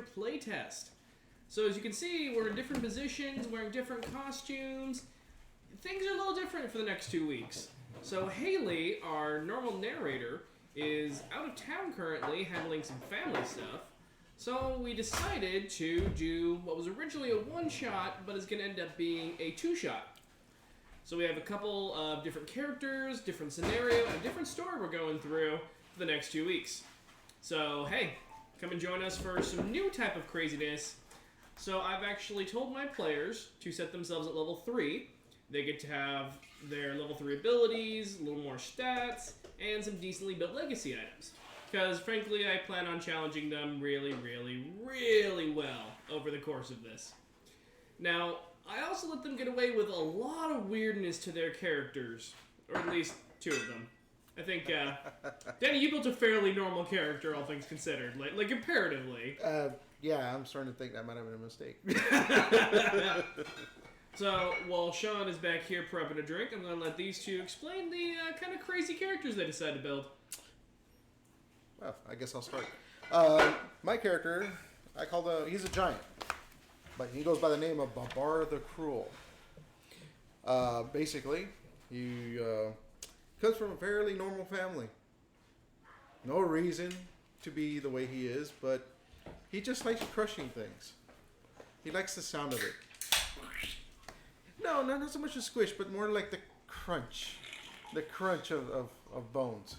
playtest. So as you can see, we're in different positions, wearing different costumes. Things are a little different for the next 2 weeks. So Hayley, our normal narrator, is out of town currently handling some family stuff. So we decided to do what was originally a one-shot, but is going to end up being a two-shot. So we have a couple of different characters, different scenario, and a different story we're going through for the next 2 weeks. So hey, come and join us for some new type of craziness. So I've actually told my players to set themselves at level 3. They get to have their level 3 abilities, a little more stats, and some decently built legacy items. Because frankly, I plan on challenging them really, really, really well over the course of this. Now, I also let them get away with a lot of weirdness to their characters, or at least 2 of them. I think, Danny, you built a fairly normal character, all things considered, like comparatively. Yeah, I'm starting to think that might have been a mistake. So, while Sean is back here prepping a drink, I'm going to let these two explain the kind of crazy characters they decided to build. Well, I guess I'll start. My character, he's a giant, but he goes by the name of Babar the Cruel. Basically, he comes from a fairly normal family. No reason to be the way he is, but he just likes crushing things. He likes the sound of it. No, not so much a squish, but more like the crunch of bones.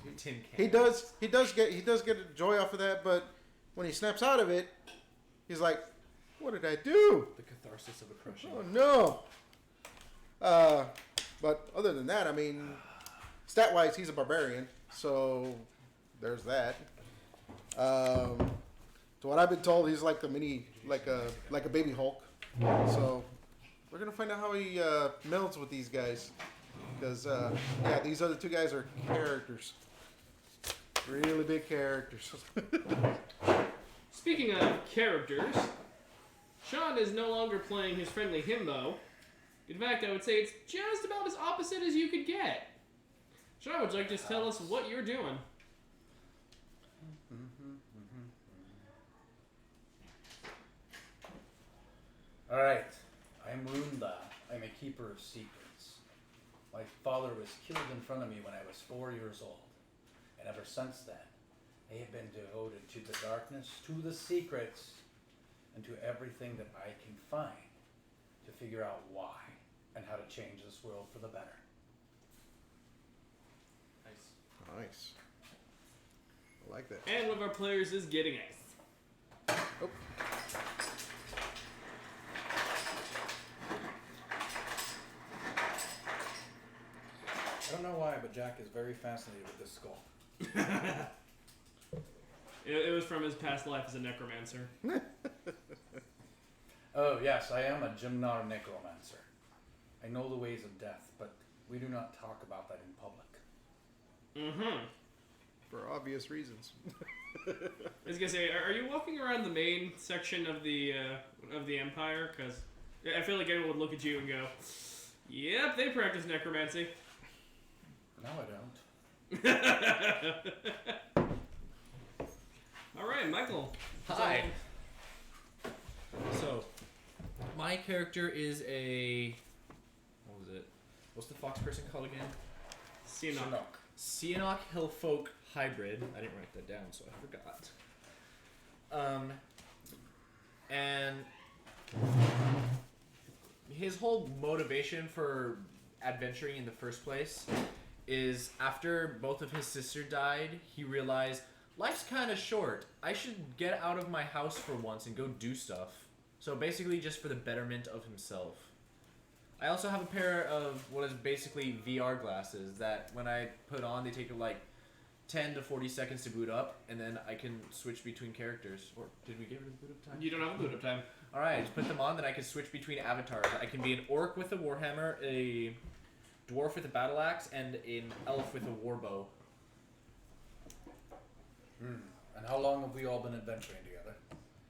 He does get joy off of that, but when he snaps out of it, he's like, "What did I do?" The catharsis of a crushing. Oh no! But other than that, I mean, stat-wise, he's a barbarian, so there's that. To what I've been told, he's like like a baby Hulk. So we're gonna find out how he melds with these guys, because these other 2 guys are characters, really big characters. Speaking of characters, Sean is no longer playing his friendly himbo. In fact, I would say it's just about as opposite as you could get. Sean, would you like to just tell us what you're doing? Alright, I'm Runda. I'm a keeper of secrets. My father was killed in front of me when I was 4 years old. And ever since then, I have been devoted to the darkness, to the secrets, and to everything that I can find to figure out why and how to change this world for the better. Nice. I like that. And one of our players is getting it. Oh. I don't know why, but Jack is very fascinated with this skull. It was from his past life as a necromancer. Oh yes, I am a Jimnar necromancer. I know the ways of death, but we do not talk about that in public. Mm-hmm. For obvious reasons. I was gonna say, are you walking around the main section of the Empire? Because I feel like everyone would look at you and go, "Yep, they practice necromancy." No, I don't. All right, Michael. Hi. So, my character is a... What was it? What's the fox person called again? Sinok. Sihanouk Hillfolk hybrid. I didn't write that down, so I forgot. And his whole motivation for adventuring in the first place is after both of his sisters died, he realized life's kind of short. I should get out of my house for once and go do stuff. So basically just for the betterment of himself. I also have a pair of what is basically VR glasses that when I put on, they take like 10 to 40 seconds to boot up, and then I can switch between characters. Or did we give it a boot up time? You don't have a boot up time. Alright, just put them on, then I can switch between avatars. I can be an orc with a warhammer, a dwarf with a battle axe, and an elf with a warbow. And how long have we all been adventuring together?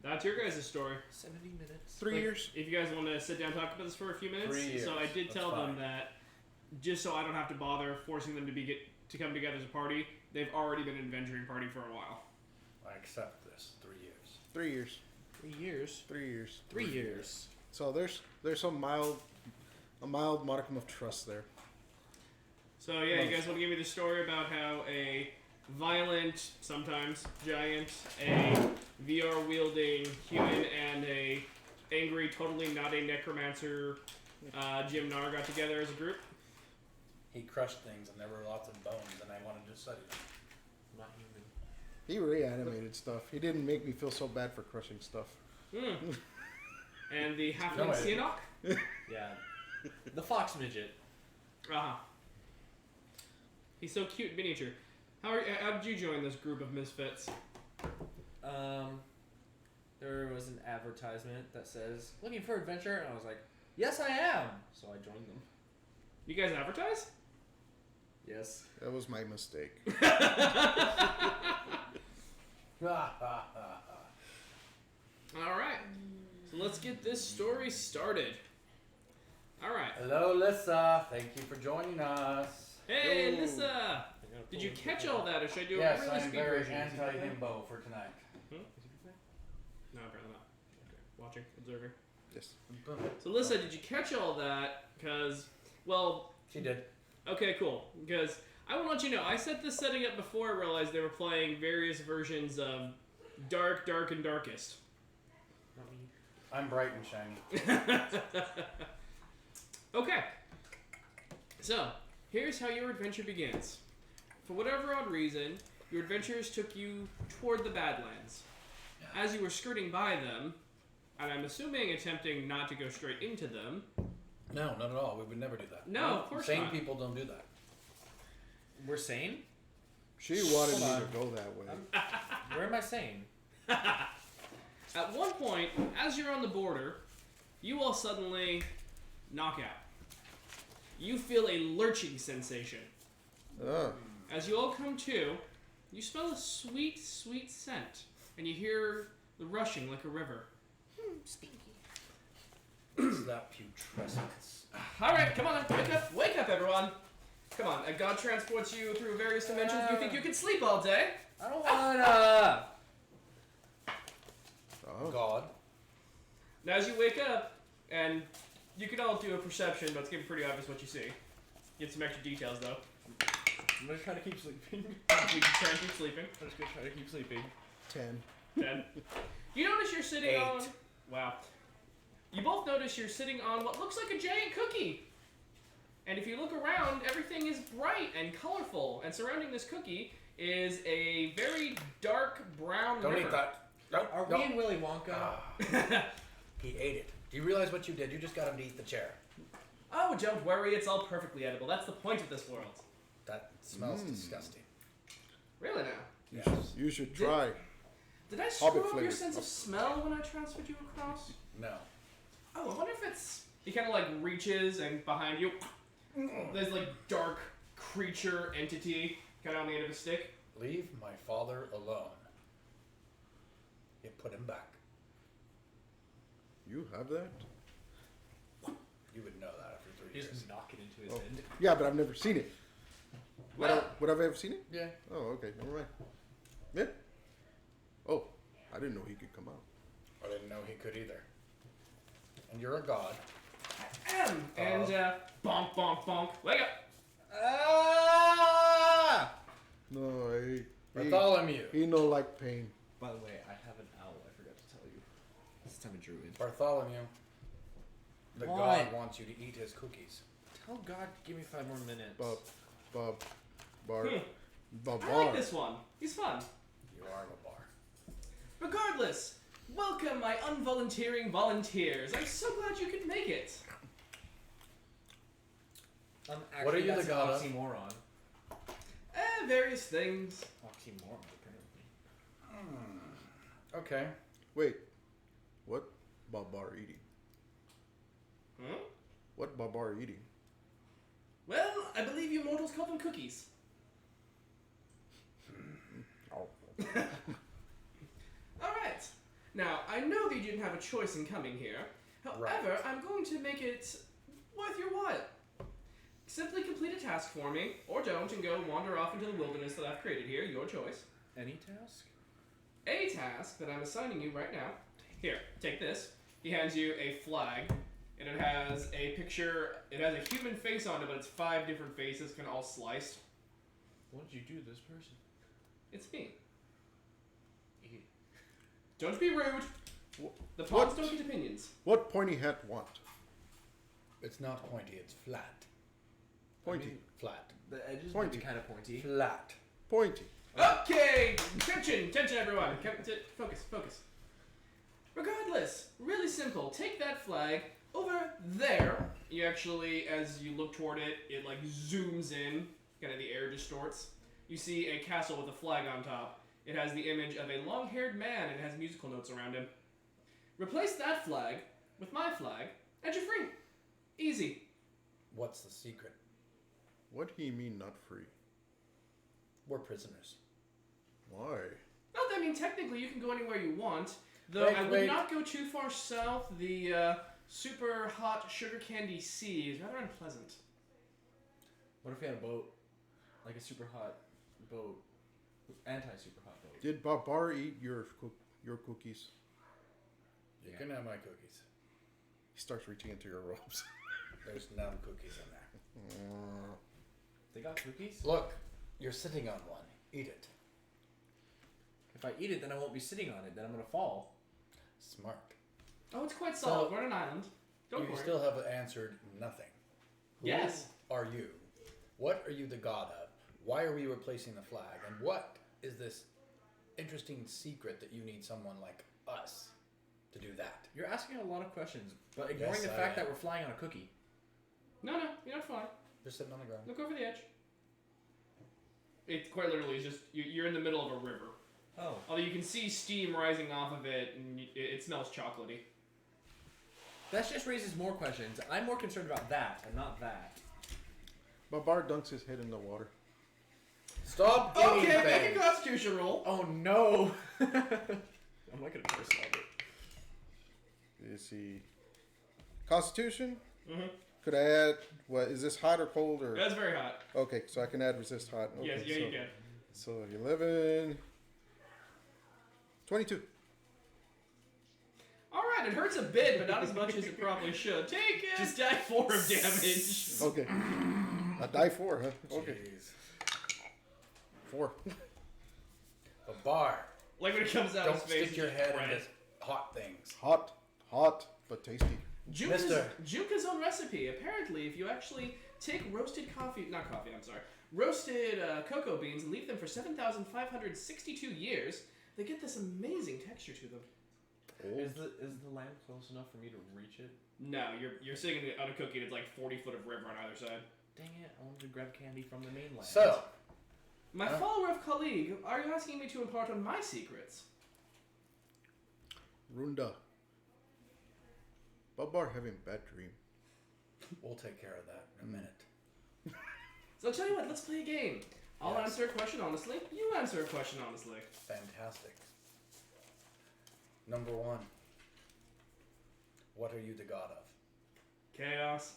That's your guys' story. 70 minutes. 3 years. If you guys want to sit down and talk about this for a few minutes. 3 years. So I did tell That's them fine. that just so I don't have to bother forcing them to come together as a party, they've already been an adventuring party for a while. I accept this. 3 years. 3 years. 3 years. 3 years. 3 years. So there's a mild modicum of trust there. So yeah, you guys want to give me the story about how a violent, sometimes giant, a VR wielding human, and a angry, totally not a necromancer, Jim Nar got together as a group? He crushed things and there were lots of bones and I wanted to study them. Not human. He reanimated stuff. He didn't make me feel so bad for crushing stuff. And the halfling No, I didn't. Sienok? Yeah. The fox midget. Uh-huh. He's so cute, miniature. How did you join this group of misfits? There was an advertisement that says, looking for adventure, and I was like, yes I am! So I joined them. You guys advertise? Yes. That was my mistake. Alright. So let's get this story started. Alright. Hello, Lissa. Thank you for joining us. Hey, Yo. Lisa! Did you catch all that, or should I do Yes, a really I'm speed very version? anti-himbo for tonight. No, apparently not. Okay. Watching, observing. Yes. So, Lisa, did you catch all that? Because, well, She did. okay, cool. Because I want to let you know, I set this setting up before I realized they were playing various versions of Dark, Dark, and Darkest. Not me. I'm bright and shiny. Okay. So, here's how your adventure begins. For whatever odd reason, your adventures took you toward the Badlands. As you were skirting by them, and I'm assuming attempting not to go straight into them. No, not at all. We would never do that. No, of course Sane not. people don't do that. We're sane? She wanted Hold me on. to go that way. Where am I sane? At one point, as you're on the border, you all suddenly knock out. You feel a lurching sensation. As you all come to, you smell a sweet, sweet scent, and you hear the rushing like a river. It's that putrescence. Alright, come on, wake up everyone! Come on, God transports you through various dimensions. You think you can sleep all day? I don't wanna. Oh. God. Now as you wake up, and you can all do a perception, but it's gonna be pretty obvious what you see. Get some extra details though. I'm gonna try to keep sleeping. You can try and keep sleeping. I'm just gonna try to keep sleeping. 10. 10. You notice you're sitting 8. on... Wow. You both notice you're sitting on what looks like a giant cookie. And if you look around, everything is bright and colorful. And surrounding this cookie is a very dark brown Don't river. eat that. No, Are no. we in Willy Wonka? He ate it. Do you realize what you did? You just got him to eat the chair. Oh, don't worry, it's all perfectly edible. That's the point of this world. That smells disgusting. Really now? You should try. Did I screw Hobbit up your flavor. sense of smell when I transferred you across? No. Oh, I wonder if it's... He kind of like reaches and behind you, there's like dark creature entity kind of on the end of a stick. Leave my father alone. You put him back. You have that? You would know that after 3 You years. just knock it into his Oh. head. Yeah, but I've never seen it. Well, Would I have ever seen it? Yeah. Oh, okay. Never mind. Yeah. Oh, I didn't know he could come out. I didn't know he could either. And you're a god. and bonk, bonk, bonk. Wake up! Ah! No, Bartholomew. he no like pain. By the way, I have an owl. I forgot to tell you. This time a druid. Bartholomew. The What? god wants you to eat his cookies. Tell God, give me 5 more minutes. Bob, Bar, I like this one. He's fun. You are a bar. Regardless, welcome my unvolunteering volunteers. I'm so glad you could make it. Actually, What are you that's the god of? an oxymoron. Various things. Oxymoron, apparently. Okay. Wait, what Babar eating? Huh? What Babar eating? Well, I believe you mortals call them cookies. Oh. Alright. Now, I know that you didn't have a choice in coming here. However, Right. I'm going to make it worth your while. Simply complete a task for me, or don't, and go wander off into the wilderness that I've created here. Your choice. Any task? A task that I'm assigning you right now Here, take this. He hands you a flag, and it has a picture. It has a human face on it, but it's 5 different faces, kind of all sliced. What did you do to this person? It's me. Don't be rude. The pawns What? don't get opinions. What pointy hat want? It's not pointy, it's flat. Pointy. I mean, Flat. the edges Pointy. might be kind of pointy. Flat. Pointy. Okay, tension, everyone. Focus. Regardless, really simple. Take that flag over there. You actually, as you look toward it, it like zooms in. Kind of the air distorts. You see a castle with a flag on top. It has the image of a long-haired man and has musical notes around him. Replace that flag with my flag, and you're free. Easy. What's the secret? What do you mean not free? We're prisoners. Why? Well, I mean, technically you can go anywhere you want, though I would not go too far south. The super hot sugar candy sea is rather unpleasant. What if we had a boat? Like a super hot boat. Anti-super hot boat. Did Babar eat your cookies? You can have my cookies. He starts reaching into your robes. There's no cookies in there. They got cookies? Look, you're sitting on one. Eat it. If I eat it, then I won't be sitting on it. Then I'm going to fall. Smart. Oh, it's quite solid. So, We're on an island. Don't You worry. still have answered nothing. Who Yes. are you? What are you the god of? Why are we replacing the flag? And what is this interesting secret that you need someone like us to do that? You're asking a lot of questions, but ignoring Yes, the I fact am. that we're flying on a cookie. No, you're not flying. You're sitting on the ground. Look over the edge. It quite literally is just you're in the middle of a river. Oh. Although you can see steam rising off of it, and it smells chocolatey. That just raises more questions. I'm more concerned about that and not that. Babar dunks his head in the water. Stop Okay, eating make a things. Constitution roll. Oh no! I'm not gonna curse on it. Let's see. Constitution? Mm-hmm. Could I add, what, is this hot or cold? Or That's very hot. okay, so I can add resist hot. Okay, Yes, yeah, so, you can. So 11. 22. All right, it hurts a bit, but not as much as it probably should. Take it. Just die 4 of damage. Okay. I die 4, huh? Okay. Jeez. 4. A bar. Like when it comes out Don't his face. stick your it's head in red. this hot things. Hot, but tasty. Juka's own recipe. Apparently, if you actually take roasted cocoa beans and leave them for 7,562 years, they get this amazing texture to them. Is the land close enough for me to reach it? No, you're sitting on a cookie and it's like 40 foot of river on either side. Dang it! I wanted to grab candy from the mainland. So, My follower of colleague, are you asking me to impart on my secrets? Runda. Babar having bad dream. we'll take care of that in a minute. So I'll tell you what, let's play a game. I'll Yes. answer a question honestly, you answer a question honestly. Fantastic. Number 1. What are you the god of? Chaos.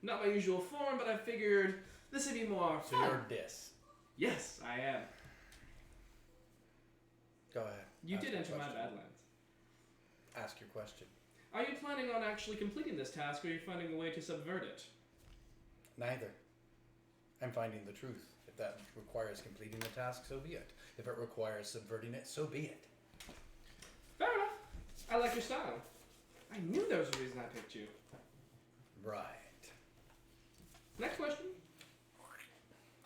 Not my usual form, but I figured this would be more So fun. you're Dis. Yes, I am. Go ahead. You Ask did your enter my question. Badlands. Ask your question. Are you planning on actually completing this task, or are you finding a way to subvert it? Neither. I'm finding the truth. If that requires completing the task, so be it. If it requires subverting it, so be it. Fair enough. I like your style. I knew there was a reason I picked you. Right. Next question.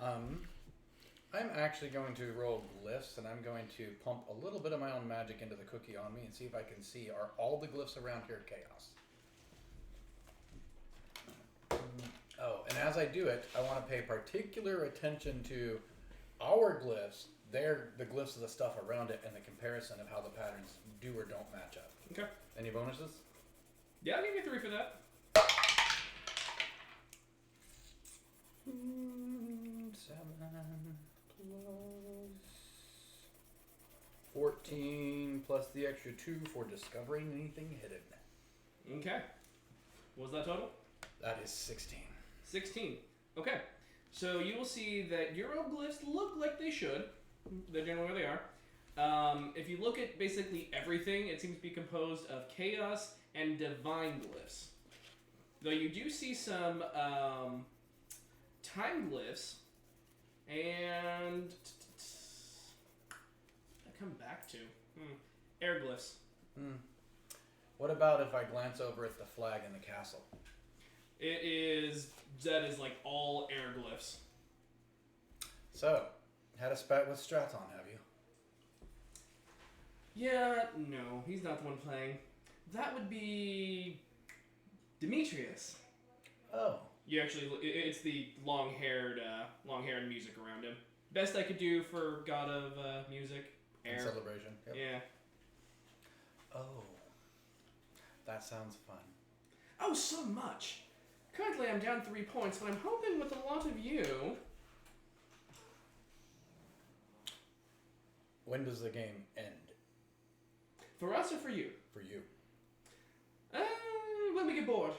I'm actually going to roll glyphs, and I'm going to pump a little bit of my own magic into the cookie on me and see if I can see, are all the glyphs around here chaos? Oh, and as I do it, I want to pay particular attention to our glyphs, the glyphs of the stuff around it, and the comparison of how the patterns do or don't match up. Okay. Any bonuses? Yeah, I'll give you 3 for that. 7 plus 14 plus the extra 2 for discovering anything hidden. Okay. What was that total? That is 16. 16. Okay. So you will see that Euroglyphs look like they should. They're generally where they are. If you look at basically everything, it seems to be composed of chaos and divine glyphs. Though you do see some time glyphs and I come back to air glyphs. What about if I glance over at the flag in the castle? That is like all air glyphs. So, had a spat with Straton, have you? Yeah, no, he's not the one playing. That would be Demetrius. Oh. You actually, it's the long hair and music around him. Best I could do for God of Music, In Air. celebration. Yep. Yeah. Oh. That sounds fun. Oh, so much. Currently, I'm down 3 points, but I'm hoping with a lot of you. When does the game end? For us or for you? For you. When we get bored.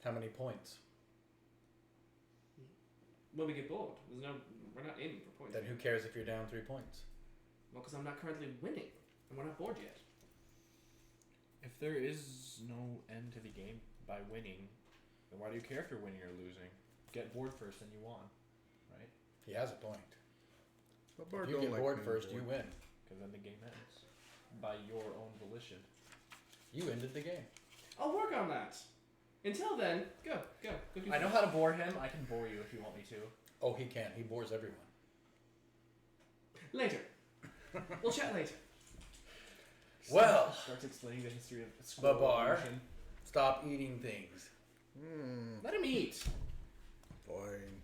How many points? When we get bored. We're not aiming for points. Then who cares if you're down 3 points? Well, because I'm not currently winning, and we're not bored yet. If there is no end to the game by winning, then why do you care if you're winning or losing? Get bored first and you won, right? He has a point. But If Bard you don't get like bored being first, bored. you win. Because then the game ends by your own volition. You ended the game. I'll work on that. Until then, go do I know how to bore him. I can bore you if you want me to. Oh, he can't. He bores everyone. Later. We'll chat later. Well, Starts explaining the history of school Babar, evolution. stop eating things. Let him eat. Fine.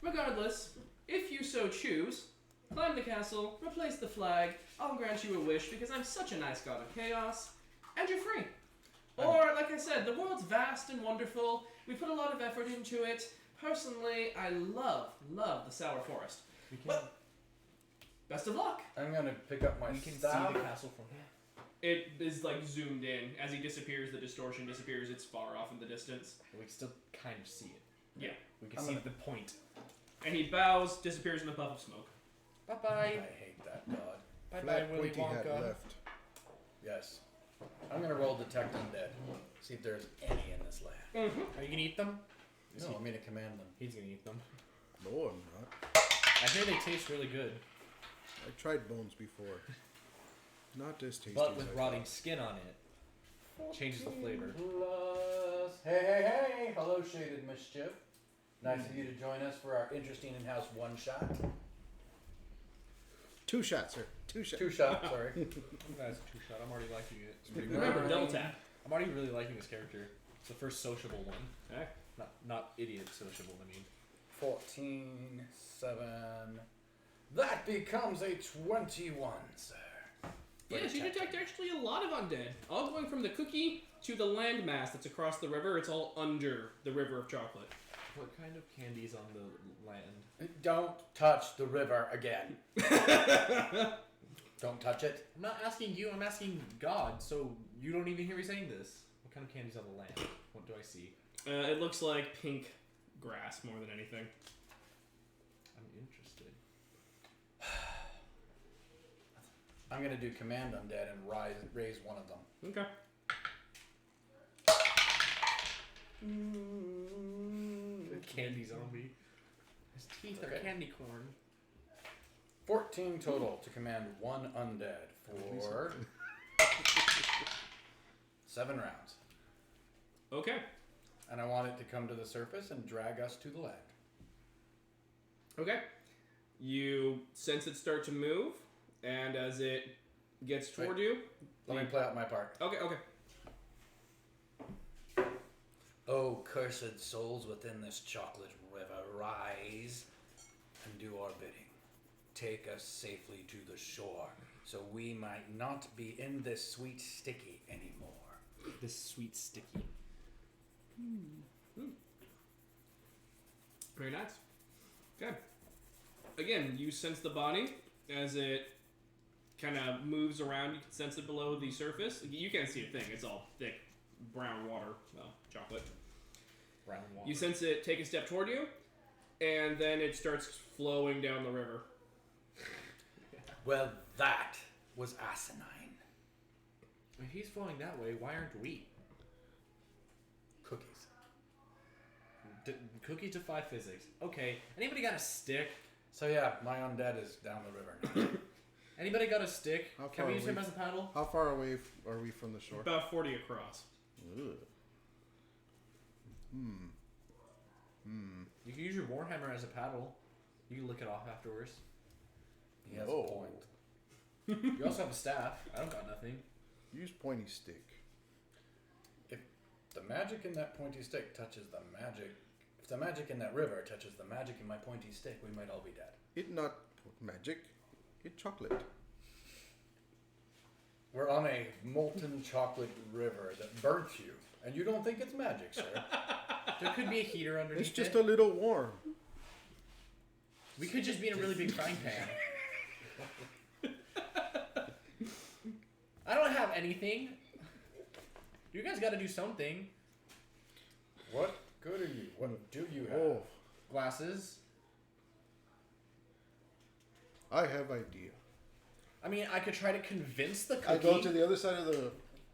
Regardless, if you so choose, climb the castle, replace the flag, I'll grant you a wish because I'm such a nice god of chaos, and you're free. Or, like I said, the world's vast and wonderful. We put a lot of effort into it. Personally, I love the Sour Forest. We can, But, best of luck. I'm gonna pick up my we can staff. see the castle from here. It is like zoomed in. As he disappears, the distortion disappears. It's far off in the distance. We can still kind of see it. Yeah. We can I'm see gonna- the point. And he bows, disappears in a puff of smoke. Bye I bye. hate that god. Bye bye, Flat Willy pointy hat Wonka. left. Yes. I'm gonna roll detect undead. See if there's any in this land. Are you gonna eat them? No, I'm gonna command them. He's gonna eat them. No, I'm not. I hear they taste really good, I tried bones before. Not as tasty. but as with I rotting thought. skin on it, changes the flavor. Plus... Hey! Hello, Shaded Mischief. Nice of you to join us for our interesting in-house one-shot. 2 shots, sir. 2 shots. 2 shots, sorry. That's a 2-shot. I'm already liking it. It's pretty Remember, Nine. double tap. I'm already really liking this character. It's the first sociable one. Okay. Not idiot sociable, I mean. 14, 7. That becomes a 21, sir. Yes, you detect actually a lot of undead. All going from the cookie to the landmass that's across the river. It's all under the river of chocolate. What kind of candy's on the land? Don't touch the river again. Don't touch it. I'm not asking you, I'm asking God, so you don't even hear me saying this. What kind of candy's on the land? What do I see? It looks like pink grass more than anything. I'm interested. I'm gonna do command undead and raise one of them. Okay. Candy's on me. His teeth are Okay. candy corn. 14 total to command one undead for 7 rounds. Okay. And I want it to come to the surface and drag us to the land. Okay. You sense it start to move, and as it gets toward you. Let me play out my part. Okay. Oh, cursed souls within this chocolate river, rise and do our bidding. Take us safely to the shore, so we might not be in this sweet sticky anymore. This sweet sticky. Very nice. Okay. Again, you sense the body as it kind of moves around. You can sense it below the surface. You can't see a thing. It's all thick brown water. Well, chocolate. Brown water. You sense it take a step toward you, and then it starts flowing down the river. Well, That was asinine. If he's flowing that way, why aren't we? Cookies. Cookies defy physics. Okay. Anybody got a stick? So yeah, my undead is down the river now. Anybody got a stick? How Can far we use him away- as a paddle? How far away are we from the shore? About 40 across. Ugh. You can use your warhammer as a paddle. You can lick it off afterwards. He has Oh. a point. You also have a staff. I don't got nothing. Use pointy stick. If the magic in that pointy stick touches the magic, if the magic in that river touches the magic in my pointy stick, we might all be dead. It not magic. It chocolate. We're on a molten chocolate river that burns you, and you don't think it's magic, sir. There could be a heater underneath It's just it. a little warm. We could just be in a really big frying pan. I don't have anything. You guys got to do something. What good are you? What do you have? Oh, Glasses. I have idea. I mean, I could try to convince the I cookie. go to the other side of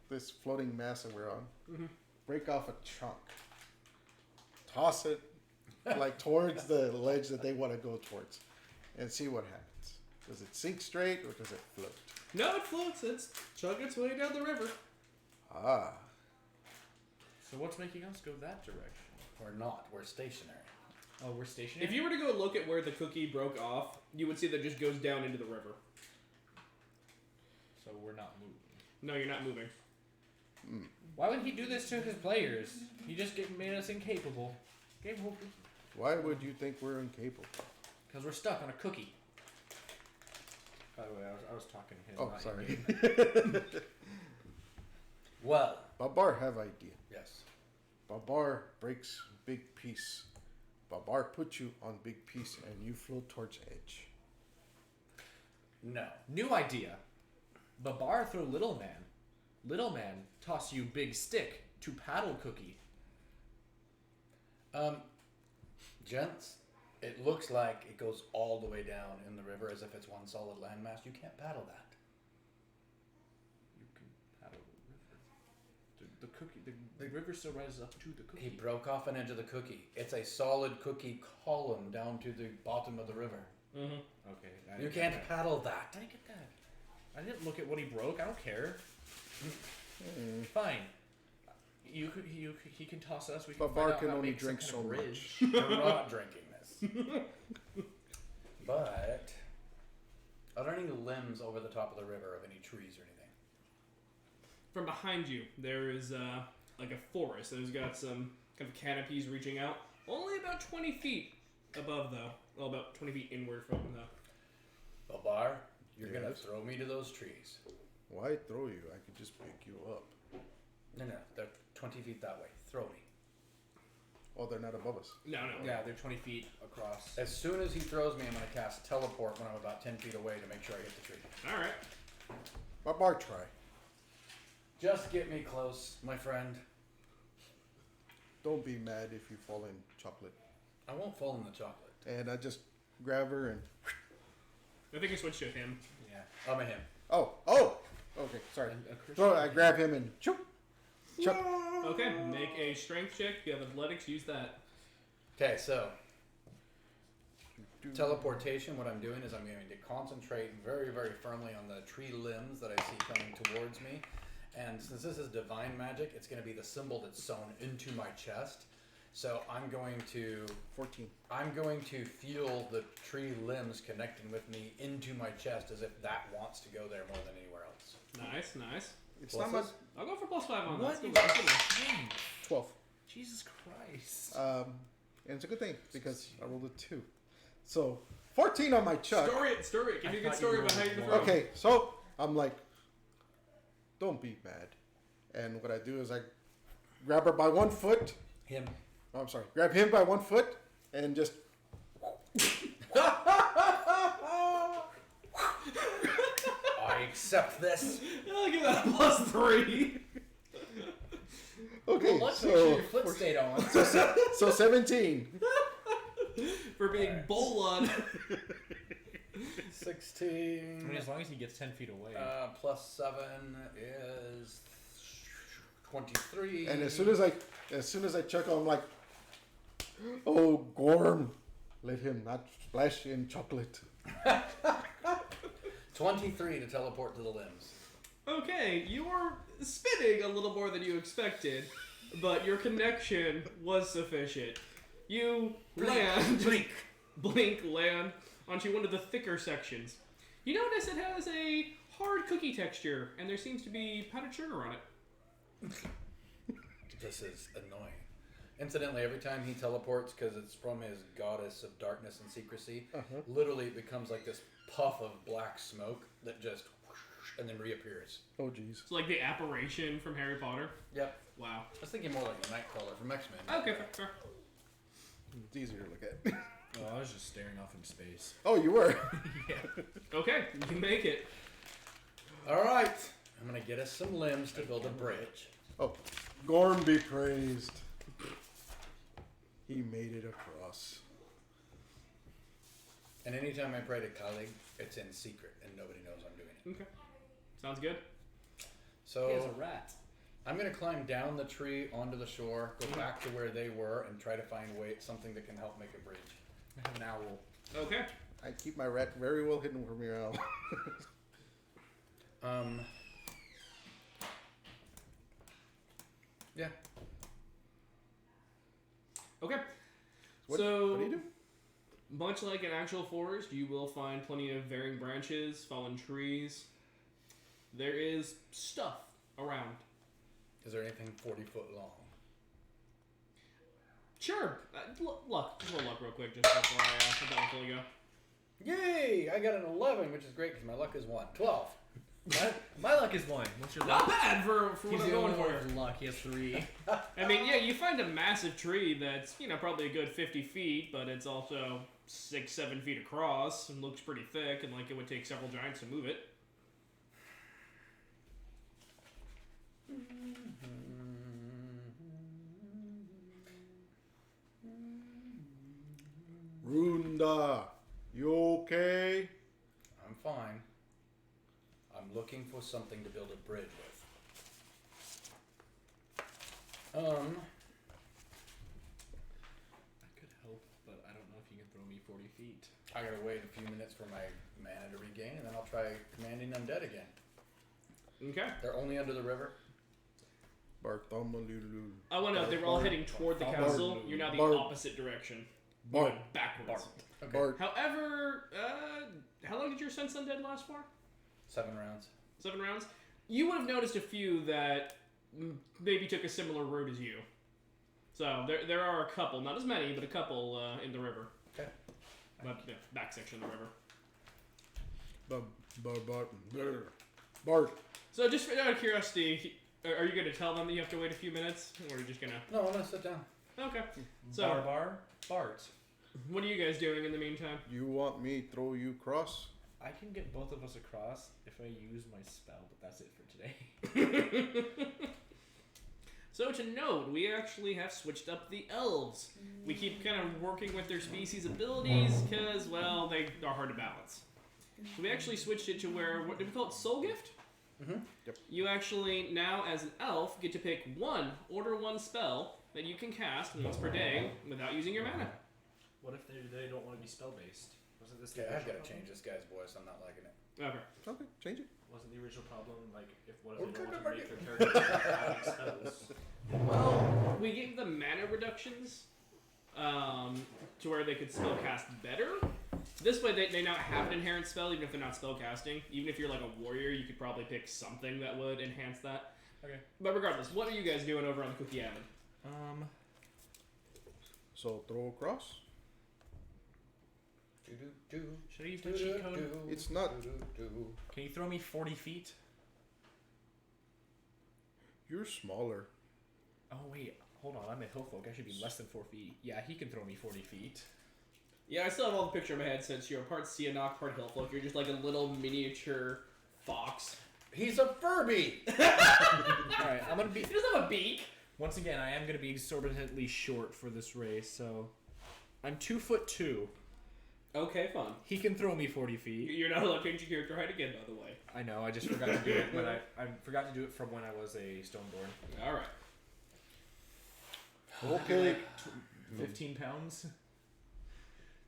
this floating mass that we're on. Break off a chunk. Toss it like towards the ledge that they want to go towards, and see what happens. Does it sink straight or does it float? No, it floats. It's chugging its way down the river. Ah, So what's making us go that direction? We're not. We're stationary. Oh, we're stationary? If you were to go look at where the cookie broke off, you would see that it just goes down into the river. So we're not moving. No, you're not moving. Why would he do this to his players? He just made us incapable. Capable. why would you think we're incapable? Because we're stuck on a cookie. By the way, I was talking to him. Oh, not sorry. you. Well, Babar have idea. yes. Babar breaks big piece. Babar put you on big piece and you float towards edge. No. New idea. Babar throw little man. Little man toss you big stick to paddle cookie. Gents, it looks like it goes all the way down in the river as if it's one solid landmass. You can't paddle that. You can paddle the river. The cookie, the river still rises up to the cookie. He broke off an edge of the cookie. It's a solid cookie column down to the bottom of the river. Mm-hmm. Okay. I You didn't can't get that. paddle that. I didn't get that. I didn't look at what he broke. I don't care. Fine. He can toss us. We can Babar find out can how to only make some drink kind so of much. bridge. I'm not drinking this. But are there any limbs over the top of the river of any trees or anything? From behind you, there is like a forest. There's got some kind of canopies reaching out. Only about 20 feet above, though. Well, about 20 feet inward from the... Babar, you're gonna Yes? throw me to those trees. Why throw you? I could just pick you up. No, they're 20 feet that way. Throw me. Oh, they're not above us. No. Yeah, they're 20 feet across. As soon as he throws me, I'm gonna cast teleport when I'm about 10 feet away to make sure I hit the tree. All right. Babar try. Just get me close, my friend. Don't be mad if you fall in chocolate. I won't fall in the chocolate. And I just grab her and... I think I switched to him. Yeah. I'm a him. Oh! Okay, sorry. A Christian- Throw it, I grab him and... Choop! Chuck. Okay, make a strength check. If you have athletics, use that. Okay, so teleportation, what I'm doing is I'm going to concentrate very, very firmly on the tree limbs that I see coming towards me. And since this is divine magic, it's going to be the symbol that's sewn into my chest. So I'm going to 14. feel the tree limbs connecting with me into my chest as if that wants to go there more than anywhere else. Nice. It's not much... I'll go for +5 on What that. is That's good. saying? 12. Jesus Christ. And it's a good thing because I rolled a 2. So, 14 on my chuck. Story it. Give me a good thought story you behind the rolled throw. Okay, so I'm like, don't be mad. And what I do is I grab her by one foot. Him. Oh, I'm sorry. Grab him by one foot and just... I accept this. I'll give that a +3. Okay, Well, let's so... make sure your foot stayed on. So 17. For being bull on. 16. I mean, as long as he gets 10 feet away. Plus 7 is 23. And as soon as I check, I'm like, oh, Gorm, let him not splash in chocolate. 23 to teleport to the limbs. Okay, you were spinning a little more than you expected, but your connection was sufficient. You land, blink, land onto one of the thicker sections. You notice it has a hard cookie texture, and there seems to be powdered sugar on it. This is annoying. Incidentally, every time he teleports, because it's from his goddess of darkness and secrecy, literally it becomes like this puff of black smoke that just whoosh, and then reappears. Oh, jeez. It's like the apparition from Harry Potter. Yep. Wow. I was thinking more like the Nightcrawler from X-Men. Okay, fair. It's easier to look at. Oh, I was just staring off into space. Oh, you were? Yeah. Okay, you make it. All right. I'm going to get us some limbs to build a bridge. Oh, Gorm be praised. He made it across. And anytime I pray to Kali, it's in secret and nobody knows I'm doing it. Okay. Sounds good. So He has a rat. I'm going to climb down the tree onto the shore, go back to where they were, and try to find something that can help make a bridge. An owl. Okay. I keep my rat very well hidden from your owl. Yeah. Okay. What So, do you do? much like an actual forest, you will find plenty of varying branches, fallen trees. There is stuff around. Is there anything 40 foot long? Sure. Look. Just roll luck real quick, just before I let that one fully go. Yay! I got an 11, which is great because my luck is 1. 12. My luck is 1. What's your Not luck? bad for what He's I'm the going only for. one with luck. He has 3. I mean, yeah, you find a massive tree that's, probably a good 50 feet, but it's also 6-7 feet across and looks pretty thick, and like it would take several giants to move it. Runda, you okay? I'm fine. I'm looking for something to build a bridge with. I could help, but I don't know if you can throw me 40 feet. I gotta wait a few minutes for my mana to regain, and then I'll try commanding undead again. Okay. They're only under the river. Bartholomew. I want to know, they were all heading toward the castle. You're now the Bart. opposite direction. Bart. Backwards. Okay. Bart. However, how long did your Sense Undead last for? 7 rounds. 7 rounds? You would have noticed a few that maybe took a similar route as you. So there are a couple, not as many, but a couple in the river. Okay. But the back section of the river. Bart. So just out of curiosity, are you going to tell them that you have to wait a few minutes? Or are you just going to... No, I'm gonna sit down. Okay. So, Bart. what are you guys doing in the meantime? You want me throw you cross? I can get both of us across if I use my spell, but that's it for today. So to note, we actually have switched up the elves. We keep kind of working with their species abilities because, well, they are hard to balance. So we actually switched it to where, what do we call it, Soul Gift? Mm-hmm. Yep. You actually, now as an elf, get to pick order one spell that you can cast once per day without using your mana. What if they don't want to be spell based? Wasn't this the Okay, I've original gotta problem? change this guy's voice. I'm not liking it. Okay. Okay, change it. Wasn't the original problem like if what Or if they don't could want to I make their characters having spells? Well, we gave them mana reductions to where they could spell cast better. This way, they now have an inherent spell, even if they're not spell casting. Even if you're like a warrior, you could probably pick something that would enhance that. Okay. But regardless, what are you guys doing over on the Cookie Island? So throw cross. Should I use the cheat code? It's not. Can you throw me 40 feet? You're smaller. Oh wait, hold on. I'm a hillfolk. I should be less than 4 feet. Yeah, he can throw me 40 feet. Yeah, I still have all the picture in my head since you're part Sihanouk, part Hillfolk. You're just like a little miniature fox. He's a Furby! Alright, I'm gonna be... He doesn't have a beak! Once again, I am gonna be exorbitantly short for this race, so... I'm 2'2". Okay, fun. He can throw me 40 feet. You're not allowed to change your character height again, by the way. I know. I just forgot to do it when I forgot to do it from when I was a Stoneborn. All right. Okay. 15 pounds.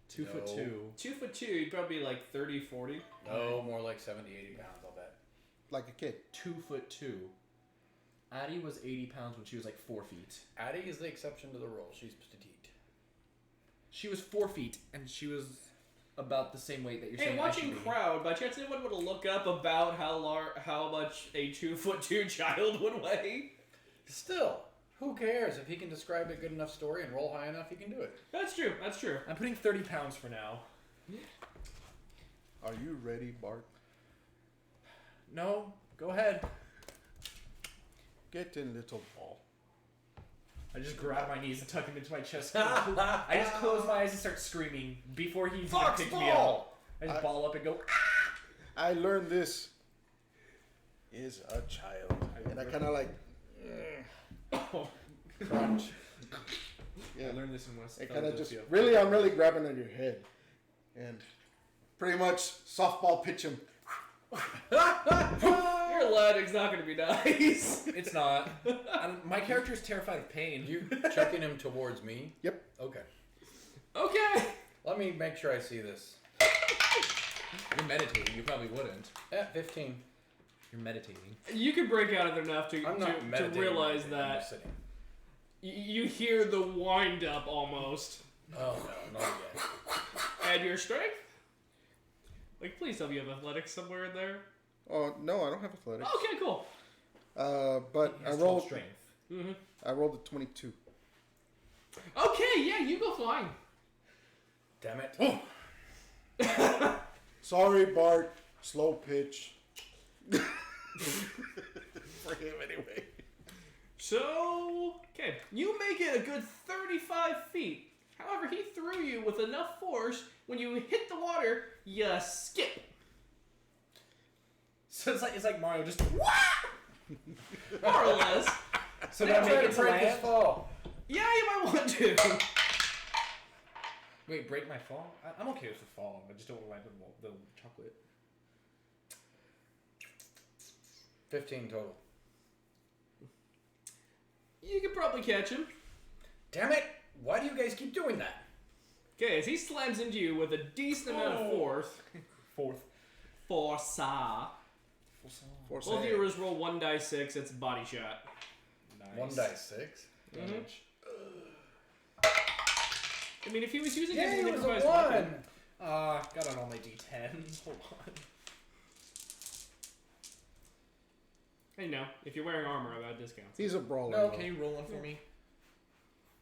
2 No. foot 2. 2'2", you'd probably be like 30, 40. No, more like 70, 80 pounds, I'll bet. Like a kid. 2 foot 2. Addie was 80 pounds when she was like 4 feet. Addie is the exception to the rule. She's petite. She was 4 feet, and she was about the same weight that you're Hey, saying. watching crowd, by chance anyone want to look up about how much a 2'2" child would weigh? Still, who cares? If he can describe a good enough story and roll high enough, he can do it. That's true. That's true. I'm putting 30 pounds for now. Are you ready, Bart? No, go ahead. Get in, little ball. I just grab my knees and tuck him into my chest. I just close my eyes and start screaming before he even picked me up. I just ball up and go. I learned this is a child. And I kind of like crunch. Yeah, I learned this in West. It kind of just really, I'm really grabbing on your head, and pretty much softball pitch him. Your landing's not going to be nice. It's not. My character is terrified of pain. You chucking him towards me? Yep. Okay. Okay. Let me make sure I see this. You're meditating. You probably wouldn't. 15. You're meditating. You can break out of it enough I'm not to meditating. realize I'm that just sitting. you hear the wind up almost. Oh no, not again. And your strength? Like, please tell me you have athletics somewhere in there. Oh no, I don't have athletics. Okay, cool. But He I has 12 rolled. strength. Mm-hmm. I rolled a 22. Okay, yeah, you go flying. Damn it. Sorry, Bart. Slow pitch. For him, anyway. So, okay, you make it a good 35 feet. However, he threw you with enough force, when you hit the water, you skip. So it's like Mario just. More or less. So Now now try make to it to break his land. fall. Yeah, you might want to. Wait, break my fall? I'm okay with the fall. I just don't want to land on the chocolate. 15 total. You could probably catch him. Damn it! Why do you guys keep doing that? Okay, as he slams into you with a decent amount of force. Force. Both of you just roll 1d6, it's a body shot. Nice. 1d6. Mm-hmm. I mean, if he was using Yeah, it as an it was a improvised 1. weapon. Got it on my d10. Hold on. Hey, no, if you're wearing armor, that discounts. He's a brawler. No, though. Can you roll one for me?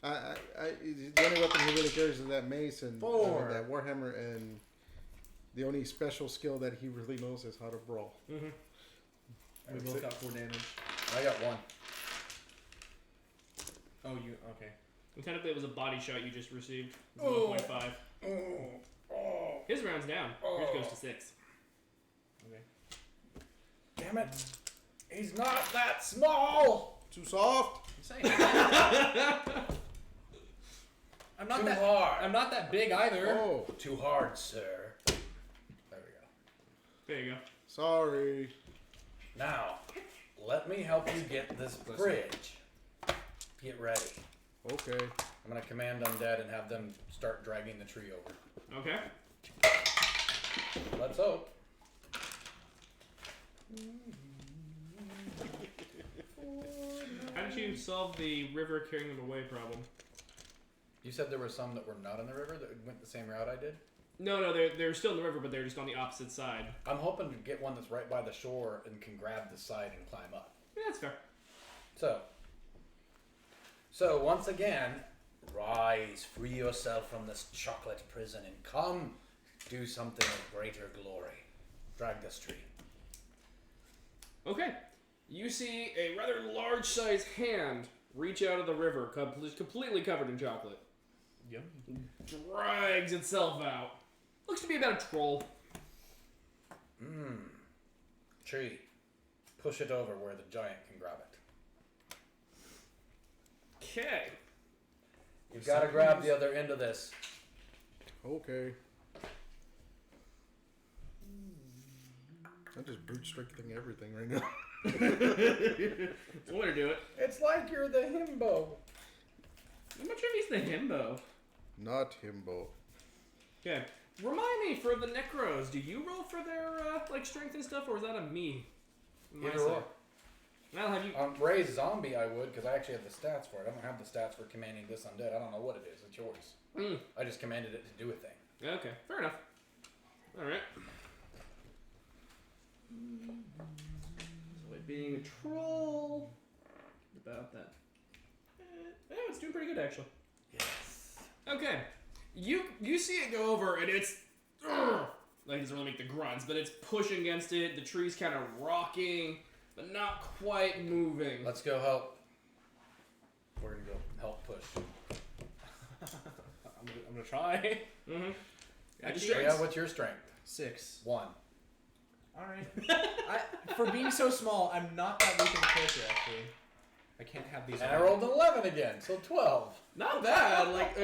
The only weapon he really carries is that mace and 4. that warhammer, and the only special skill that he really knows is how to brawl. Mm-hmm. We both got 4 damage. I got 1. Oh, you okay? And technically, it was a body shot you just received. It's Oh. 1.5. Oh. His round's down. Yours goes to 6. Okay. Damn it. He's not that small. Too soft. I'm saying. I'm not Too that. hard. I'm not that big either. Oh, Too hard, sir. There we go. There you go. sorry. Now, let me help you get this bridge. Get ready. Okay. I'm going to command undead and have them start dragging the tree over. Okay. Let's hope. How did you solve the river carrying them away problem? You said there were some that were not in the river that went the same route I did? No, they're still in the river, but they're just on the opposite side. I'm hoping to get one that's right by the shore and can grab the side and climb up. Yeah, that's fair. So once again, rise, free yourself from this chocolate prison and come do something of greater glory. Drag this tree. Okay. You see a rather large-sized hand reach out of the river, completely covered in chocolate. Yum. Drags itself out. Looks to be about a troll. Tree. Push it over where the giant can grab it. Okay. You've got to grab the other end of this. Okay. I'm just brute strengthening everything right now. It's one way to do it. It's like you're the himbo. I'm not sure if he's the himbo. Not himbo. Okay. Remind me, for the Necros, do you roll for their like strength and stuff, or is that a me? My Either side? or. Well, have you? Raise zombie, I would, because I actually have the stats for it. I don't have the stats for commanding this undead. I don't know what it is. It's yours. I just commanded it to do a thing. Okay, fair enough. All right. So it being a troll, about that. It's doing pretty good actually. Yes. Okay, you see it go over and it's like it doesn't really make the grunts, but it's pushing against it. The tree's kind of rocking, but not quite moving. Let's go help. We're gonna go help push. I'm gonna try. Mm-hmm. Yeah, what's your strength? 6. 1. All right. For being so small, I'm not that weak in character actually. I can't have these. And I rolled an 11 again, so 12. Not bad. Like,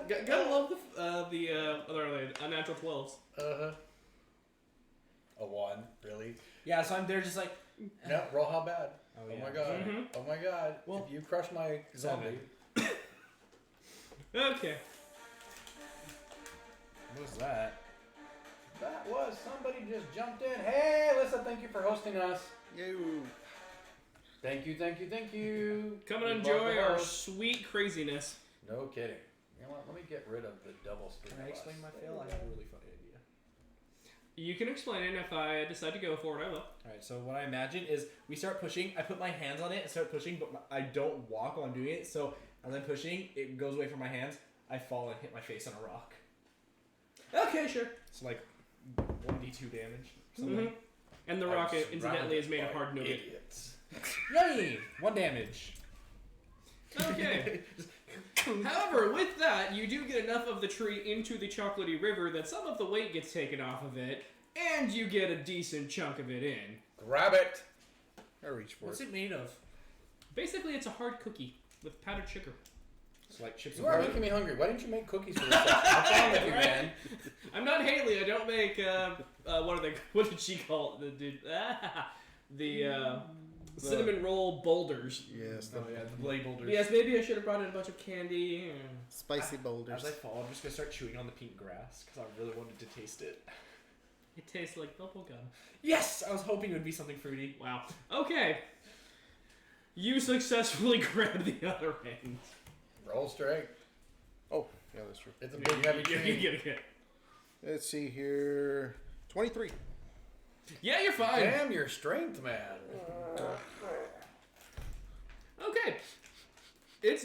gotta love the other unnatural 12s. A 1, really? Yeah, so I'm there just like. No, roll how bad? Oh, Oh yeah. my god. Mhm. Oh my god. Well, if you crush my zombie. Okay. What was that? That was somebody just jumped in. Hey, Alyssa, thank you for hosting us. You. Thank you, thank you, thank you. Come and You brought enjoy the our host. sweet craziness. No kidding. You know what? Let me get rid of the double speed. Can I explain my fail? I have a really funny idea. You can explain it, and if I decide to go for it, I will. Alright, so what I imagine is we start pushing, I put my hands on it and start pushing, but I don't walk while I'm doing it, so as I'm pushing, it goes away from my hands, I fall and hit my face on a rock. Okay, sure. So like 1d2 damage. Something. Mm-hmm. And the I was rocket, incidentally, is made of surrounded hard by nougat. idiots. Yay! 1 damage. Okay. However, with that, you do get enough of the tree into the chocolatey river that some of the weight gets taken off of it, and you get a decent chunk of it in. Grab it. I reach for What's it. it made of? Basically, it's a hard cookie with powdered sugar. It's like chips You and are butter. making me hungry. Why didn't you make cookies for yourself? What's wrong with you, man? I'm not Hayley. I don't make what did she call it? The dude, cinnamon roll boulders. Yes, the Oh yeah, the bloody boulders. Yes, maybe I should have brought in a bunch of candy. spicy boulders. As I fall, I'm just gonna start chewing on the pink grass because I really wanted to taste it. It tastes like bubblegum. Yes! I was hoping it would be something fruity. Wow. Okay. You successfully grab the other end. Roll straight. Oh, yeah, that's true. It's a big heavy You tree. get it. Let's see here. 23. Yeah, you're fine. Damn your strength, man. Okay. It's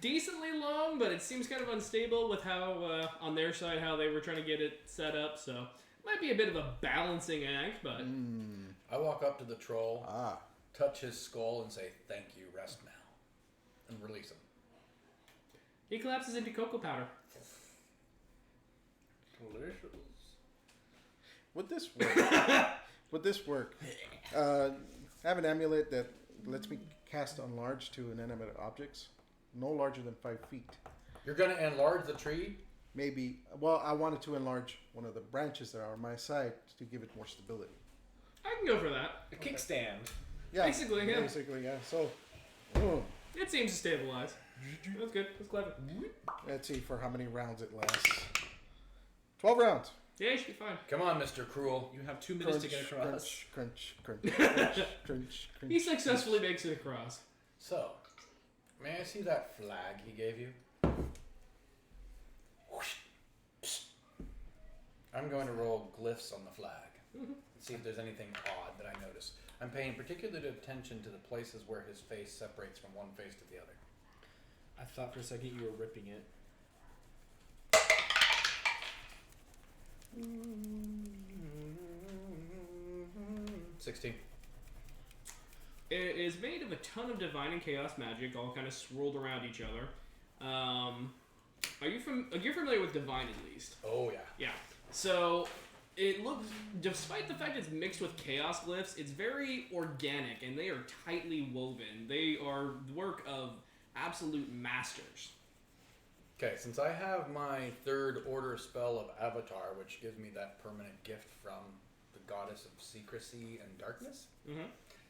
decently long, but it seems kind of unstable with how on their side how they were trying to get it set up. So might be a bit of a balancing act, but I walk up to the troll, Ah. touch his skull, and say, "Thank you, rest now," and release him. he collapses into cocoa powder. Delicious. Would this work? Would this work? I have an amulet that lets me cast enlarge to inanimate objects, no larger than 5 feet. You're gonna enlarge the tree? Maybe. Well, I wanted to enlarge one of the branches that are on my side to give it more stability. I can go for that. A kickstand. Yeah. Basically, yeah. Basically, yeah. So, oh, It seems to stabilize. That's good. That's clever. let's see for how many rounds it lasts. 12 rounds. Yeah, you should be fine. Come on, Mr. Cruel. You have 2 minutes to get across. Crunch, crunch, crunch, crunch, crunch, He crunch. successfully makes it across. So, may I see that flag he gave you? I'm going to roll glyphs on the flag. See if there's anything odd that I notice. I'm paying particular attention to the places where his face separates from one face to the other. I thought for a second you were ripping it. $16. It is made of a ton of divine and chaos magic, all kind of swirled around each other. You're familiar with divine at least? Oh, yeah. Yeah. So it looks, despite the fact it's mixed with chaos glyphs, it's very organic and they are tightly woven. They are the work of absolute masters. Okay, since I have my third order spell of Avatar, which gives me that permanent gift from the goddess of secrecy and darkness. Mm-hmm.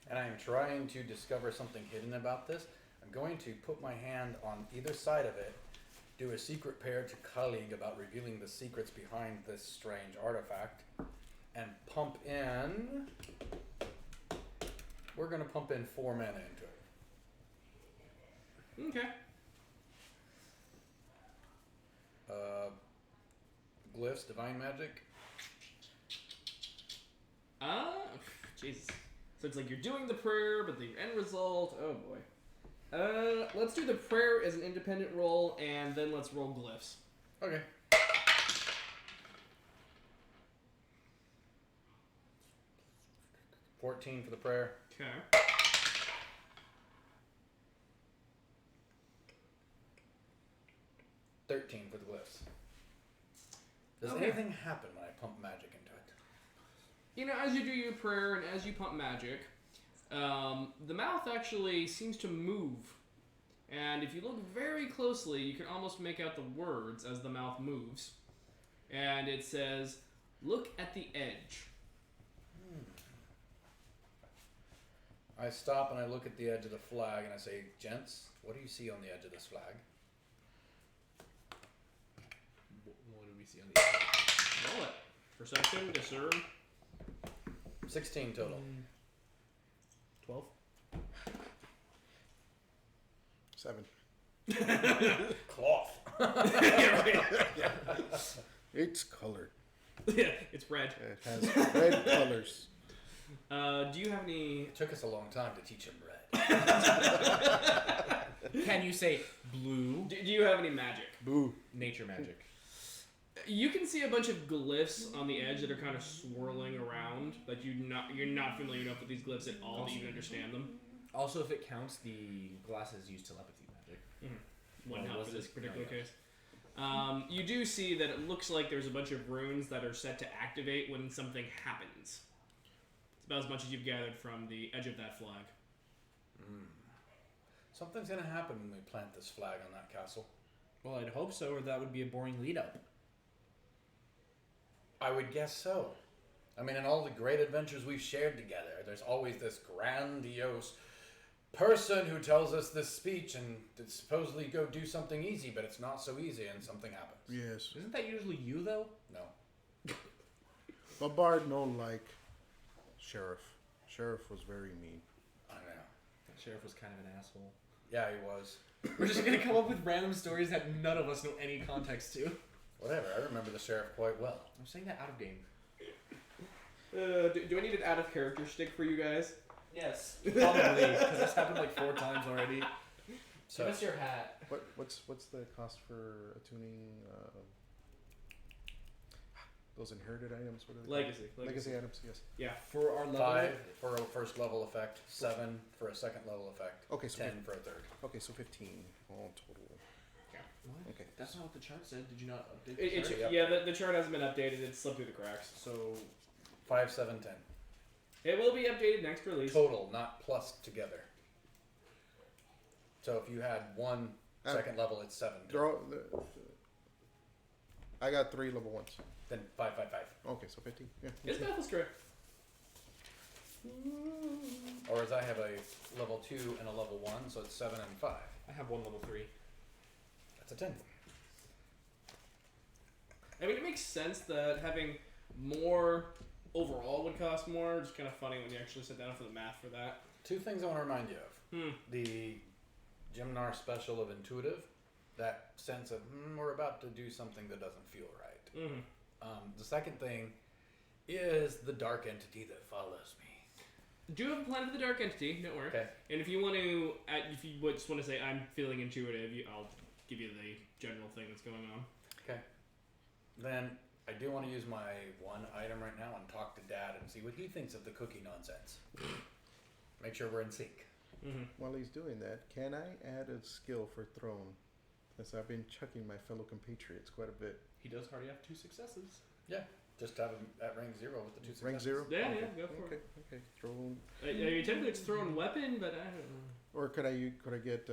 And I am trying to discover something hidden about this. I'm going to put my hand on either side of it, do a secret prayer to Khalig about revealing the secrets behind this strange artifact, and pump in. We're going to pump in 4 mana into it. Okay. Glyphs, divine magic. Jesus. So it's like you're doing the prayer, but the end result. Oh boy. Let's do the prayer as an independent roll, and then let's roll glyphs. Okay. $14 for the prayer. Okay. $13 for the glyphs. Does Okay. anything happen when I pump magic into it? You know, as you do your prayer and as you pump magic, the mouth actually seems to move. And if you look very closely, you can almost make out the words as the mouth moves. And it says, "Look at the edge." I stop and I look at the edge of the flag and I say, "Gents, what do you see on the edge of this flag?" What do we see on the edge? Roll it. Perception, discern. 16 total. 12. 7. Cloth. Yeah, right. It's colored. Yeah, it's red. It has red colors. Do you have any... It took us a long time to teach him red. Can you say blue? Do you have any magic? Boo. Nature magic. You can see a bunch of glyphs on the edge that are kind of swirling around. Like you're not familiar enough with these glyphs at all that you can understand them. Also, if it counts, the glasses use telepathy magic. Wouldn't help was for this it? particular No, yeah. case. You do see that it looks like there's a bunch of runes that are set to activate when something happens. It's about as much as you've gathered from the edge of that flag. Something's going to happen when we plant this flag on that castle. Well, I'd hope so, or that would be a boring lead up. I would guess so. I mean, in all the great adventures we've shared together, there's always this grandiose person who tells us this speech and to supposedly go do something easy, but it's not so easy and something happens. Yes. Isn't that usually you, though? No. But Bard no like Sheriff. Sheriff was very mean. I know. That sheriff was kind of an asshole. Yeah, he was. We're just gonna come up with random stories that none of us know any context to. Whatever, I remember the sheriff quite well. I'm saying that out of game. Do I need an out of character stick for you guys? Yes. Probably, because that's happened like 4 times already. So, Give us your hat. What's the cost for attuning those inherited items? What are they called? Legacy. Legacy items. Yes. Yeah. For our level. 5 for a first level effect, 7 for a second level effect, Okay, so 10 for a third. Okay, so 15 all total. What? Okay. That's not what the chart said. Did you not update It, the it, chart? Yep. Yeah, the chart hasn't been updated. It's slipped through the cracks. So 5, 7, 10. It will be updated next release. Total, not plus together. So if you had one second level, it's 7. I got 3 level 1s. Then 5, 5, 5. Okay, so 15. Yeah. His math was correct. Or as I have a level 2 and a level 1, so it's 7 and 5. I have one level 3. That's a 10. I mean, it makes sense that having more overall would cost more. It's kind of funny when you actually sit down for the math for that. 2 things I want to remind you of. The Gymnar special of intuitive, that sense of, we're about to do something that doesn't feel right. The second thing is the dark entity that follows me. Do you have a plan for the dark entity? Don't worry. Okay. And if you want to, if you just want to say I'm feeling intuitive, I'll give you the general thing that's going on. Okay. Then I do want to use my 1 item right now and talk to Dad and see what he thinks of the cookie nonsense. Make sure we're in sync. While he's doing that, can I add a skill for throne? As I've been chucking my fellow compatriots quite a bit. He does already have 2 successes. Yeah. Just have him at rank 0 with the 2 successes. Rank 0? Yeah, Okay. yeah, go for Okay, it. okay. Throne. I mean, technically it's thrown weapon, but I don't know. Or could I get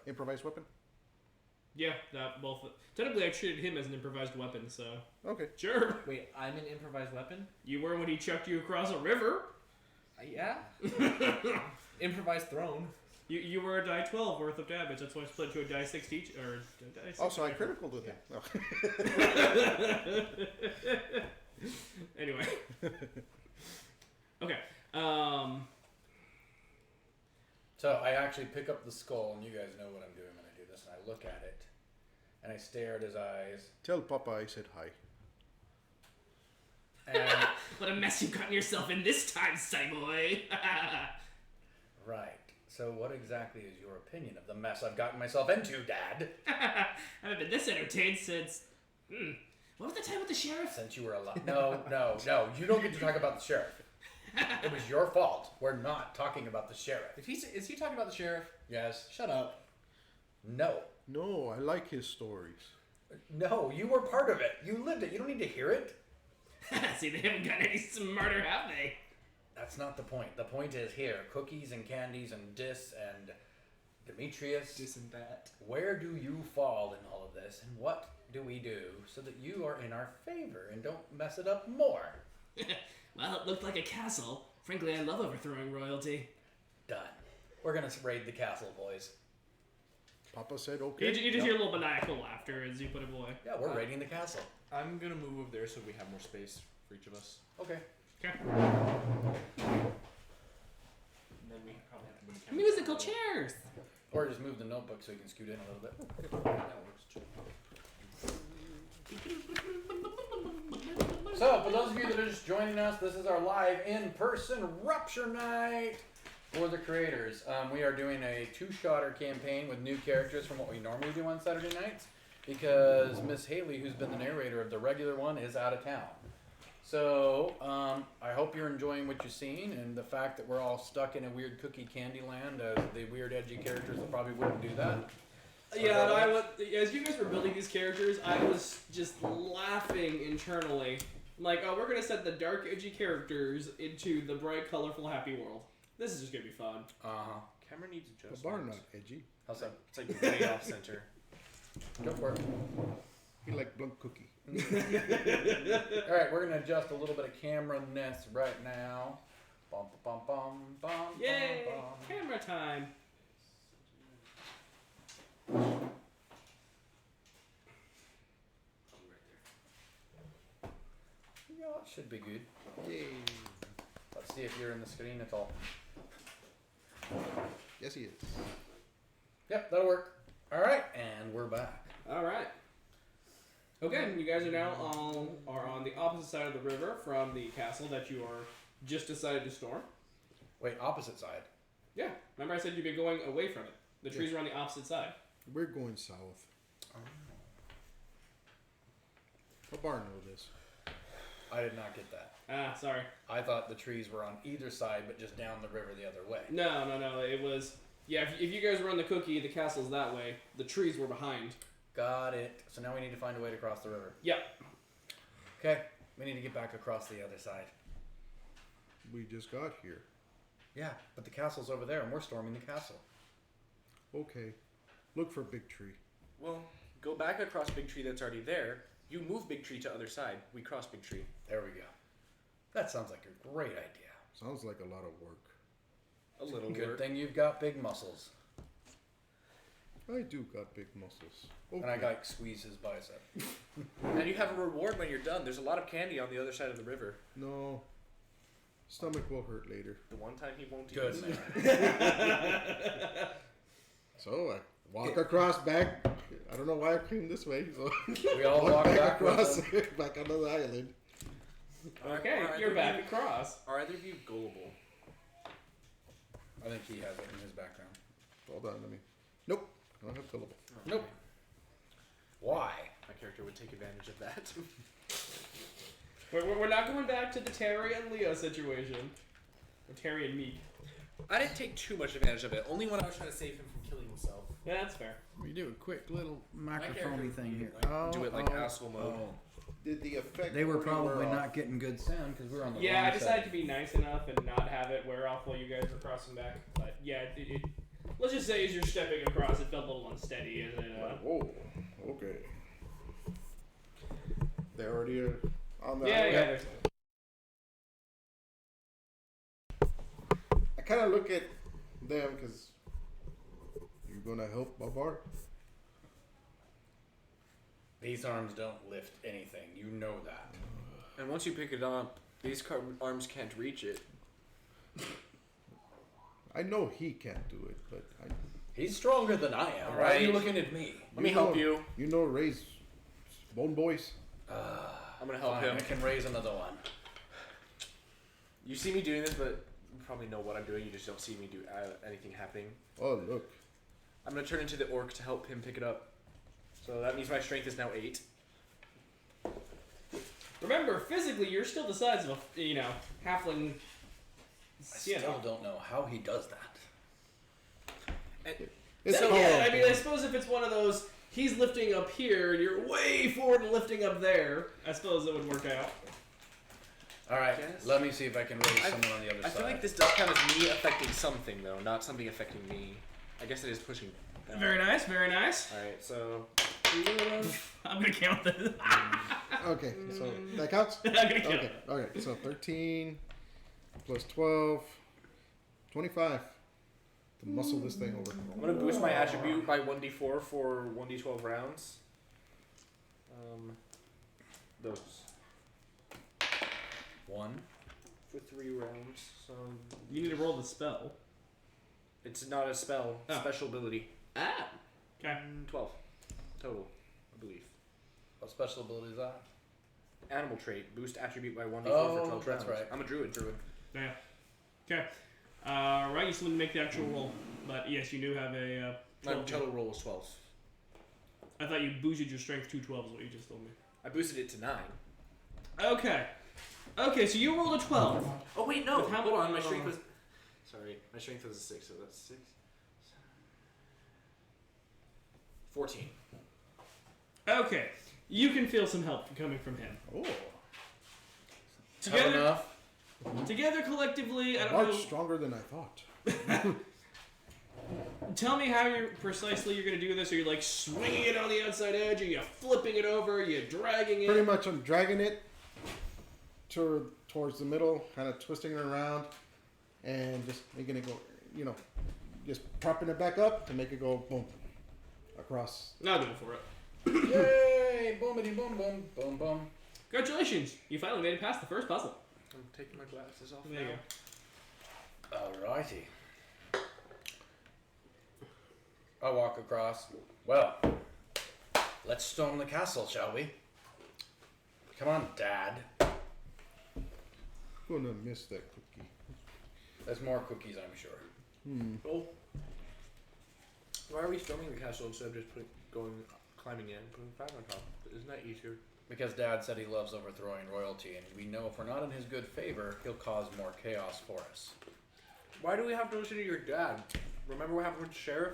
improvised weapon? Yeah, that both. Technically, I treated him as an improvised weapon, so Okay. sure. Wait, I'm an improvised weapon? You were when he chucked you across a river. Yeah. Improvised throne. You were a die 12 worth of damage. That's why I split you a die 6 each, or a die 6. Also, I critical with him. No. Anyway. Okay. So I actually pick up the skull, and you guys know what I'm doing when I do this, and I look at it, and I stare at his eyes, Tell Papa I said hi. and What a mess you've gotten yourself in this time, Cyboy. right. So what exactly is your opinion of the mess I've gotten myself into, Dad? I haven't been this entertained since. What was the time with the sheriff? Since you were alive. No. You don't get to talk about the sheriff. It was your fault. We're not talking about the sheriff. Is he talking about the sheriff? Yes. Shut up. No. No, I like his stories. No, you were part of it. You lived it. You don't need to hear it. See, they haven't gotten any smarter, have they? That's not the point. The point is here. Cookies and candies and Dis and Demetrius. This and that. Where do you fall in all of this? And what do we do so that you are in our favor and don't mess it up more? Well, it looked like a castle. Frankly, I love overthrowing royalty. Done. We're going to raid the castle, boys. Papa said okay. You just hear a little maniacal laughter as you put him away. Yeah, we're raiding the castle. I'm gonna move over there so we have more space for each of us. Okay. Okay. And then we probably have to move the Musical camera. chairs! Or just move the notebook so you can scoot in a little bit. That works too. So, for those of you that are just joining us, this is our live in-person Rupture night for the creators. We are doing a two-shotter campaign with new characters from what we normally do on Saturday nights because Miss Hayley, who's been the narrator of the regular one, is out of town. So, I hope you're enjoying what you're seeing and the fact that we're all stuck in a weird cookie candy land as the weird edgy characters that probably wouldn't do that. Yeah, and as you guys were building these characters, I was just laughing internally. Like, oh, we're gonna set the dark, edgy characters into the bright, colorful, happy world. This is just gonna be fun. Uh-huh. Camera needs The adjustment. bar not edgy. How's that? It's like way off center. Go for it. He like blunt cookie. Alright, we're gonna adjust a little bit of camera-ness right now. Bum, bum, bum, bum, Yay! bum, bum. Camera time. Yeah, it should be good. Yay. Let's see if you're in the screen at all. Yes, he is. Yep, that'll work. Alright, and we're back. Alright. Okay, you guys are now on the opposite side of the river from the castle that you are just decided to storm. Wait, opposite side. Yeah, remember I said you'd be going away from it. The trees are on the opposite side. We're going south. The bar know this. I did not get that. Ah, sorry. I thought the trees were on either side, but just down the river the other way. No. It was... Yeah, if you guys were on the cookie, the castle's that way. The trees were behind. Got it. So now we need to find a way to cross the river. Yep. Okay, we need to get back across the other side. We just got here. Yeah, but the castle's over there, and we're storming the castle. Okay. Look for Big Tree. Well, go back across Big Tree that's already there. You move Big Tree to other side. We cross Big Tree. There we go. That sounds like a great idea. Sounds like a lot of work. A little Good work. thing you've got big muscles. I do got big muscles. Okay. And I got like, squeeze his bicep. And you have a reward when you're done. There's a lot of candy on the other side of the river. No. Stomach will hurt later. The one time he won't Good use. man. So I walk across back. I don't know why I came this way. So We all walk back across with them. back onto the island. Okay, Are you're either back of you- across. Are either of you gullible? I think he has it in his background. Hold on, let me. Nope. I don't have gullible. Nope. Why? My character would take advantage of that. We're not going back to the Terry and Leo situation. Or Terry and Meek. I didn't take too much advantage of it. Only when I was trying to save him from killing himself. Yeah, that's fair. We do a quick little character microphone would thing be here. like- do it like asshole mode. Did the effect? They were already probably wear not off? getting good sound because we're on the Yeah, I wrong decided side. to be nice enough and not have it wear off while you guys were crossing back. But yeah, let's just say as you're stepping across, it felt a little unsteady. As it, Whoa. Okay. They already are on the. yeah. I kind of look at them because you're gonna help Babar. These arms don't lift anything. You know that. And once you pick it up, these arms can't reach it. I know he can't do it, but He's stronger than I am. Why are Right. you looking at me? Let me help you. You know Ray's Bone Boys. I'm gonna help Fine, him. I can raise another one. You see me doing this, but you probably know what I'm doing. You just don't see me do anything happening. Oh look. I'm gonna turn into the orc to help him pick it up. So that means my strength is now 8. Remember, physically, you're still the size of a halfling. I still don't know how he does that. It's So, called. yeah, I mean, I suppose if it's one of those, he's lifting up here, and you're way forward and lifting up there, I suppose it would work out. All right, Guess. let me see if I can raise someone on the other I side. feel like this does count as me affecting something, though, not something affecting me. I guess it is pushing. Very nice, very nice. Alright, so. I'm gonna count this. Okay, so that counts. I'm gonna count Okay, okay. So 13 plus 12, 25 to muscle this thing over. I'm gonna boost my attribute by 1d4 for 1d12 rounds. Those. 1. For 3 rounds, so. You need to roll the spell. It's not a spell, Oh. special ability. Ah. Okay. 12 total, I believe. What special ability is that? Animal trait, boost attribute by 1d4 Oh, for 12 that's rounds. right. I'm a druid. Yeah. Okay. Right, you still need to make the actual roll, but yes, you do have a. My 12. total roll was 12. I thought you boosted your strength to 12 is what you just told me. I boosted it to 9. Okay. Okay, so you rolled a 12. Oh wait, no. With how Hold much- on, my strength was. Sorry, my strength was a 6, so that's 6. 14. Okay. You can feel some help coming from him. Oh, Tough Together, enough. together collectively, I don't March know. stronger than I thought. Tell me how you're precisely you're gonna do this. Are you like swinging it on the outside edge? Are you flipping it over? Are you dragging it? Pretty much, I'm dragging it towards the middle, kind of twisting it around, and just making it go. Just propping it back up to make it go boom across. I'll go for it. Yay! Boomity boom boom boom boom. Congratulations! You finally made it past the first puzzle. I'm taking my glasses off There you now. go. Alrighty. I walk across. Well, let's storm the castle, shall we? Come on, Dad. Gonna miss that cookie. There's more cookies, I'm sure. Oh. Why are we storming the castle instead of just climbing in and putting fire on top? Isn't that easier? Because Dad said he loves overthrowing royalty, and we know if we're not in his good favor, he'll cause more chaos for us. Why do we have to listen to your dad? Remember what happened with the sheriff?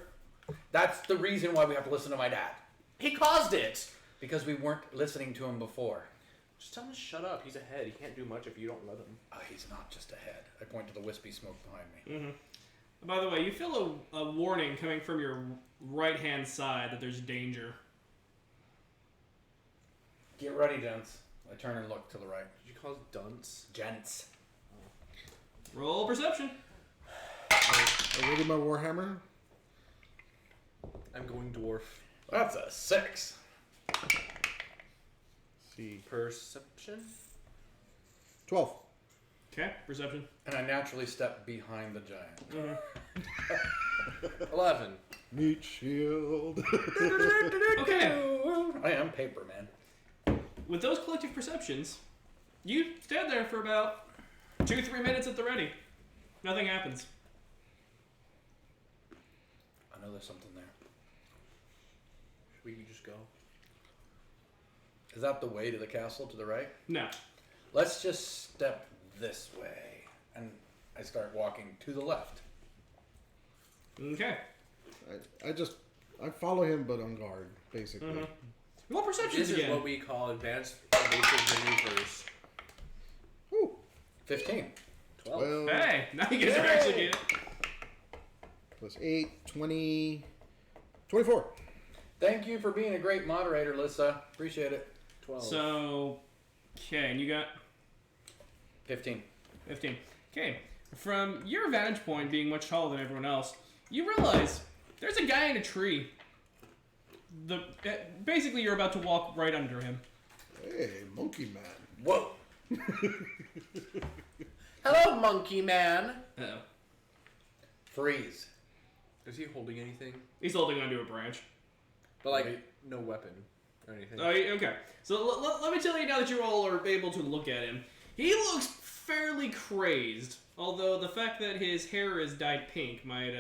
That's the reason why we have to listen to my dad. He caused it! Because we weren't listening to him before. Just tell him to shut up. He's ahead. He can't do much if you don't let him. He's not just ahead. I point to the wispy smoke behind me. Mm-hmm. By the way, you feel a warning coming from your right-hand side that there's danger. Get ready, gents. I turn and look to the right. Did you call us dunce? Gents. Roll perception. I wielded my warhammer. I'm going dwarf. That's a 6. See, Perception? 12. Okay, perception. And I naturally step behind the giant. 11. Meat shield. Okay. I am paper, man. With those collective perceptions, you stand there for about 2-3 minutes at the ready. Nothing happens. I know there's something there. Should we just go? Is that the way to the castle to the right? No. Let's just step this way. And I start walking to the left. Okay. I follow him, but on guard, basically. Mm-hmm. Roll perceptions This is again. what we call advanced evasive maneuvers. Woo. 15. 12. Well, Hey, now you guys are actually getting it. plus 8, 20, 24. Thank you for being a great moderator, Lissa. Appreciate it. 12. So, okay, and you got 15. 15. Okay, from your vantage point, being much taller than everyone else, you realize there's a guy in a tree. Basically, you're about to walk right under him. Hey, monkey man. Whoa. Hello, monkey man. Uh-oh. Freeze. Is he holding anything? He's holding onto a branch. But like, Right. no weapon or anything. Okay, so let me tell you now that you all are able to look at him. He looks fairly crazed, although the fact that his hair is dyed pink might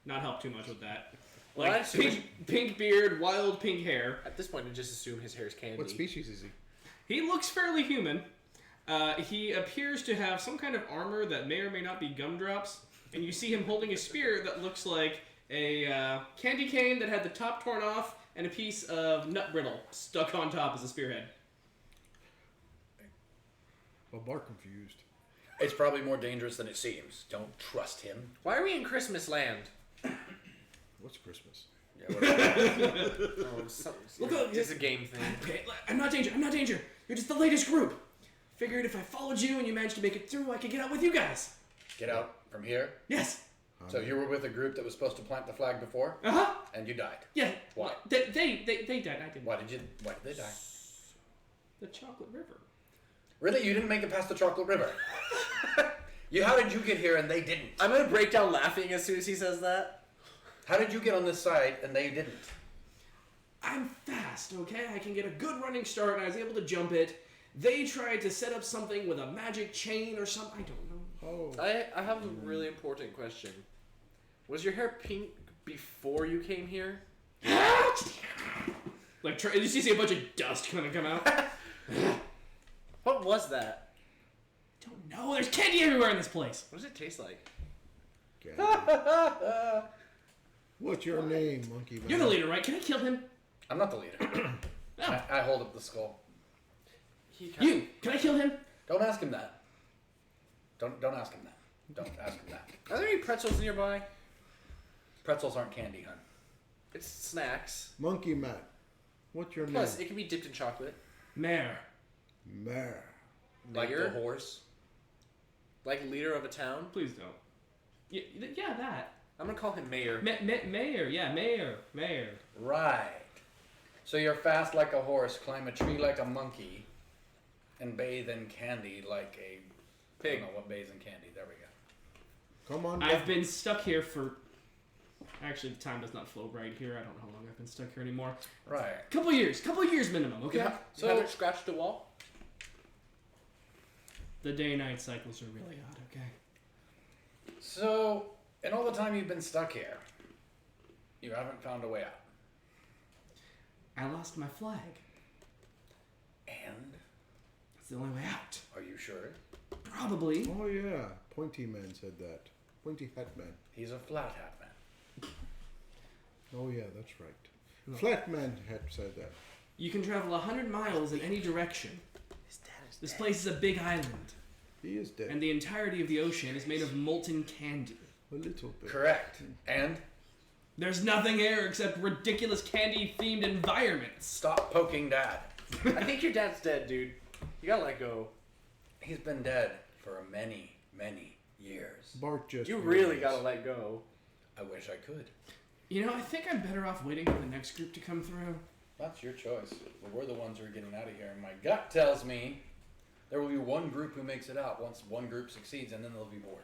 not help too much with that. Well, Like, I'd assume- pink beard, wild pink hair. At this point, I just assume his hair's candy. What species is he? He looks fairly human. He appears to have some kind of armor that may or may not be gumdrops, and you see him holding a spear that looks like a candy cane that had the top torn off and a piece of nut brittle stuck on top as a spearhead. Well, Bart confused. It's probably more dangerous than it seems. Don't trust him. Why are we in Christmas land? What's Christmas? Yeah, whatever. Look up, It's a game thing. Okay, I'm not danger. I'm not danger. You're just the latest group. Figured if I followed you and you managed to make it through, I could get out with you guys. Get out from here. Yes. So you were with a group that was supposed to plant the flag before, Uh huh. and you died. Yeah. Why? They died. I didn't. Why did they die? The Chocolate River. Really? You didn't make it past the Chocolate River? How did you get here and they didn't? I'm gonna break down laughing as soon as he says that. How did you get on this side and they didn't? I'm fast, okay? I can get a good running start, and I was able to jump it. They tried to set up something with a magic chain or something. I don't know. Oh. I have a really important question. Was your hair pink before you came here? Like, did you see a bunch of dust kind of come out? I What was that? don't know. There's candy everywhere in this place. What does it taste like? Okay. What's your name, monkey man? You're the leader, right? Can I kill him? I'm not the leader. No. I hold up the skull. He kind You. Can I kill him? Don't ask him that. Don't ask him that. Don't ask him that. Are there any pretzels nearby? Pretzels aren't candy, hun. It's snacks. Monkey man. What's your Plus, name? it can be dipped in chocolate. Mayor. Mare. Like Mayor? the horse. Like leader of a town. Please don't. Yeah, that. I'm gonna call him Mayor. Mayor. Yeah, mayor. Right. So you're fast like a horse, climb a tree like a monkey, and bathe in candy like a Pig. I don't know what bathes in candy. There we go. Come on. I've been stuck here for... Actually, the time does not flow right here. I don't know how long I've been stuck here anymore. Right. Couple years minimum, okay? You So- haven't scratched the wall? The day-night cycles are really odd, okay? So, in all the time you've been stuck here, you haven't found a way out. I lost my flag. And That's the only way out. are you sure? Probably. Oh yeah, Pointy Man said that. Pointy Hat Man. He's a flat hat man. Oh yeah, that's right. Flat Man had said that. You can travel 100 miles in any direction. This place is a big island, He is dead. and the entirety of the ocean is made of molten candy. A little bit. Correct. And There's nothing here except ridiculous candy-themed environments. stop poking Dad. I think your dad's dead, dude. You gotta let go. He's been dead for many, many years. Bart just. You really realized. gotta let go. I wish I could. You know, I think I'm better off waiting for the next group to come through. That's your choice. But we're the ones who are getting out of here. And my gut tells me there will be one group who makes it out once one group succeeds, and then they'll be bored.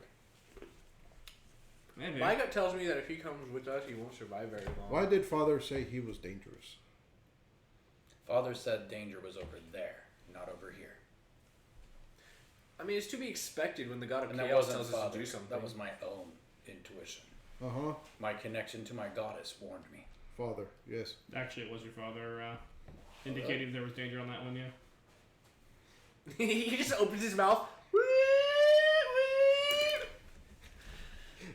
Maybe. My gut tells me that if he comes with us, he won't survive very long. Why did Father say he was dangerous? Father said danger was over there, not over here. I mean, it's to be expected when the god of And that chaos wasn't tells us to Father. do something. That was my own intuition. Uh huh. My connection to my goddess warned me. Father. Yes. Actually, it was your father indicating there was danger on that one, yeah. He just opens his mouth.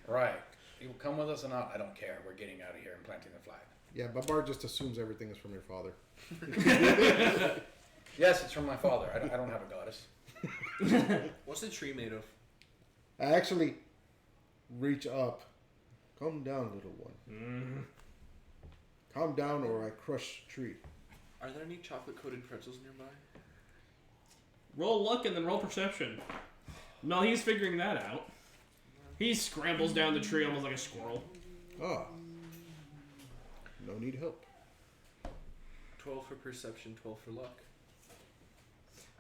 Right. You will come with us or not, I don't care. We're getting out of here and planting the flag. Yeah, but Bart just assumes everything is from your father. Yes, it's from my father. I don't have a goddess. What's the tree made of? I actually reach up Calm down, little one. Mm. Calm down or I crush the tree. Are there any chocolate-coated pretzels nearby? Roll luck and then roll perception. While he's figuring that out, he scrambles down the tree almost like a squirrel. Ah. No need help. 12 for perception, 12 for luck.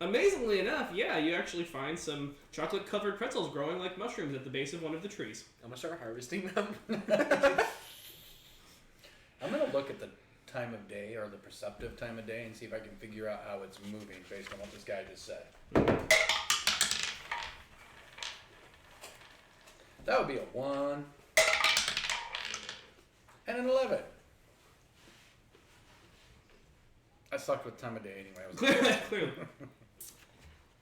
Amazingly enough, yeah, you actually find some chocolate-covered pretzels growing like mushrooms at the base of one of the trees. I'm gonna start harvesting them. I'm gonna look at the time of day or the perceptive time of day and see if I can figure out how it's moving based on what this guy just said. That would be a 1 and an 11. I sucked with time of day anyway. I was Clearly.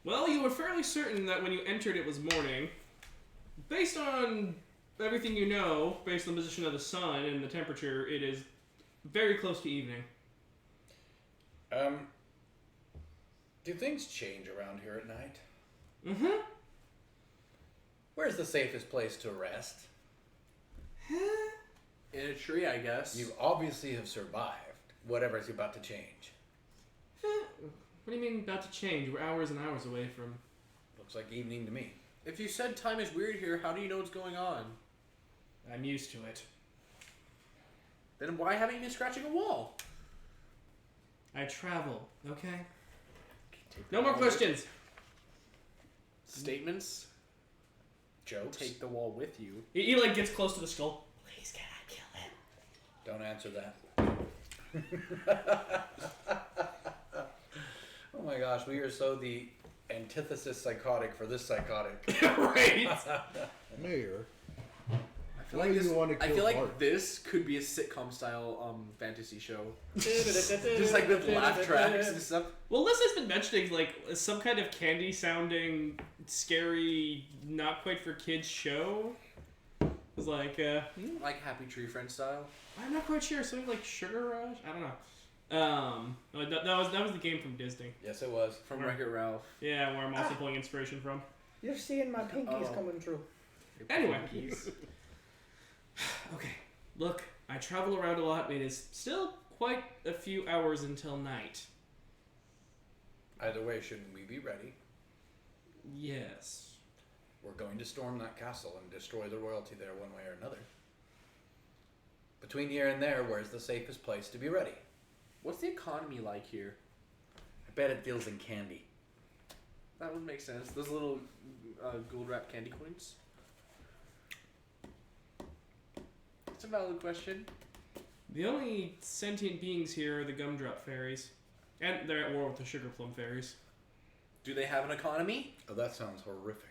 Well, you were fairly certain that when you entered it was morning. Based on everything you know, based on the position of the sun and the temperature, it is very close to evening. Do things change around here at night? Mm-hmm. Where's the safest place to rest? In a tree, I guess. You obviously have survived whatever's about to change. What do you mean about to change? We're hours and hours away from... Looks like evening to me. If you said time is weird here, how do you know what's going on? I'm used to it. Then why haven't you been scratching a wall? I travel, okay? No more questions! Statements? Jokes? Take the wall with you. He like gets close to the skull. Please, can I kill him? Don't answer that. Oh my gosh, we are so the antithesis psychotic for this psychotic. Right? Mayor, I feel why like do this, you want to I kill feel like Bart? this could be a sitcom style fantasy show. Just like with laugh tracks and stuff. Well, Liz has been mentioning like some kind of candy sounding, scary, not quite for kids show. It's like, Like Happy Tree Friend style. I'm not quite sure. Something like Sugar Rush? I don't know. That was the game from Disney. Yes, it was. From Wreck-It Ralph. Yeah, where I'm also pulling inspiration from. You're seeing my pinkies Oh. coming true. Anyway. Okay, look, I travel around a lot. It is still quite a few hours until night. Either way, shouldn't we be ready? Yes. We're going to storm that castle and destroy the royalty there one way or another. Between here and there, where's the safest place to be ready? What's the economy like here? I bet it deals in candy. That would make sense. Those little gold wrapped candy coins. It's a valid question. The only sentient beings here are the gumdrop fairies. And they're at war with the sugar plum fairies. Do they have an economy? Oh, that sounds horrific.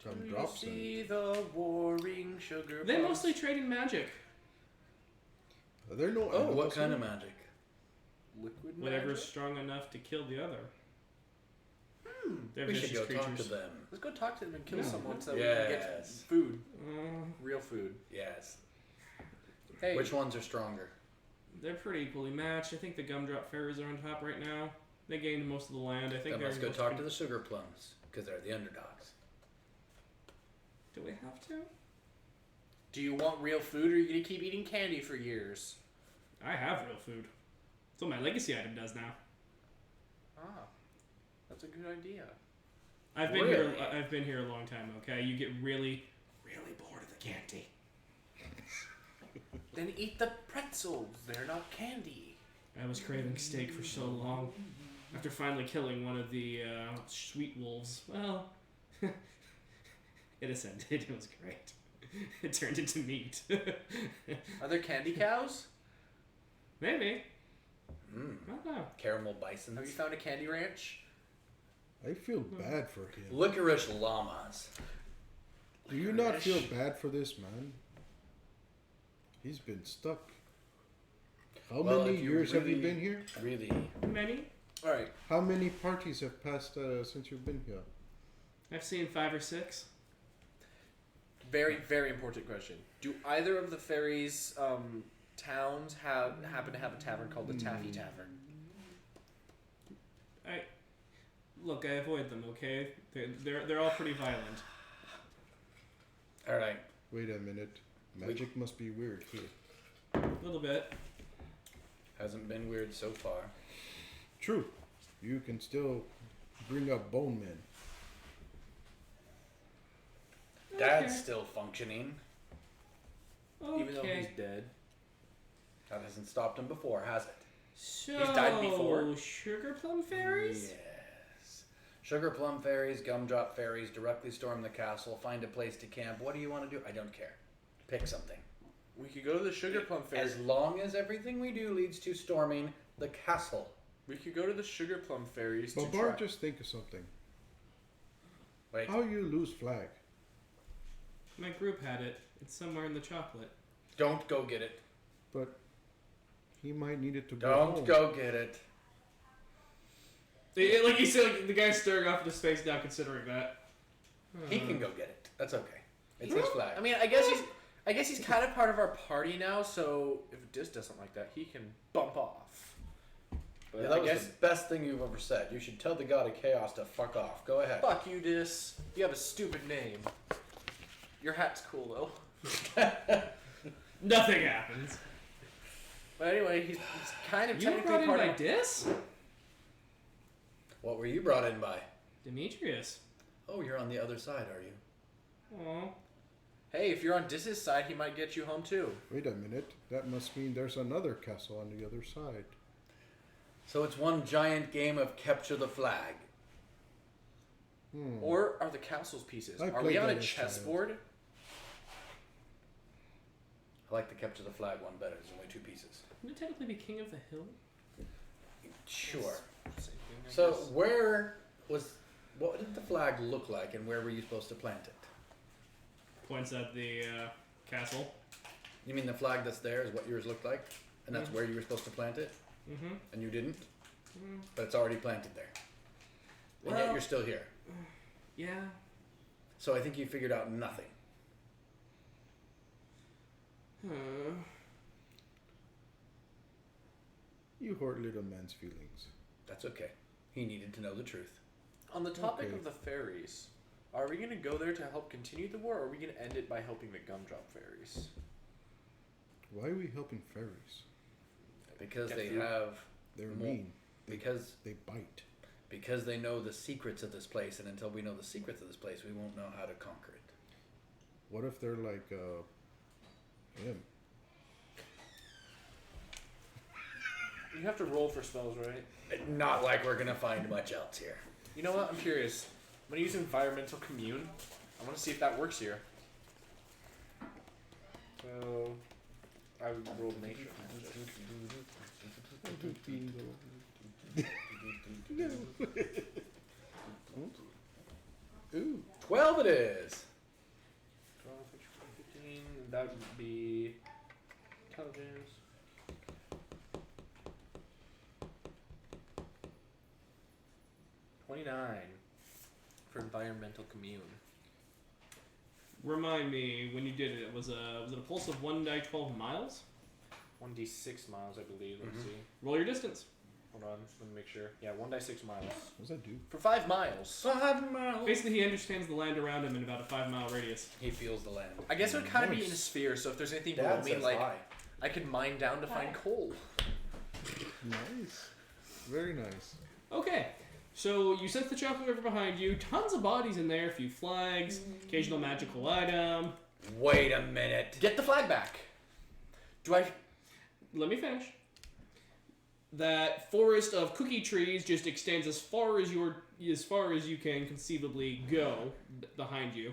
Some Do drops you in. see the warring sugar They plums? mostly trade in magic. Are there no Oh, what animals kind here? of magic? Liquid Whatever's magic? strong enough to kill the other. They're We should vicious go creatures. talk to them. Let's go talk to them and kill Yeah. someone so we can get Yes. food. Mm, Real food. Yes. Hey. Which ones are stronger? they're pretty equally matched. I think the gumdrop fairies are on top right now. They gained most of the land. I think Then they're let's go most talk con- to the sugar plums, because they're the underdogs. Do we have to? Do you want real food or are you going to keep eating candy for years? I have real food. That's what my legacy item does now. Ah. That's a good idea. I've been Really? here. I've been here a long time. Okay, you get really, really bored of the candy. Then eat the pretzels. They're not candy. I was craving steak for so long. After finally killing one of the sweet wolves, well, it ascended. It was great. It turned into meat. Are there candy cows? Maybe. Mm. I don't know. Caramel bisons. Have you found a candy ranch? I feel bad for him. Licorice llamas. Do you not Licorice. feel bad for this man? He's been stuck. How Well, many if you years have you really- been here? Really? Many. Alright. How many parties have passed since you've been here? I've seen 5 or 6. Very, very important question. Do either of the fairies' towns happen to have a tavern called the Taffy Tavern? Look, I avoid them. Okay, they're all pretty violent. All right. Wait a minute. Magic must be weird here. A little bit. Hasn't been weird so far. True. You can still bring up bone men. Dad's still functioning. Okay. Even though he's dead. That hasn't stopped him before, has it? So, He's died before. Sugar plum fairies? Yes. Sugar plum fairies, gumdrop fairies, directly storm the castle, find a place to camp. What do you want to do? I don't care. Pick something. We could go to the Sugar Plum Fairies. As long as everything we do leads to storming the castle. We could go to the Sugar Plum Fairies But to Bart, try. just think of something. Wait. How you lose flag? My group had it. It's somewhere in the chocolate. Don't go get it. But he might need it to go Don't home. go get it. Like you said, like, the guy's staring off into space now considering that. He can go get it. That's okay. It's his flag. I mean, I guess he's kind of part of our party now, so if Dis doesn't like that, he can bump off. But Yeah, that I was guess the best thing you've ever said. You should tell the god of chaos to fuck off. Go ahead. fuck you, Dis. You have a stupid name. Your hat's cool though. Nothing happens. But anyway, he's kind of You were technically brought in part by of. Dis? What were you brought in by? Demetrius. Oh, you're on the other side, are you? Aw. Hey, if you're on Dis's side, he might get you home too. Wait a minute. That must mean there's another castle on the other side. So it's one giant game of capture the flag. Or are the castle's pieces? I Are played we on a that as a child. chessboard? I like the capture the flag one better. There's only two pieces. Wouldn't it technically be king of the hill? Sure. Same thing, I So guess. what did the flag look like, and where were you supposed to plant it? Points at the castle. You mean the flag that's there is what yours looked like, and that's where you were supposed to plant it, Mm-hmm. and you didn't, but it's already planted there, and yet Well- you're still here. Yeah. So I think you figured out nothing. Huh. You hurt little man's feelings. That's okay. He needed to know the truth. On the topic Okay. of the fairies, are we going to go there to help continue the war, or are we going to end it by helping the gumdrop fairies? Why are we helping fairies? Because Get they food. have, They're Mo- mean. because They bite. because they know the secrets of this place, and until we know the secrets of this place, we won't know how to conquer it. What if they're like him? You have to roll for spells, right? Not like we're gonna find much else here. You know what? I'm curious. I'm going to use environmental commune. I want to see if that works here. So, I rolled nature. Ooh. 12 it is. 12, 15, that would be intelligence. $29 for environmental commune. Remind me when you did it. Was it a pulse of 1 die 12 miles? 1d6 miles, I believe. Let's see. Roll your distance. Hold on, let me make sure. Yeah, 1d6 miles. What does that do? For 5 miles. 5 miles. Basically, he understands the land around him in about a 5-mile radius. He feels the land. I guess it would kind of be Nice. in a sphere, so if there's anything Dad below me, says like, hi. I could mine down to find coal. Nice. Very nice. Okay, so you sense the chocolate river behind you. Tons of bodies in there. A few flags, occasional magical item. Wait a minute. Get the flag back. Do I... Let me finish. That forest of cookie trees just extends as far as you can conceivably go behind you.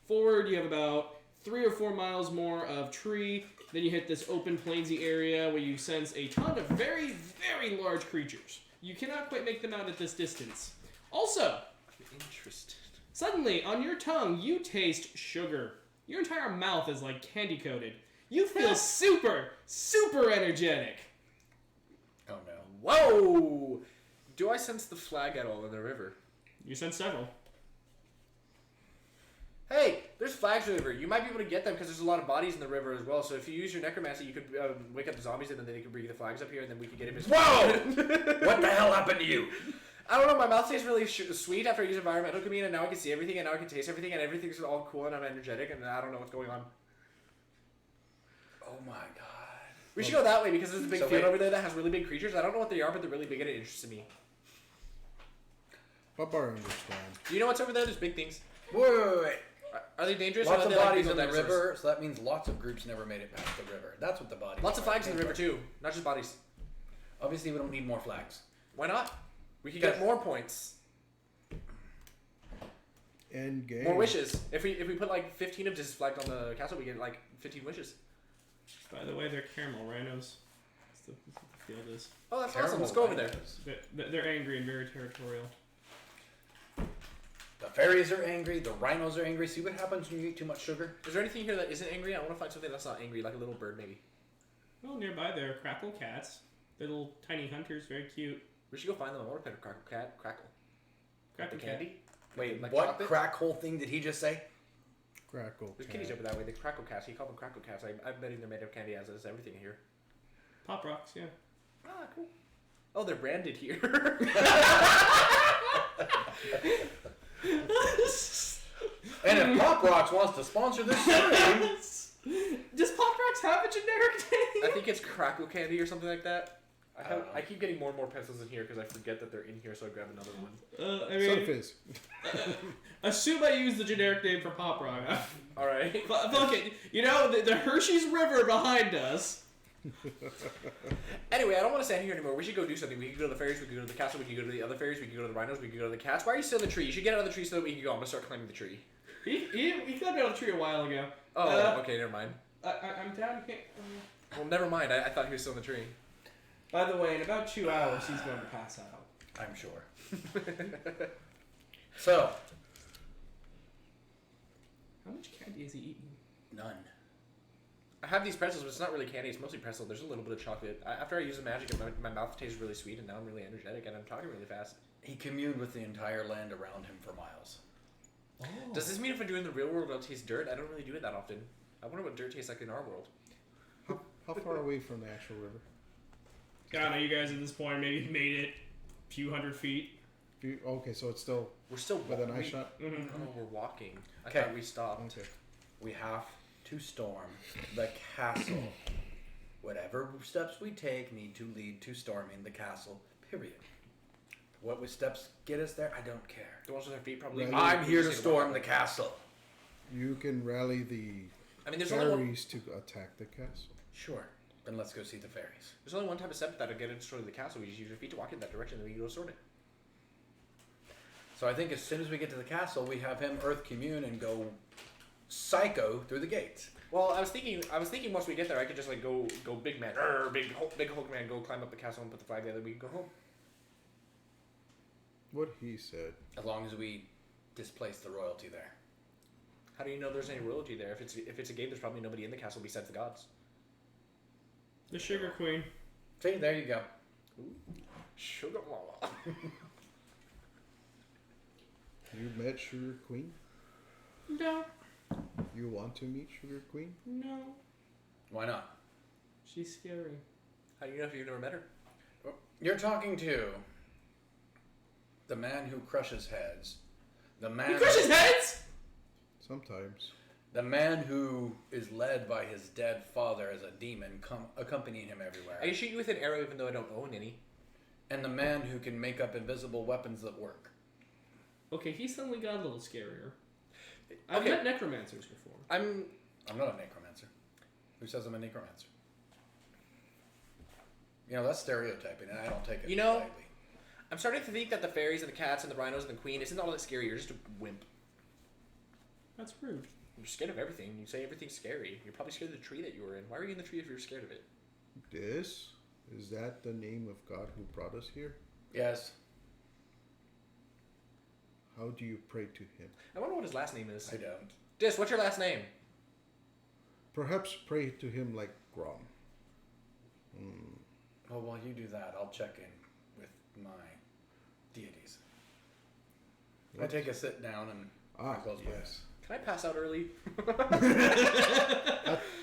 Forward, you have about 3 or 4 miles more of tree. Then you hit this open plainsy area where you sense a ton of very, very large creatures. You cannot quite make them out at this distance. Also, Interested. suddenly on your tongue you taste sugar. Your entire mouth is like candy coated. You feel super, super energetic. Oh no. Whoa! Do I sense the flag at all in the river? You sense several. Hey, there's flags in the river. You might be able to get them because there's a lot of bodies in the river as well. So if you use your necromancy, you could wake up the zombies and then they could bring the flags up here and then we could get him his... Whoa! What the hell happened to you? I don't know. My mouth tastes really sweet after I use environmental commune, and now I can see everything, and now I can taste everything, and everything's all cool, and I'm energetic, and I don't know what's going on. Oh my god. We should go that way because there's a big So field wait. over there that has really big creatures. I don't know what they are, but they're really big and it interests me. Papa understand. Do you know what's over there? There's big things. Wait. Are they dangerous? Lots or are of they like bodies big in the old dinosaurs? river, so that means lots of groups never made it past the river. That's what the bodies Lots of are. flags in the river too, not just bodies. Obviously, we don't need more flags. Why not? We could Yes. get more points, End game. more wishes. If we put like 15 of this flagged on the castle, we get like 15 wishes. By the way, they're caramel rhinos. That's what the field is. Oh, that's Terrible awesome. Let's go over there. rhinos. They're angry and very territorial. The fairies are angry. The rhinos are angry. See what happens when you eat too much sugar? Is there anything here that isn't angry? I want to find something that's not angry, like a little bird maybe. Well, nearby there are crackle cats. They're little tiny hunters, very cute. We should go find them. I want to pet a crackle cat. Crackle. Crackle the cat. candy? Wait, Like what chocolate? crack hole thing did he just say? Crackle. There's cat. kitties over that way. The crackle cats. He called them crackle cats. I'm betting they're made of candy as is everything here. Pop rocks, yeah. Ah, cool. Oh, they're branded here. And if Pop Rocks wants to sponsor this stream, Does Pop Rocks have a generic name? I think it's crackle candy or something like that. don't know. I keep getting more and more pencils in here because I forget that they're in here, so I grab another one. I Sun mean, Fizz. assume I use the generic name for Pop Rock. All right. But look, you know, the Hershey's River behind us. Anyway, I don't want to stand here anymore. We should go do something. We can go to the fairies. We can go to the castle. We can go to the other fairies. We can go to the rhinos. We can go to the cats. Why are you still in the tree? You should get out of the tree so that we can go. I'm gonna start climbing the tree. He climbed out of the tree a while ago. Oh, okay, never mind. I'm down. You can't. Well, never mind. I thought he was still in the tree. By the way, in about 2 hours, he's going to pass out. I'm sure. So, How much candy has he eaten? none. I have these pretzels, but it's not really candy. It's mostly pretzel. There's a little bit of chocolate. After I use the magic, my mouth tastes really sweet, and now I'm really energetic, and I'm talking really fast. He communed with the entire land around him for miles. Oh. Does this mean if I do it in the real world, I'll taste dirt? I don't really do it that often. I wonder what dirt tastes like in our world. How far away from the actual river? I don't know, you guys at this point maybe made it a few hundred feet. Okay, so it's still We're still within walking. eyeshot. Oh, we're walking. I Okay. thought we stopped. Okay. We have to storm the castle. Whatever steps we take need to lead to storming the castle, period. What steps get us there, I don't care. The ones with their feet probably. Right. I'm here to Just storm walk. the castle. You can rally the I mean, there's only one. fairies to attack the castle. Sure. Then let's go see the fairies. There's only one type of step that'll get it destroyed the castle. We just use your feet to walk in that direction, and then we go sort it. So I think as soon as we get to the castle, we have him Earth commune and go psycho through the gates. Well, I was thinking once we get there, I could just like go big man, big Hulk man, go climb up the castle and put the flag there, then we can go home. What he said. As long as we displace the royalty there. How do you know there's any royalty there? If it's a game, there's probably nobody in the castle besides the gods. The Sugar Queen. See, there you go. Sugar mama. You met Sugar Queen? No. You want to meet Sugar Queen? No. Why not? She's scary. How do you know if you've never met her? You're talking to the man who crushes heads. The He man crushes heads! Sometimes. The man who is led by his dead father as a demon, accompanying him everywhere. I can shoot you with an arrow even though I don't own any. And the man who can make up invisible weapons that work. Okay, he suddenly got a little scarier. I've Okay. met necromancers before. I'm not a necromancer. Who says I'm a necromancer? You know, that's stereotyping, and I don't take it You know- lightly. I'm starting to think that the fairies and the cats and the rhinos and the queen isn't all that scary. You're just a wimp. That's rude. You're scared of everything. You say everything's scary. You're probably scared of the tree that you were in. Why were you in the tree if you were scared of it? Is that the name of God who brought us here? Yes, How do you pray to him? I wonder what his last name is. I don't. Dis, what's your last name? Perhaps pray to him like Grom. Well, while you do that, I'll check in with my deities. I take a sit down and I close my eyes. Can I pass out early?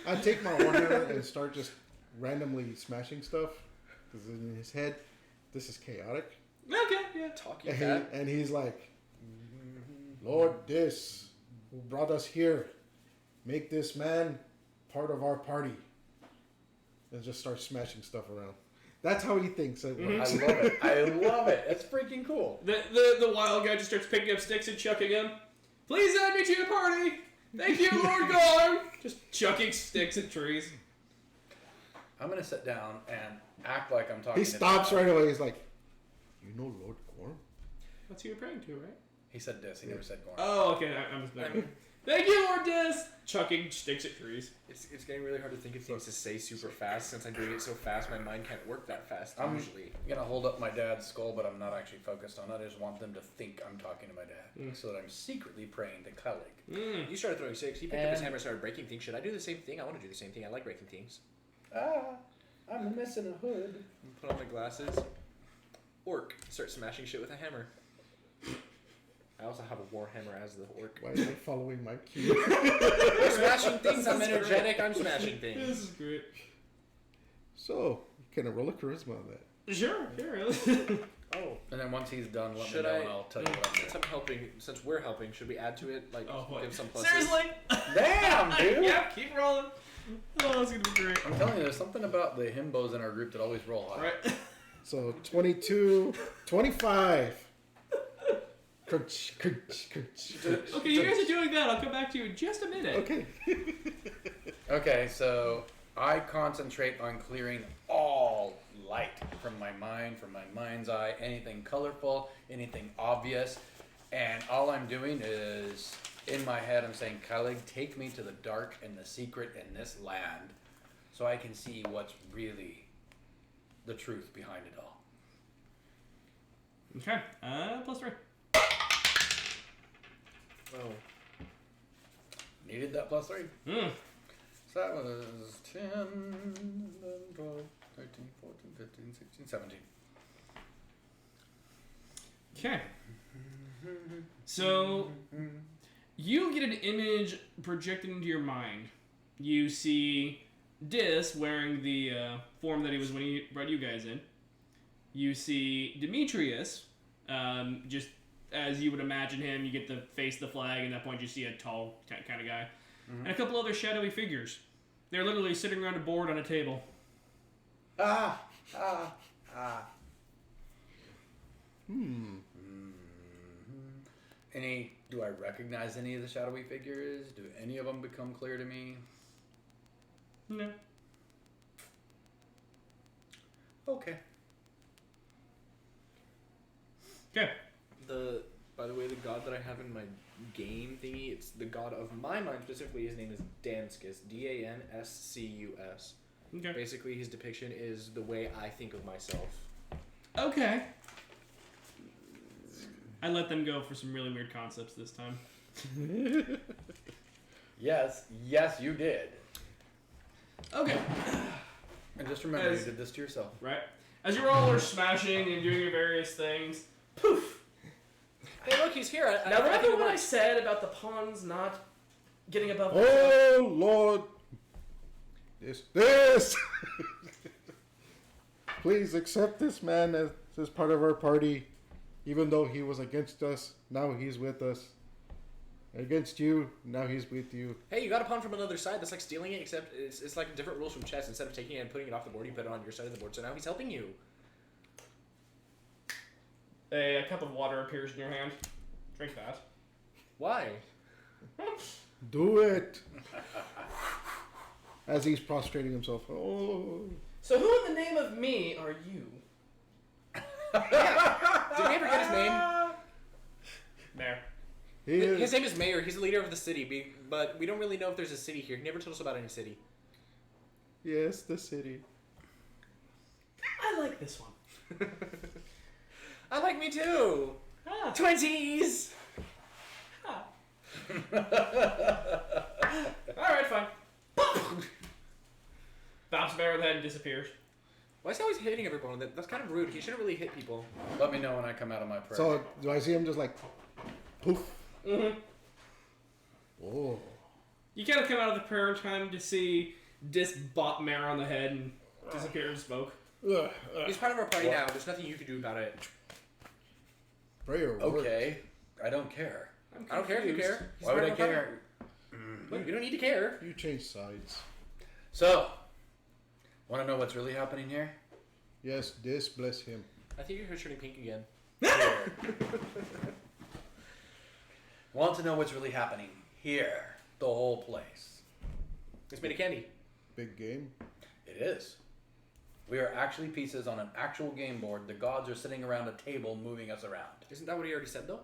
I take my warhammer and start just randomly smashing stuff. Because in his head, this is chaotic. Okay, yeah. Talking cat. And he's like, Lord, this who brought us here, make this man part of our party. And just start smashing stuff around. That's how he thinks it works. I love it. I love it. It's freaking cool. The wild guy just starts picking up sticks and chucking them. Please add me to your party. Thank you, Lord Gorm. Just chucking sticks at trees. I'm gonna sit down and act like I'm talking. He stops right away. He's like, you know Lord Gorm? That's who you're praying to, right? He said this. He never said Gorm. Oh, okay. I'm just Thank you, Lord Dis. Chucking sticks at trees. It's getting really hard to think of things to say super fast. Since I'm doing it so fast, my mind can't work that fast usually. I'm gonna hold up my dad's skull, but I'm not actually focused on it. I just want them to think I'm talking to my dad, so that I'm secretly praying to Kalig. You started throwing sticks. He picked up his hammer and started breaking things. Should I do the same thing? I want to do the same thing. I like breaking things. I'm missing a hood. Put on my glasses. Orc. Start smashing shit with a hammer. I also have a warhammer as the orc. Why am I following my cue? I'm smashing things. I'm energetic. I'm smashing things. This is great. So, can I roll a charisma on that? Sure. Oh. And then once he's done, let Should me know I- and I'll tell you what I'm Since I'm helping, since we're helping, should we add to it? Like, give some pluses? Seriously? doing. Damn, dude! Yeah, keep rolling. Oh, that's gonna be great. I'm telling you, there's something about the himbos in our group that always roll high. Right. So, 22, 25. Crunch, crunch, crunch. Okay, you guys are doing that. I'll come back to you in just a minute. Okay. Okay, so I concentrate on clearing all light from my mind, from my mind's eye, anything colorful, anything obvious. And all I'm doing is, in my head, I'm saying, Kalig, take me to the dark and the secret in this land so I can see what's really the truth behind it all. Okay. +3. Oh. Needed that +3. Mm. So that was 10, 11, 12, 13, 14, 15, 16, 17. Okay. So you get an image projected into your mind. You see Dis wearing the form that he was when he brought you guys in. You see Demetrius, just as you would imagine him. You get the face, the flag, and at that point you see a tall kind of guy. And a couple other shadowy figures. They're literally sitting around a board on a table. Do I recognize any of the shadowy figures? Do any of them become clear to me? No. Okay. Okay. By the way, the god that I have in my game thingy, it's the god of my mind specifically. His name is Danscus, Danscus. Okay. Basically, his depiction is the way I think of myself. Okay. I let them go for some really weird concepts this time. Yes, you did. Okay. And just remember, As- you did this to yourself. Right? As you all are smashing and doing your various things, poof! Hey, look, he's here. Now remember what I said about the pawns not getting above the Oh, Lord. This. Please accept this man as part of our party. Even though he was against us, now he's with us. Against you, now he's with you. Hey, you got a pawn from another side. That's like stealing it, except it's like different rules from chess. Instead of taking it and putting it off the board, you put it on your side of the board. So now he's helping you. A cup of water appears in your hand. Drink that. Why? Do it. As he's prostrating himself. Oh. So who in the name of me are you? Did we ever get his name? There. His name is Mayor. He's the leader of the city, but we don't really know if there's a city here. He never told us about any city. Yes, the city. I like this one. I like me too. 20s. Alright, fine. Bounce bear with the head and disappears. Why is he always hitting everyone? That's kind of rude. He shouldn't really hit people. Let me know when I come out of my prayer. So, do I see him just like, poof? Mm-hmm. Oh. You kind of come out of the prayer time to see Dis bop Mare on the head and disappear in smoke. He's part of our party now. There's nothing you can do about it. Prayer works. Okay, I don't care. I don't care if you care. He's Why would I part of the care? party. You don't need to care. You change sides. So, want to know what's really happening here? Yes, this bless him. I think you're turning pink again. Here. Want to know what's really happening here? The whole place. It's made of candy. Big game. It is. We are actually pieces on an actual game board. The gods are sitting around a table moving us around. Isn't that what he already said, though?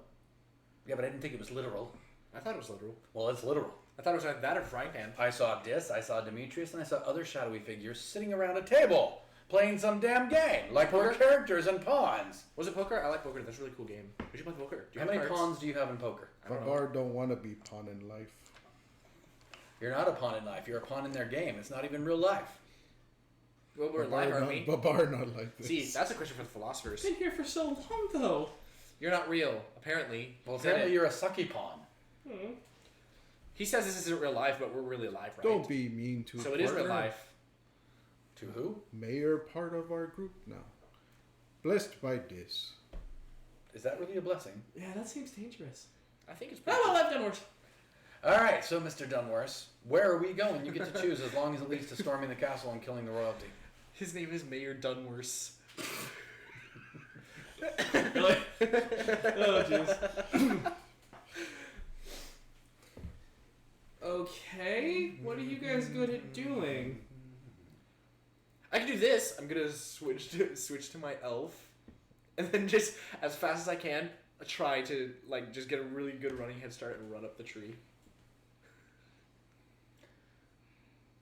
Yeah, but I didn't think it was literal. I thought it was literal. Well, it's literal. I thought it was like that or frying pan. I saw Dis, I saw Demetrius, and I saw other shadowy figures sitting around a table playing some damn game, like we're Poker? characters and pawns. Was it poker? I like poker. That's a really cool game. We should play poker. Do you How have many cards? pawns do you have in poker? I don't know. Babar don't want to be pawn in life. You're not a pawn in life. You're a pawn in their game. It's not even real life. Well, we're Babar live, aren't not, we? Babar not like this. See, that's a question for the philosophers. Been here for so long, though. You're not real, apparently. Well, Said apparently it. you're a sucky pawn. Hmm. He says this isn't real life, but we're really alive, right? Don't be mean to. So a it is real partner. life. To who? Mayor part of our group now. Blessed by this. Is that really a blessing? Yeah, that seems dangerous. I think it's pretty Oh, well, I've done worse. All right, so Mr. Dunworth, where are we going? You get to choose as long as it leads to storming the castle and killing the royalty. His name is Mayor Dunworse. Really? Oh, jeez. Okay, what are you guys good at doing? I can do this. I'm gonna switch to my elf, and then just as fast as I can, try to like just get a really good running head start and run up the tree.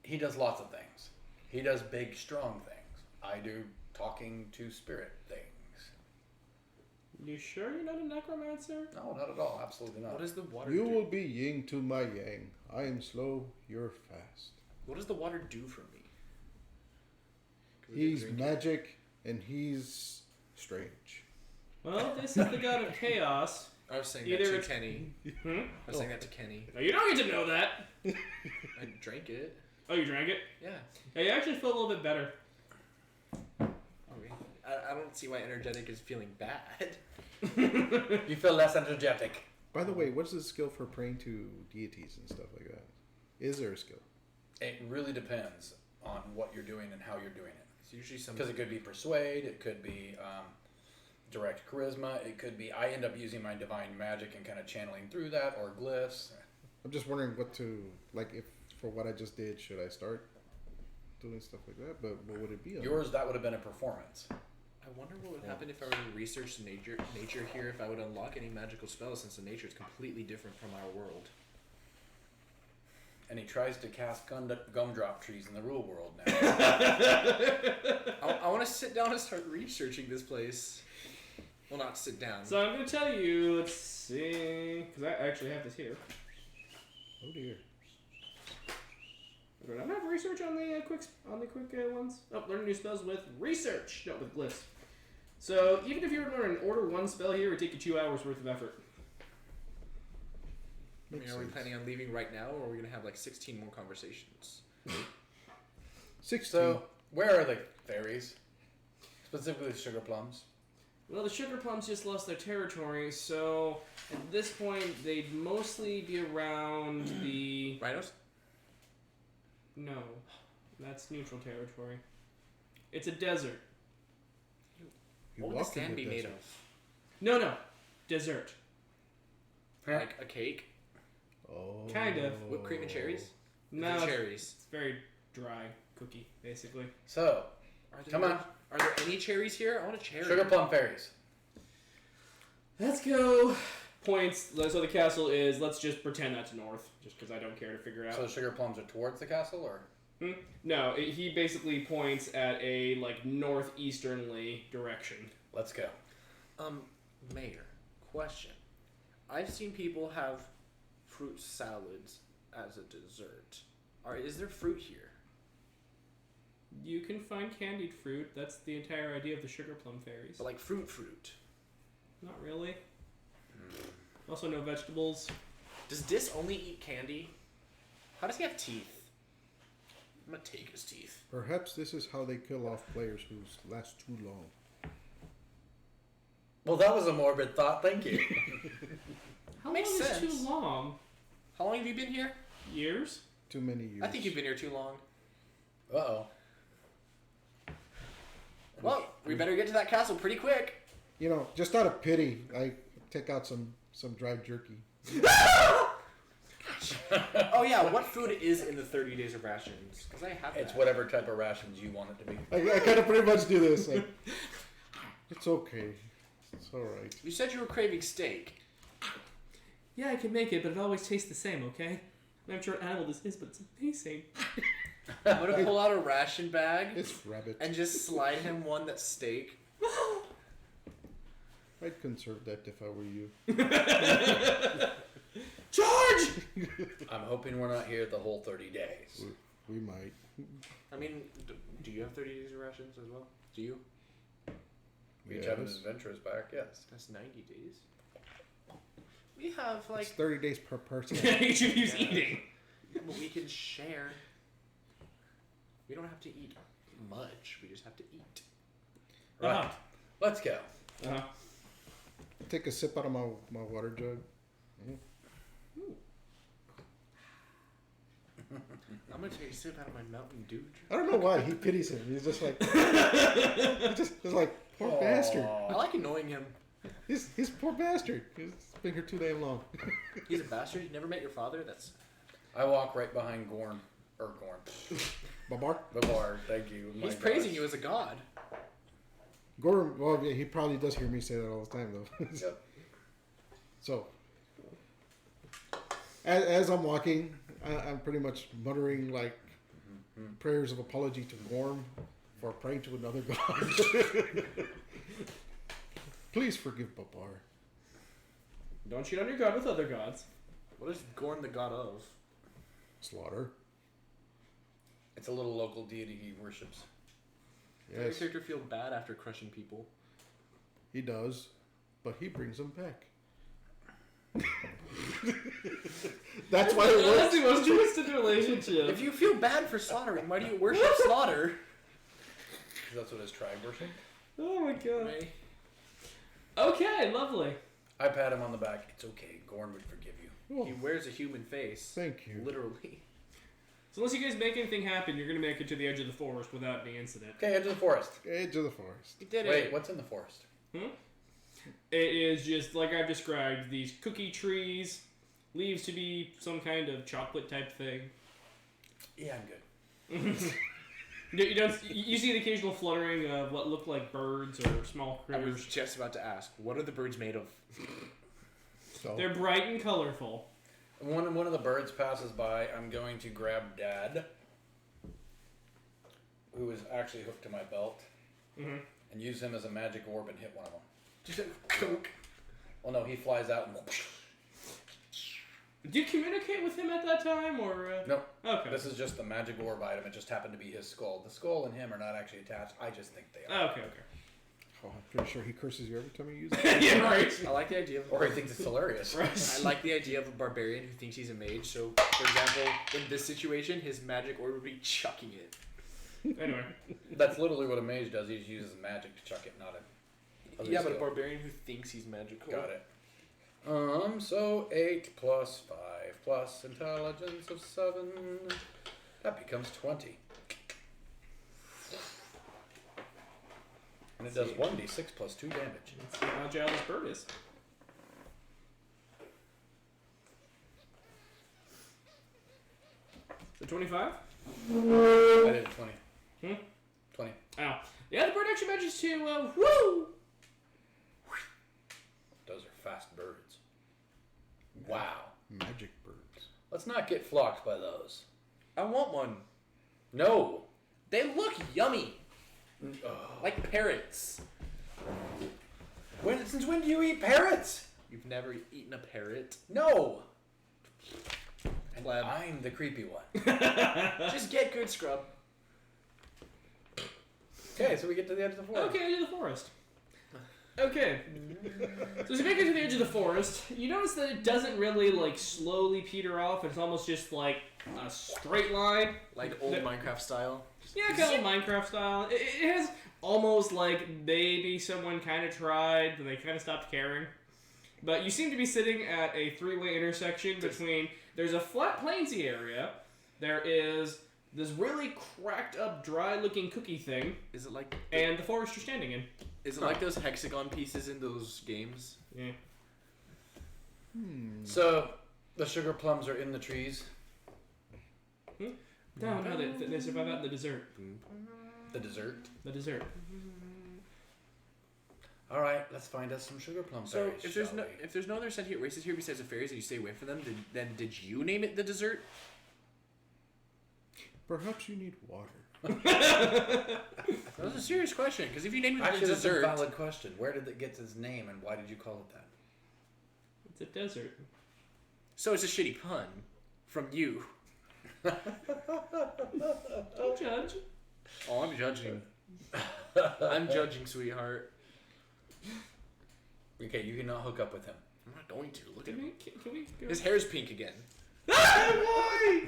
He does lots of things. He does big, strong things. I do talking to spirit things. You sure you're not a necromancer? No, not at all. Absolutely not. What does the water You do? will be yin to my yang. I am slow, you're fast. What does the water do for me? Can we He's drink it? magic and he's strange. Well, this is the god of chaos. I was saying Either that to it's- Kenny. Hmm? I was saying that to Kenny. No, you don't get to know that. I drank it. Oh, you drank it? Yeah. Yeah, you actually feel a little bit better. Okay. I don't see why energetic is feeling bad. You feel less energetic. By the way, what's the skill for praying to deities and stuff like that? Is there a skill? It really depends on what you're doing and how you're doing it. It's usually some. Because it could be persuade, it could be direct charisma, it could be I end up using my divine magic and kind of channeling through that, or glyphs. I'm just wondering what to, like, if for what I just did, should I start doing stuff like that? But what would it be on? Yours, that would have been a performance. I wonder what would happen if I were to research nature here. If I would unlock any magical spells, since the nature is completely different from our world. And he tries to cast gumdrop trees in the real world now. I want to sit down and start researching this place. Well, not sit down. So I'm going to tell you, let's see, because I actually have this here. Oh dear. Do I have research on the quick ones? Oh, learn new spells with research, not with glyphs. So even if you were to learn an order 1 spell here, it would take you 2 hours worth of effort. I mean, Makes are we sense. planning on leaving right now, or are we going to have like 16 more conversations? 16. So, where are the fairies? Specifically the sugar plums. Well, the sugar plums just lost their territory, so at this point they'd mostly be around the... Rhinos? No, that's neutral territory. It's a desert. You What would the walk in stand the be made desert. of? No, desert. Like a cake? Oh. Kind of. Whipped cream and cherries? No, The cherries. it's very dry cookie, basically. So, Are there, come on. Are there any cherries here? I want a cherry. Sugar plum fairies. Let's go. Points. So the castle is, let's just pretend that's north, just because I don't care to figure it out. So the sugar plums are towards the castle, or? No, he basically points at a, like, northeasternly direction. Let's go. Mayor, question. I've seen people have fruit salads as a dessert. Is there fruit here? You can find candied fruit. That's the entire idea of the sugar plum fairies. But like fruit. Not really. Also, no vegetables. Does Dis only eat candy? How does he have teeth? I'm gonna take his teeth. Perhaps this is how they kill off players who last too long. Well, that was a morbid thought. Thank you. How Makes long sense. is too long? How long have you been here? Years? Too many years. I think you've been here too long. Uh-oh. Well, we better get to that castle pretty quick. You know, just out of pity, I take out some dried jerky. Oh yeah, what food is in the 30 days of rations? Because I have It's that. whatever type of rations you want it to be. I kind of pretty much do this. Like, it's okay. It's all right. You said you were craving steak. Yeah, I can make it, but it always tastes the same, okay? I'm not sure what animal this is, but it's amazing. I'm gonna pull out a ration bag It's rabbit. and just slide him one that's steak. I'd conserve that if I were you. Charge! I'm hoping we're not here the whole 30 days. We might. I mean, do you have 30 days of rations as well? Do you? We each have an Yes. adventurous back, yes. That's 90 days. We have It's like 30 days per person. Each of you's eating. but we can share. We don't have to eat much. We just have to eat. Right. Uh-huh. Let's go. Uh-huh. Take a sip out of my water jug. I'm gonna take a sip out of my Mountain Dew. I don't know why he pities him. He's just like, he's like, poor bastard. I like annoying him. He's poor bastard. He's been here too damn long. He's a bastard. You never met your father. That's I walk right behind Gorn. Babar? Babar, thank you. he's praising you as a god. Gordon, well, yeah, he probably does hear me say that all the time, though. Yep. So, as I'm walking, I'm pretty much muttering like prayers of apology to Gorm for praying to another god. Please forgive Babar. Don't cheat on your god with other gods. What is Gorn the god of? Slaughter. It's a little local deity he worships. Does your Yes, character feel bad after crushing people? he does, but he brings them back. That's why it That's works. the most twisted relationship. If you feel bad for slaughtering, why do you worship slaughter? Because that's what his tribe worship. Oh my god. Right? Okay, lovely. I pat him on the back. It's okay. Gorn would forgive you. Oh, He wears a human face. thank you. Literally. So unless you guys make anything happen, you're gonna make it to the edge of the forest without any incident. Okay, edge of the forest. Edge of the forest. You did Wait, it. what's in the forest? It is just like I've described, these cookie trees, leaves to be some kind of chocolate type thing. Yeah, I'm good. You see the occasional fluttering of what look like birds or small I was critters. just about to ask, what are the birds made of? So, They're bright and colorful. When one of the birds passes by, I'm going to grab Dad, who is actually hooked to my belt, Mhm. and use him as a magic orb and hit one of them. Just a coke. Well, no, he flies out and Do you communicate with him at that time, or? no. Okay. This is just the magic orb item. It just happened to be his skull. The skull and him are not actually attached. I just think they are. Okay. oh, I'm pretty sure he curses you every time you use it. Yeah, right. I like the idea of Or he thinks it's hilarious. I like the idea of a barbarian who thinks he's a mage. So, for example, in this situation, his magic orb would be chucking it. Anyway. That's literally what a mage does. He just uses magic to chuck it, not a. other Yeah, but a skill. barbarian who thinks he's magical. Got it. So 8 plus 5 plus intelligence of 7. That becomes 20. And it does 1d6 plus 2 damage. Let's see how agile this bird is. So 25? I did a 20. 20. Oh. Yeah, the bird actually manages to, woo! Those are fast birds. Wow. Magic birds. Let's not get flocked by those. I want one. No. They look yummy, Ugh. like parrots. Since when do you eat parrots? You've never eaten a parrot? No. And Pleb. I'm the creepy one. Just get good, scrub. Okay, so we get to the edge of the forest. Okay, edge of the forest. Okay. So as you make it to the edge of the forest, you notice that it doesn't really, like, slowly peter off. It's almost just, like, a straight line. Like old Minecraft style. Yeah, kind of Minecraft style. It has almost like maybe someone kind of tried, but they kind of stopped caring. But you seem to be sitting at a three-way intersection between... There's a flat plainsy area. There is this really cracked up, dry-looking cookie thing. Is it like... And the forest you're standing in. Is it like those hexagon pieces in those games? Yeah. So, the sugar plums are in the trees. No, they survive out in the desert. The dessert. The desert. All right, let's find us some sugar plum So berries. if there's no other sentient races here besides the fairies and you stay away from them, then did you name it the dessert? Perhaps you need water. That was a serious question, because if you named it Actually, the that's a dessert, valid question. Where did it get its name, and why did you call it that? It's a desert. so it's a shitty pun from you. Don't judge. Oh, I'm judging. I'm judging, sweetheart. Okay, you cannot hook up with him. I'm not going to. Look at Can him. we go? His hair's pink again. Why?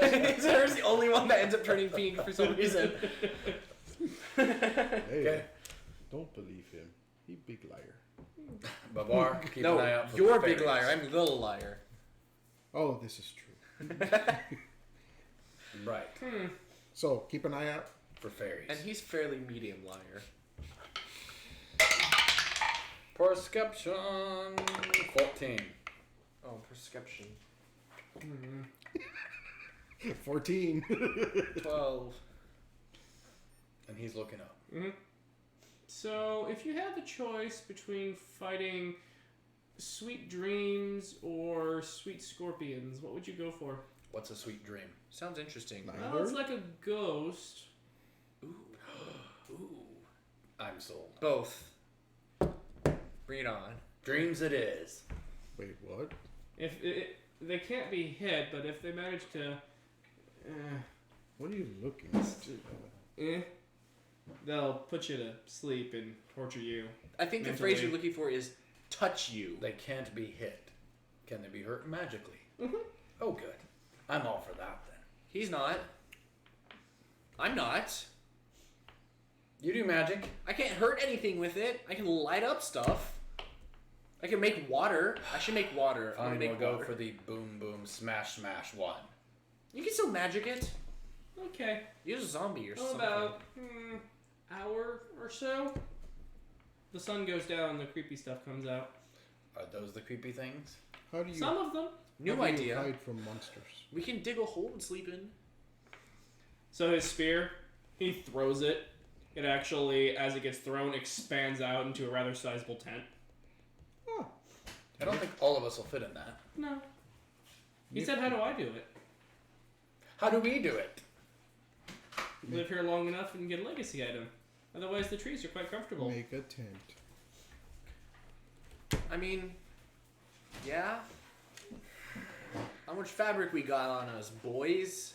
His hair's the only one that ends up turning pink for some reason. Hey, Okay. don't believe him. He big liar. Babar, keep an eye out for you're a the big fairies. liar. I'm a little liar. Oh, this is true. Right, So keep an eye out. for fairies. And he's fairly medium liar. Perception 14. Oh, perception. 14. 12. And he's looking up. So, if you had the choice between fighting sweet dreams or sweet scorpions, what would you go for? What's a sweet dream? Sounds interesting. Well, it's like a ghost. Ooh. I'm sold. Both. Bring it on. Dreams it is. Wait, what? If they can't be hit, but if they manage to, What are you looking at? they'll put you to sleep and torture you. I think the Mentally. phrase you're looking for is touch you. They can't be hit. Can they be hurt magically? Oh, good. I'm all for that then. He's not. I'm not. You do magic. I can't hurt anything with it. I can light up stuff. I can make water. I should make water. I'm Fine, gonna we'll make go water. for the boom boom smash smash one. You can still magic it. Okay. Use a zombie or Well, something. about hour or so. The sun goes down, the creepy stuff comes out. Are those the creepy things? How do you, Some of them. New how do you idea. hide from monsters? We can dig a hole and sleep in. So his spear, he throws it. It actually, as it gets thrown, expands out into a rather sizable tent. Oh, I don't think all of us will fit in that. No. He said, how do I do it? How do we do it? Live here long enough and get a legacy item. Otherwise, the trees are quite comfortable. make a tent. I mean, yeah. How much fabric we got on us, boys?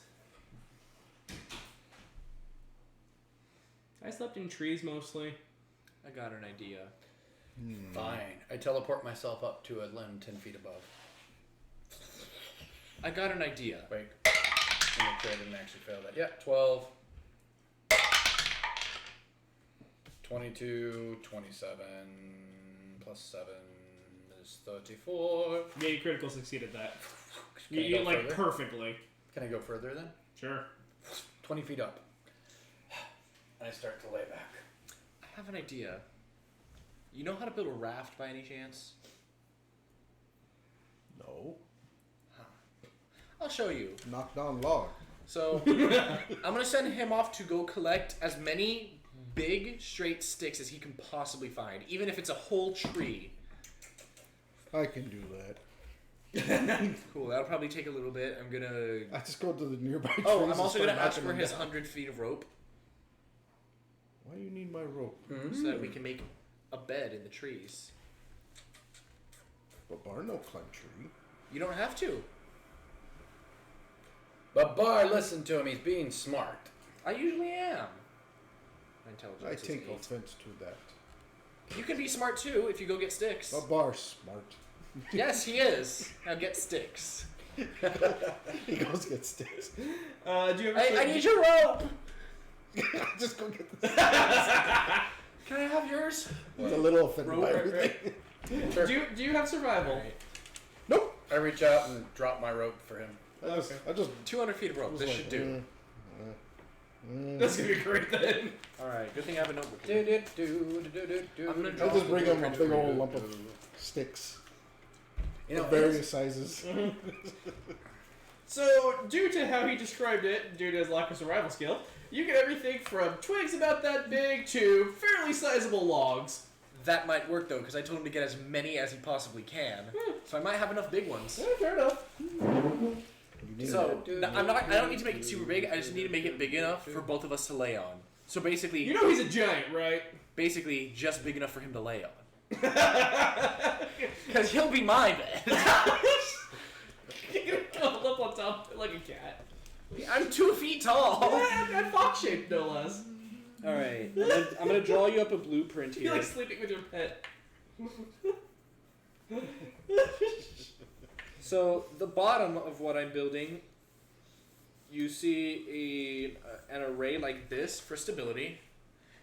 I slept in trees mostly. I got an idea. Fine. I teleport myself up to a limb 10 feet above. I got an idea. Wait. Let me make sure I didn't actually fail that. Yeah, 12. 22, 27, plus 7 is 34. Yeah, you critical succeeded that. Can I You go like further? perfectly. Can I go further then? Sure. 20 feet up. And I start to lay back. I have an idea. You know how to build a raft by any chance? No. I'll show you. Knock down log. So, I'm gonna send him off to go collect as many big, straight sticks as he can possibly find, even if it's a whole tree. I can do that. Cool, that'll probably take a little bit. I'm gonna... I just go to the nearby trees. Oh, I'm and also start gonna ask knocking for them his down. 100 feet of rope Why do you need my rope? so that we can make a bed in the trees. But Bar no climb tree. You don't have to. But Bar, listen to him. He's being smart. I usually am. My intelligence I is take 8. offense to that. You can be smart too if you go get sticks. But Bar's smart. Yes, he is. Now get sticks. He goes get sticks. Do you ever? I need your rope. Just go get the Can I have yours? He's a little offended Rope, by right, everything. Do you have survival? Nope. I reach out and drop my rope for him. I just 200 feet of rope. This should do. That's gonna be great then. All right. Good thing I have a notebook. Do, do, do, do, do, do, I'm gonna do, draw I'll just the bring him a blueprint big for old you. lump of sticks. You know, Of various sizes. So, due to how he described it, due to his lack of survival skill, you get everything from twigs about that big to fairly sizable logs. That might work though, because I told him to get as many as he possibly can. So I might have enough big ones. Yeah, fair enough. So I don't need to make it super big. I just need to make it big enough for both of us to lay on. So basically, You know he's a giant, right? basically just big enough for him to lay on. Because he'll be my bed. You're gonna cuddle up on top of it like a cat. I'm 2 feet tall. And fox shaped, no less. All right, I'm gonna draw you up a blueprint You're here. like sleeping with your pet. So the bottom of what I'm building, you see an array like this for stability.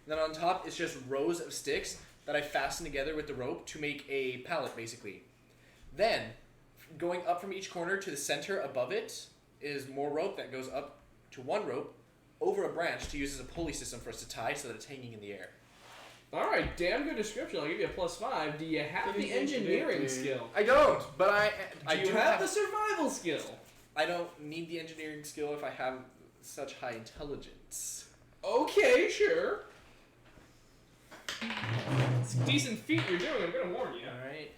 And then on top, it's just rows of sticks that I fasten together with the rope to make a pallet, basically. Then, going up from each corner to the center above it is more rope that goes up to one rope over a branch to use as a pulley system for us to tie so that it's hanging in the air. Alright, damn good description. I'll give you a +5. Do you have the engineering skill? I don't, but I Do you have the survival skill? I don't need the engineering skill if I have such high intelligence. Okay, sure. It's a decent feat you're doing, I'm gonna warn you. Alright.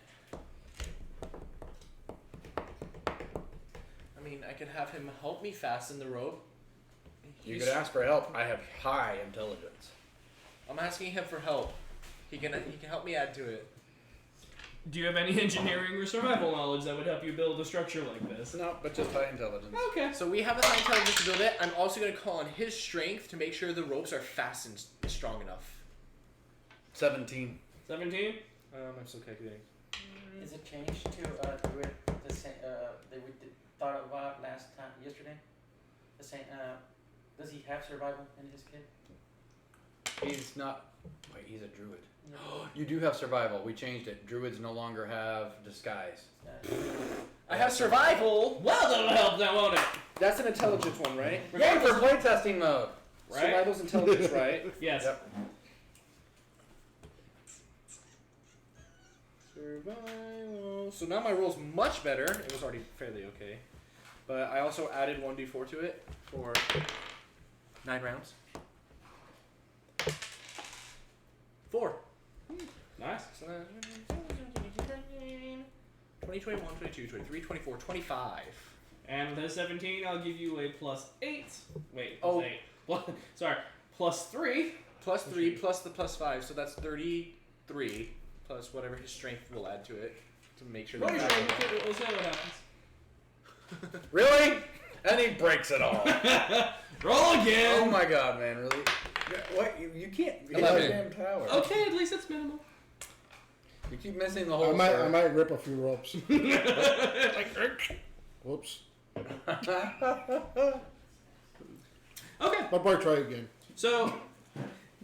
I mean, I could have him help me fasten the rope. You He's- could ask for help. I have high intelligence. I'm asking him for help. He can help me add to it. Do you have any engineering or survival knowledge that would help you build a structure like this? No, but just high intelligence. Okay. So we have the high intelligence to build it. I'm also going to call on his strength to make sure the ropes are fastened strong enough. 17. 17? I'm still calculating. Is it changed to the same that we thought about yesterday? The same. Does he have survival in his kit? He's not. Wait, he's a druid. You do have survival. We changed it. Druids no longer have disguise. I have survival. Well, that'll help now, won't it? That's an intelligence one, right? Yeah, for playtesting mode. Right? Survival's intelligence, right? Yes. Yep. Survival. So now my roll's much better. It was already fairly okay. But I also added 1d4 to it for 9 rounds. 4. Nice. 20, 21, 22, 23, 24, 25. And with a 17, I'll give you a +8. Wait, Oh. +8. Sorry, +3. Plus 3 plus the +5, so that's 33 plus whatever his strength will add to it to make sure Roll that your strength, we'll see what happens. Really? And he breaks it all. Roll again! Oh my god, man, really? What? You can't hit the 11. damn tower. Okay, at least it's minimal. You keep missing the whole I might rip a few ropes. Whoops. Okay, My boy, try again. so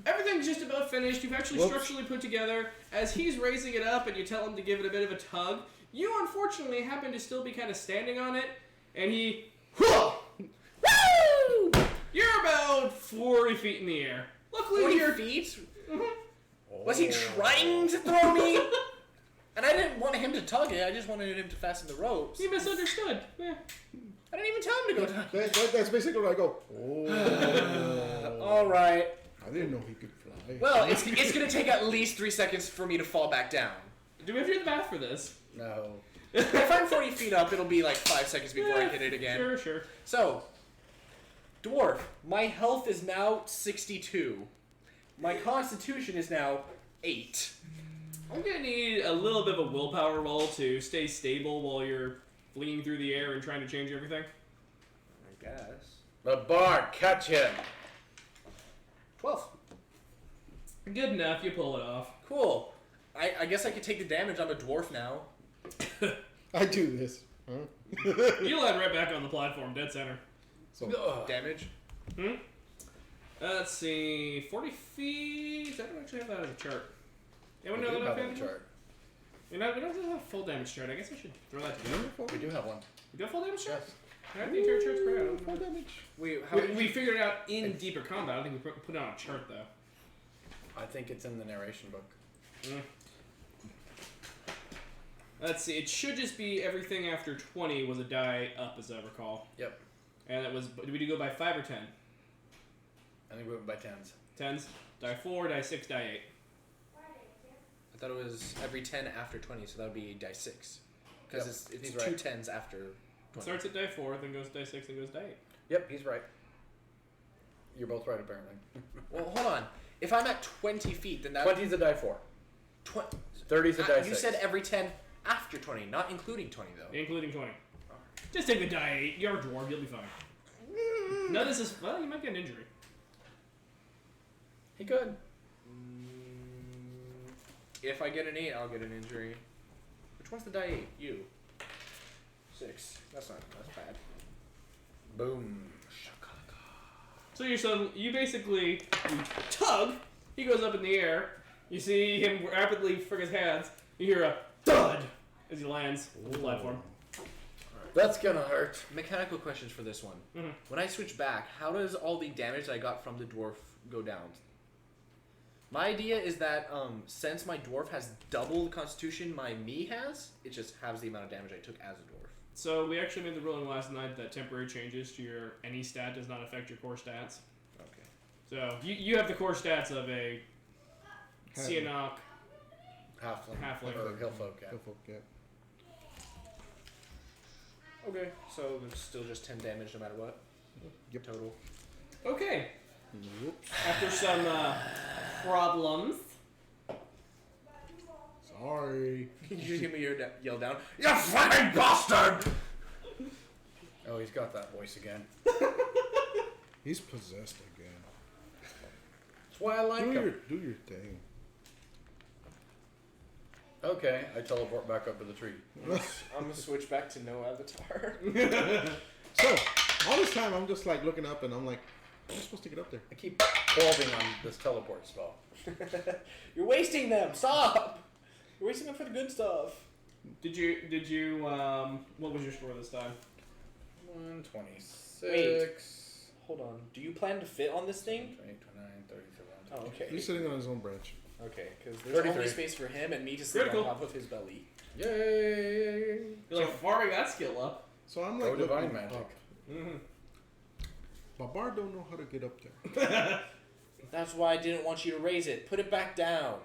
everything's just about finished. You've actually Whoops. structurally put together. As he's raising it up and you tell him to give it a bit of a tug, you unfortunately happen to still be kind of standing on it, and he... Woo! You're about 40 feet in the air. Luckily, 40 you're... feet? Was he trying to throw me? And I didn't want him to tug it, I just wanted him to fasten the ropes. You misunderstood. Yeah. I didn't even tell him to go tug. That's basically when I go, oh. Alright. I didn't know he could fly. Well, it's going to take at least 3 seconds for me to fall back down. Do we have to do the math for this? No. If I'm 40 feet up, it'll be like 5 seconds before I hit it again. Sure, sure. So, dwarf, my health is now 62. My constitution is now 8. I'm gonna need a little bit of a willpower roll to stay stable while you're fleeing through the air and trying to change everything. I guess. The bar, catch him. 12. Good enough, you pull it off. Cool. I guess I could take the damage. I'm a dwarf now. I do this. You land right back on the platform, dead center. So Damage. Let's see, 40 feet. I don't actually have that as a chart. Anyone We know do that have offhand? a chart. We don't have a full damage chart. I guess I should throw that together. We do have one. You got a full damage chart? Yes. I have the entire chart spread out. full damage. Wait, how did We you... figured it out in deeper combat. I don't think we put it on a chart though. I think it's in the narration book. Let's see. It should just be everything after 20 was a die up, as I recall. Yep. And it was. Did we go by 5 or 10? I think we went by tens. 10s. Die 4, die 6, die 8. I thought it was every 10 after 20, so that would be die 6. Because Yep, it's he's two right. 10s after 20. It starts at die 4, then goes die 6, then goes die 8. Yep, he's right. You're both right, apparently. Well, hold on. If I'm at 20 feet, then that... 20's a die 4. 30's a die 6. You said every 10 after 20, not including 20, though. Including 20. Just take the die 8. You're a dwarf. You'll be fine. No, this is... Well, you might get an injury. He could. If I get an 8, I'll get an injury. Which one's the die 8? You. 6. That's bad. Boom. So you basically you tug. He goes up in the air. You see him rapidly flick his hands. You hear a thud as he lands on the platform. That's gonna hurt. Mechanical questions for this one. Mhm. When I switch back, how does all the damage I got from the dwarf go down? My idea is that since my dwarf has double the constitution my me has, it just halves the amount of damage I took as a dwarf. So we actually made the ruling last night that temporary changes to your any stat does not affect your core stats. Okay. So you have the core stats of a Sihanouk. Halfling. Halfling. Or Hillfolk, yeah. Hillfolk, yeah. Okay, so it's still just 10 damage no matter what? Yep. Total. Okay. Whoops. After some problems. Sorry. You just give me your yell down. You fucking bastard! Oh, he's got that voice again. He's possessed again. That's why I like him. Do your thing. Okay, I teleport back up to the tree. I'm gonna switch back to no avatar. So, all this time I'm just like looking up and I'm like, I'm supposed to get up there. I keep pausing on this teleport spell. You're wasting them. Stop. You're wasting them for the good stuff. Did you what was your score this time? 126. Wait. Hold on. Do you plan to fit on this thing? 28, 29, 37. Oh, okay. He's sitting on his own branch. Okay, because there's 33. only space for him and me to sit Critical. on top of his belly. Yay! You're like farming that skill up. So I'm Go like divine looking magic. up. Mm-hmm. Babar don't know how to get up there. That's why I didn't want you to raise it. Put it back down.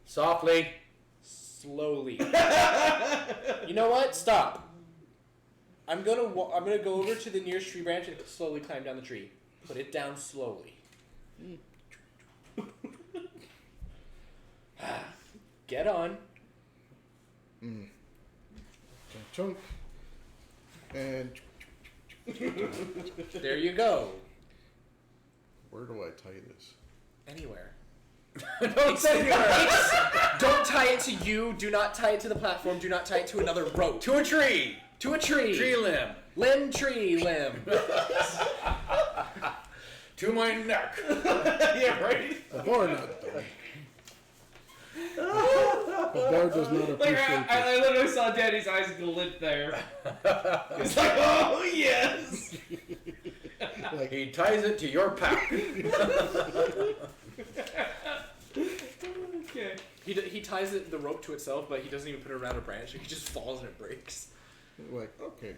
Softly. Slowly. You know what? Stop. I'm gonna go over to the nearest tree branch and slowly climb down the tree. Put it down slowly. Get on. Chunk. And There you go. where do I tie this? Anywhere. Don't say anywhere. Don't tie it to you. Do not tie it to the platform. Do not tie it to another rope. To a tree. To a tree. Tree limb. Limb, tree, limb. To my neck. Yeah, right. Babar not done. Babar does not Like appreciate I literally saw Daddy's eyes glint there. He's like, oh yes. this. Like, He ties it to your pack. Okay. He ties the rope to itself, but he doesn't even put it around a branch. He just falls and it breaks. okay.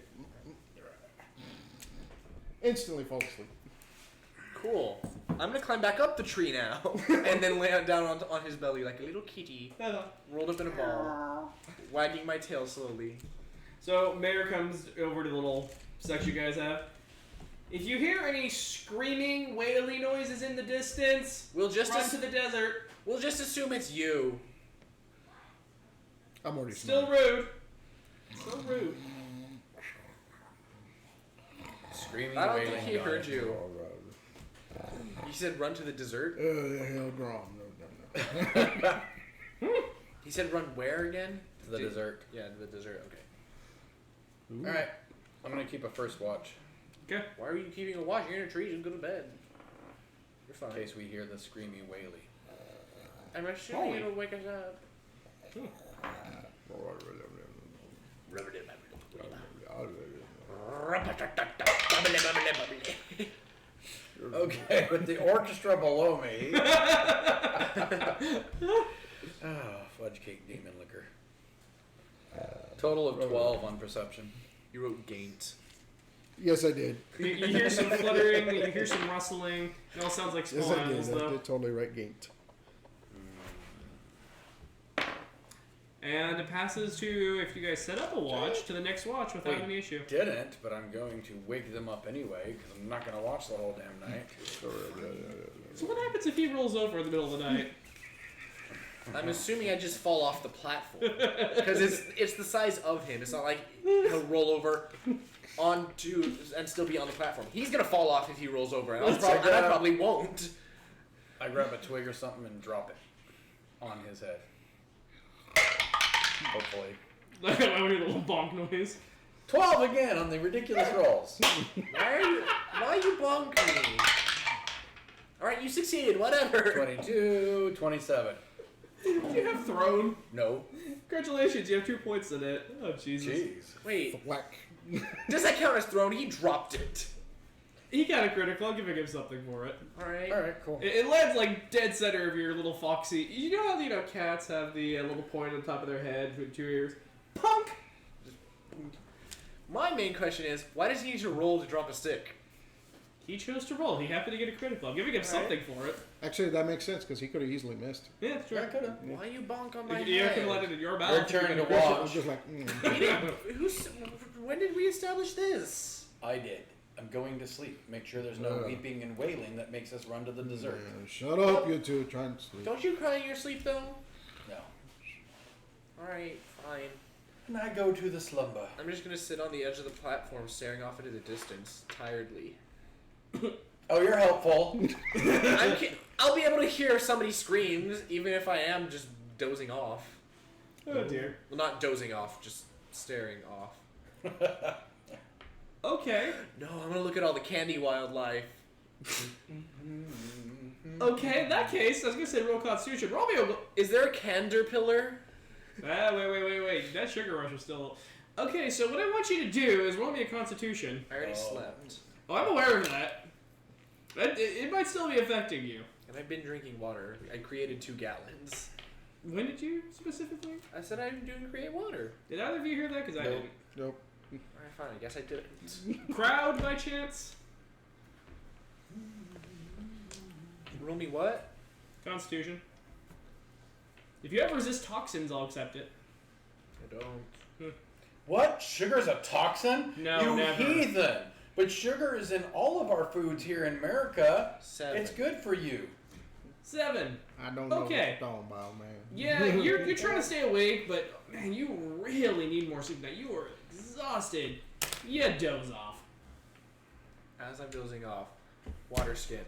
Instantly falls asleep. Cool. I'm gonna climb back up the tree now, and then lay down on his belly like a little kitty, rolled up in a ball, wagging my tail slowly. So Mayor comes over to the little section you guys have. If you hear any screaming, wailing noises in the distance, We'll just run to the desert. we'll just assume it's you. I'm already Still smart. rude. Still rude. Screaming, I don't wailing. think he heard you. All right. You said run to the desert. Hell, grom. No. He said run where again? To the desert. Yeah, to the desert. Okay. Ooh. All right, I'm gonna keep a first watch Okay. Why are you keeping a watch? You're in a tree. Just go to bed. You're in fine. case we hear the screamy waily. I'm assuming it'll wake us up. Okay, with the orchestra below me. Fudge cake demon liquor. Total of 12 on perception. You wrote gaint. Yes, I did. You hear some fluttering, you hear some rustling. It all sounds like Yes, small I animals, did. I though. did totally right, Gaint. And it passes to, if you guys set up a watch, to the next watch without Wait. any issue. Didn't, but I'm going to wake them up anyway because I'm not going to watch the whole damn night. So what happens if he rolls over in the middle of the night? I'm assuming I just fall off the platform because it's the size of him. It's not like he'll roll over onto and still be on the platform. He's gonna fall off if he rolls over, and, and I probably won't. I grab a twig or something and drop it on his head. Hopefully. I would hear the little bonk noise. 12 again on the ridiculous rolls. Why you bonk me? All right, you succeeded. Whatever. 22, 27. You have thrown. No. Congratulations, you have 2 points in it. Oh, Jesus. Jeez. Wait, Whack. does that count as thrown? He dropped it. He got a critical. I'm giving him something for it. All right. Alright, cool. It lands like dead center of your little foxy. You know how cats have the little point on top of their head with 2 ears? Punk! My main question is, why does he need to roll to drop a stick? He chose to roll. He happened to get a critical. I'm giving him something for it. Actually, that makes sense because he could have easily missed. Yeah, that's right. I could have. Why you bonk on my You head? can let it in your Your mouth. turn to I was watch. just like, We didn't- when did we establish this? I did. I'm going to sleep. Make sure there's no weeping and wailing that makes us run to the dessert. Shut up, you two. Try and sleep. Don't you cry in your sleep though? No. Alright, fine. And I go to the slumber. I'm just gonna sit on the edge of the platform staring off into the distance, tiredly. Oh, you're helpful. I'll be able to hear if somebody screams, even if I am just dozing off. Oh, dear. Well, not dozing off, just staring off. Okay. No, I'm gonna look at all the candy wildlife. Okay, in that case, I was going to say roll Constitution. Roll me a... Is there a candor pillar? Wait. That sugar rush was still... Okay, so what I want you to do is roll me a Constitution. I already slept. Oh, I'm aware of that. It might still be affecting you. And I've been drinking water. I created 2 gallons. When did you specifically? I said I'm doing create water. Did either of you hear that? Because I didn't. Nope. Alright, fine. I guess I didn't. Crowd, by chance? Roll me what? Constitution. If you ever resist toxins, I'll accept it. I don't. What? Sugar's a toxin? No, you never. heathen. But sugar is in all of our foods here in America. 7. It's good for you. 7. I don't know Okay. what you're talking about, man. Yeah, you're trying to stay awake, but man, you really need more sleep now. You are exhausted. You doze off. As I'm dozing off, water skin.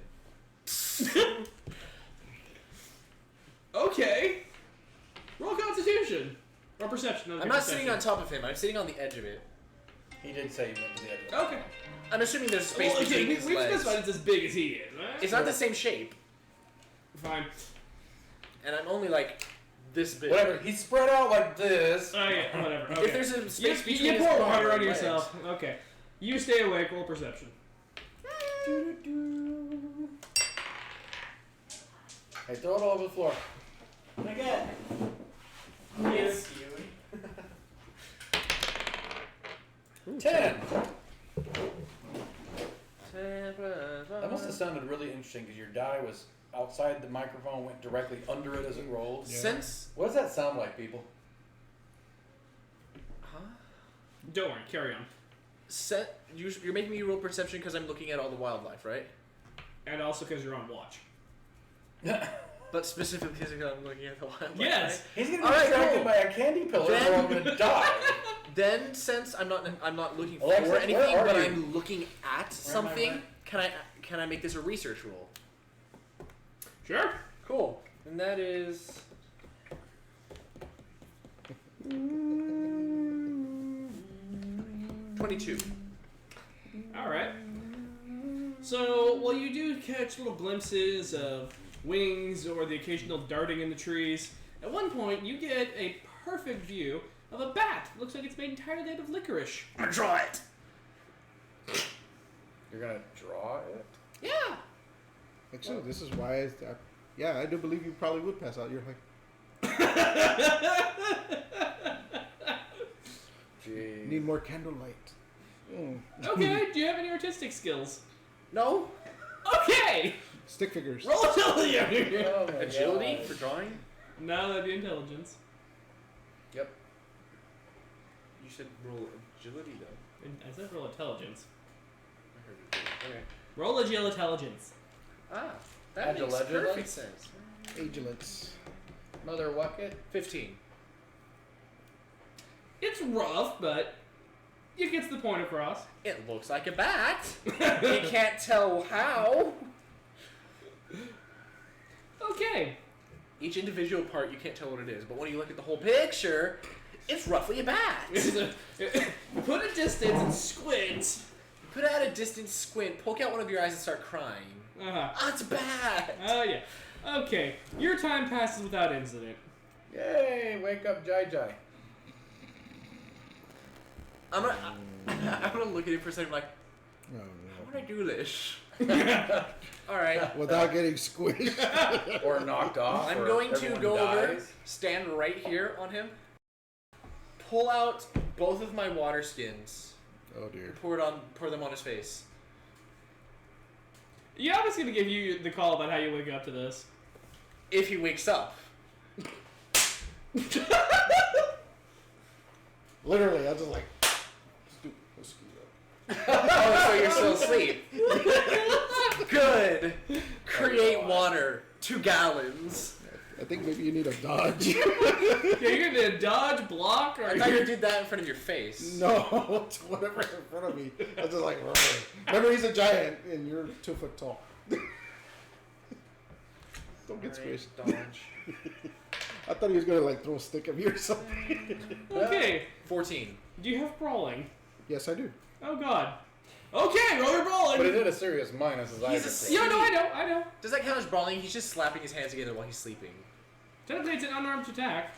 Okay. Roll Constitution. Or Perception. I'm not sitting on top of him. I'm sitting on the edge of it. He did say you went to the edge of the Okay. I'm assuming there's space Well, between okay, his we've legs. specified it's as big as he is. Right? It's not the same shape, Fine. and I'm only like this big. Whatever. He's spread out like this. Oh yeah, whatever. Okay. If there's a space between you his pour arm water on and yourself. Okay. You stay awake. Roll Perception. Hey, throw it all over the floor. Again. Yes. 10. legs. That must have sounded really interesting because your die was outside the microphone, went directly under it as it rolled. Since What does that sound like, people? Don't worry. Carry on. You're making me roll perception because I'm looking at all the wildlife, right? And also because you're on watch. But specifically because I'm looking at the wildlife. Yes. He's gonna be All right, distracted cool. by a candy pillar, Then- or I'm gonna die. Then, since I'm not looking Alexa, for where anything, are but you? I'm looking at something, can I make this a research roll? Sure. Cool. And that is. 22. All right. So, while you do catch little glimpses of wings or the occasional darting in the trees, at one point you get a perfect view of a bat. Looks like it's made entirely out of licorice. I'm gonna draw it. You're gonna draw it? Yeah. Actually, this is why I do believe you probably would pass out. You're like, Gee. need more candlelight. Okay, do you have any artistic skills? No. Okay! Stick figures. Roll agility! Oh my Agility gosh. for drawing? No, that'd be intelligence. Yep. You said roll agility though. I said roll intelligence. I heard you. Okay. Roll agile intelligence. Ah, that makes Agility? perfect sense. Agilence. Mother Wucket? 15. It's rough, but it gets the point across. It looks like a bat. You can't tell how. Okay. Each individual part, you can't tell what it is, but when you look at the whole picture, it's roughly a bat. Put a distance and squint. Put out a distant squint, poke out one of your eyes, and start crying. Uh-huh. Ah, it's a bat. Oh, yeah. Okay. Your time passes without incident. Yay! Wake up, Jai Jai. I'm gonna look at it for a second, like, No, how would I do this? All right. no. Without getting squished. Or knocked off. I'm or going to everyone go over, dies. stand right here on him, pull out both of my water skins, Oh dear. and pour them on his face. Yeah, I'm just going to give you the call about how you wake up to this. If he wakes up. Literally, I was just like, let's scoot up. Oh, so you're still asleep. Good. Create water. 2 gallons. I think maybe you need a dodge. Okay, you're going to dodge, block, or... I thought you did that in front of your face. No, it's whatever's in front of me. I was just like, "Rrr." Remember, he's a giant and you're 2 foot tall. Don't get Alright, squished. dodge. I thought he was gonna like throw a stick at me or something. Okay. 14. Do you have brawling? Yes, I do. Oh, God. Okay, roll your brawling. But he did a serious minus as I He's a just Yeah, no, I know. Does that count as brawling? He's just slapping his hands together while he's sleeping. Technically, it's an unarmed attack.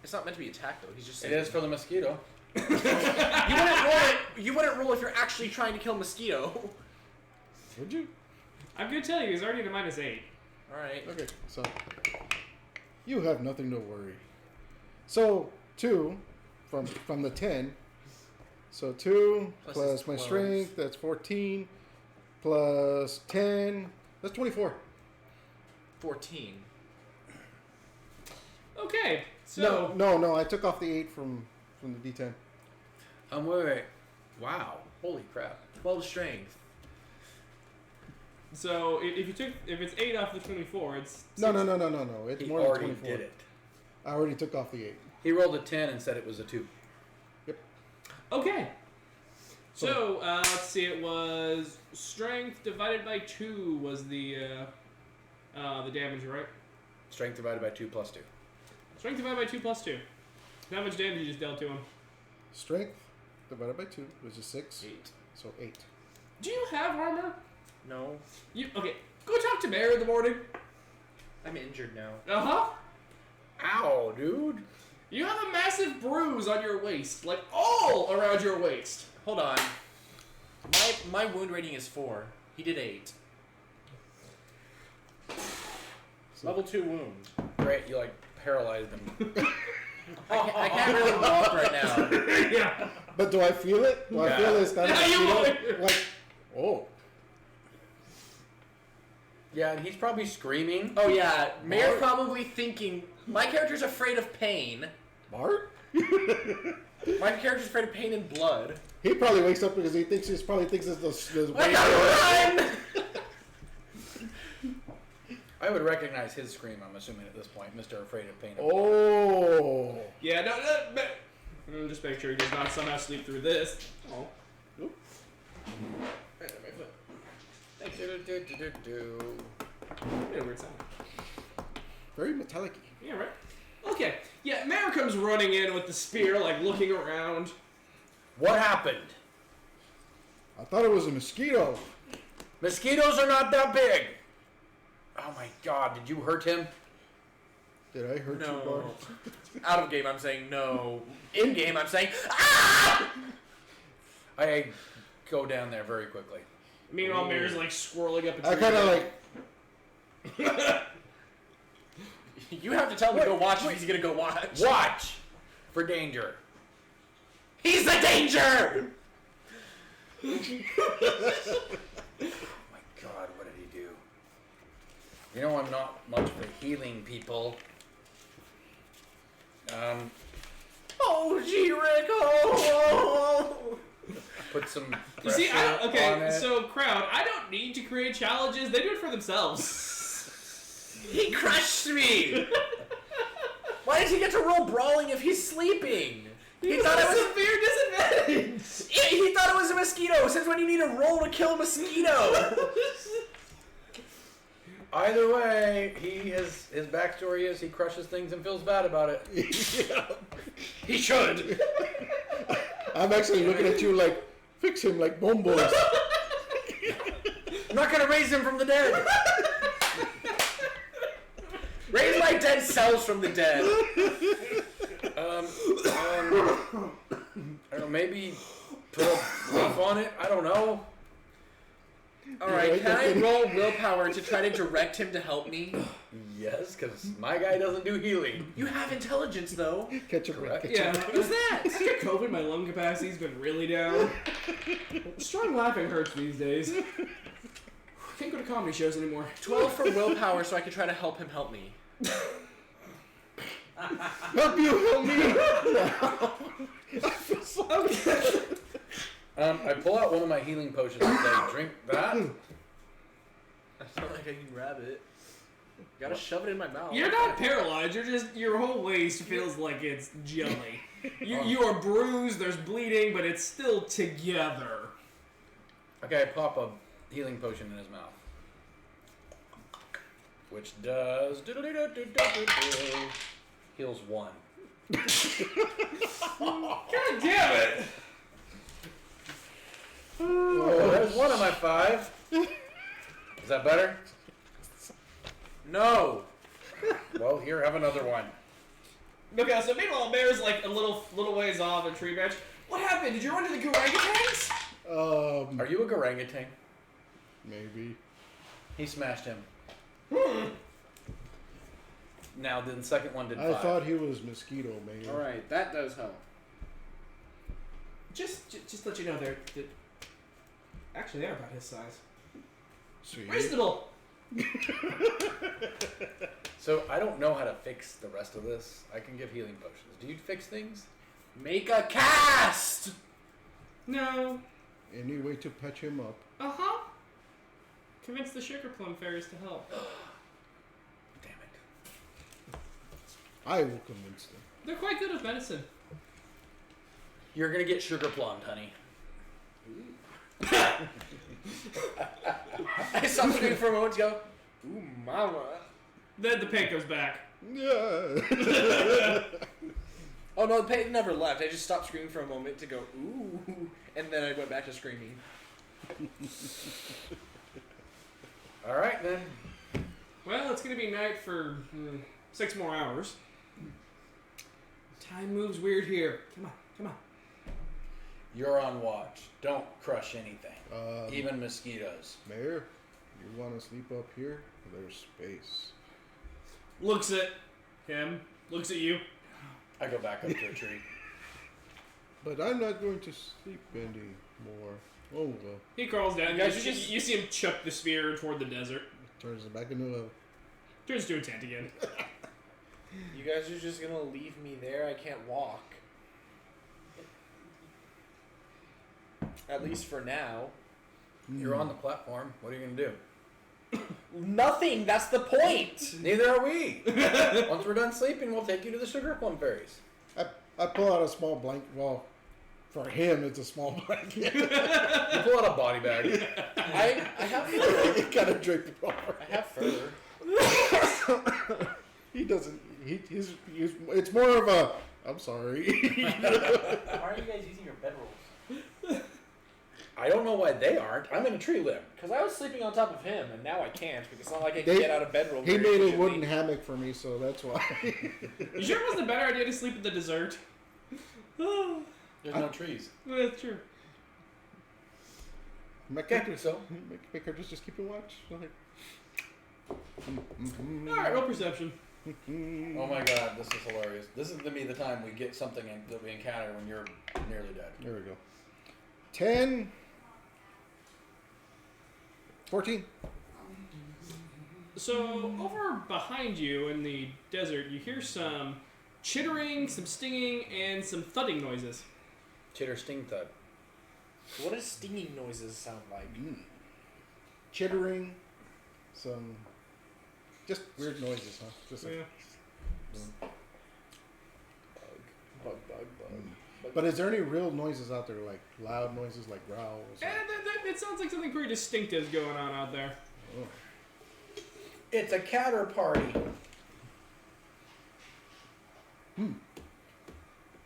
It's not meant to be attacked though. He's just. It is for the mosquito. You wouldn't roll it. You wouldn't roll if you're actually trying to kill a mosquito. Would you? I'm going to tell you, he's already at a -8. All right. Okay, so you have nothing to worry. So 2 from the 10. So 2 Plus plus it's my 12. strength, that's 14. Plus 10, that's 24. 14. Okay, so... No, I took off the 8 from the D10. Wait. Wow. Holy crap. 12 strength. So if it's 8 off the 24, it's... No. It's He more than already 24. did it. I already took off the 8. He rolled a 10 and said it was a 2. Okay. So, let's see, it was strength divided by 2 was the damage, right? Strength divided by 2 plus 2. Strength divided by 2 plus 2. How much damage you just dealt to him? Strength divided by 2, which is 6. 8. So 8. Do you have armor? No. Okay, go talk to Mary in the morning. I'm injured now. Uh-huh. Ow, dude. You have a massive bruise on your waist, like all around your waist. Hold on. My wound rating is 4. He did 8. Level 2 wound. Great, you like paralyzed him. I can't really walk right now. Yeah. But do I feel it? Do I feel this? Yeah, you will. Like, oh. Yeah, and he's probably screaming. Oh yeah, Mayor's probably thinking my character's afraid of pain. Bart? My character's afraid of pain and blood. He probably wakes up because he probably thinks it's the I gotta run! I would recognize his scream, I'm assuming at this point, Mr. Afraid of Pain. Oh. Yeah, no, just make sure he does not somehow sleep through this. Oh. Oop. Right, my foot. Thanks. Yeah, weird sound. Very metallic-y. Yeah, right. Okay. Yeah, Mara comes running in with the spear, like looking around. What happened? I thought it was a mosquito. Mosquitoes are not that big. Oh my god, did you hurt him? Did I hurt you, No. Bart? Out of game, I'm saying no. In game, I'm saying ah! I go down there very quickly. Meanwhile, Mayor's like swirling up a tree. I kind of like. You have to tell him to go watch if he's gonna go watch. Watch for danger. He's the danger! Oh my god, what did he do? You know I'm not much for healing people. Oh, G-Rick! Put some You pressure see, on okay, it. so crowd, I don't need to create challenges. They do it for themselves. He crushed me! Why does he get to roll brawling if he's sleeping? He thought it was severe disadvantage. he thought it was a mosquito. Since when do you need a roll to kill a mosquito? Either way, his backstory is he crushes things and feels bad about it. Yeah. He should. I'm actually looking at you like, fix him like Bone Boys. I'm not gonna raise him from the dead. Raise my dead cells from the dead. I don't know, maybe put a leaf on it. I don't know. Alright, can I roll willpower to try to direct him to help me? Yes, because my guy doesn't do healing. You have intelligence, though. Catch a Correct. breath. Yeah, Who's that? after COVID, my lung capacity's been really down. Strong laughing hurts these days. Can't go to comedy shows anymore. 12 for willpower so I can try to help him help me. Help you, help me. I pull out one of my healing potions and say, drink that. I feel like I can grab it. Gotta shove it in my mouth. You're not paralyzed. You're just your whole waist feels like it's jelly. You are bruised. There's bleeding, but it's still together. Okay, I pop a healing potion in his mouth. Which does... heals 1. God damn it! Oh, there's 1 of my 5. Is that better? No! Well, here, have another one. Okay, so meanwhile, Bear's like a little ways off a tree branch. What happened? Did you run into the orangutans? Are you a orangutan? Maybe. He smashed him. Now, the second one did 5. I thought he was mosquito, man. Alright, that does help. Just let you know, they're actually they're about his size. Sweet. Reasonable. So, I don't know how to fix the rest of this. I can give healing potions. Do you fix things? Make a cast! No. Any way to patch him up? Uh-huh. Convince the sugar plum fairies to help. Damn it. I will convince them. They're quite good with medicine. You're gonna get sugar plumbed, honey. I stopped screaming for a moment to go, ooh, mama. Then the paint goes back. Yeah. Oh no, the pain never left. I just stopped screaming for a moment to go, ooh, and then I went back to screaming. Alright, then. Well, it's gonna be night for 6 more hours. Time moves weird here. Come on. You're on watch. Don't crush anything. Um, Even mosquitoes. Mayor, you want to sleep up here? There's space. Looks at him. Looks at you. I go back up to a tree. But I'm not going to sleep anymore. Oh, well. He crawls down. Guys, You see him chuck the spear toward the desert. Turns it back into a... Turns to a tent again. You guys are just gonna leave me there? I can't walk. At least for now. You're on the platform. What are you gonna do? Nothing! That's the point! Neither are we. Once we're done sleeping, we'll take you to the sugar plum fairies. I pull out a small blanket. Well, for him, it's a small blanket. You pull out a body bag. I have fur. He kind of draped it over. I have fur. He doesn't. He's. It's more of a. I'm sorry. Why are you guys using your bedrolls? I don't know why they aren't. I'm in a tree limb. Because I was sleeping on top of him, and now I can't, because it's not like I can They- get out of bed real He very made a efficiently. wooden hammock for me, so that's why. You sure it wasn't a better idea to sleep at the dessert? Oh, There's no trees. that's true. My Okay, characters, so my characters just keep a watch. Like, Alright, roll perception. oh my god, this is hilarious. This is gonna be the time we get something that we encounter when you're nearly dead. There we go. 10. 14. So, over behind you in the desert, you hear some chittering, some stinging, and some thudding noises. Chitter sting thud. What does stinging noises sound like? Chittering. Some. Just weird noises, huh? Just like, Yeah. Bug. But is there any real noises out there, like loud noises, like growls? And it sounds like something pretty distinctive is going on out there. Oh. It's a catter party.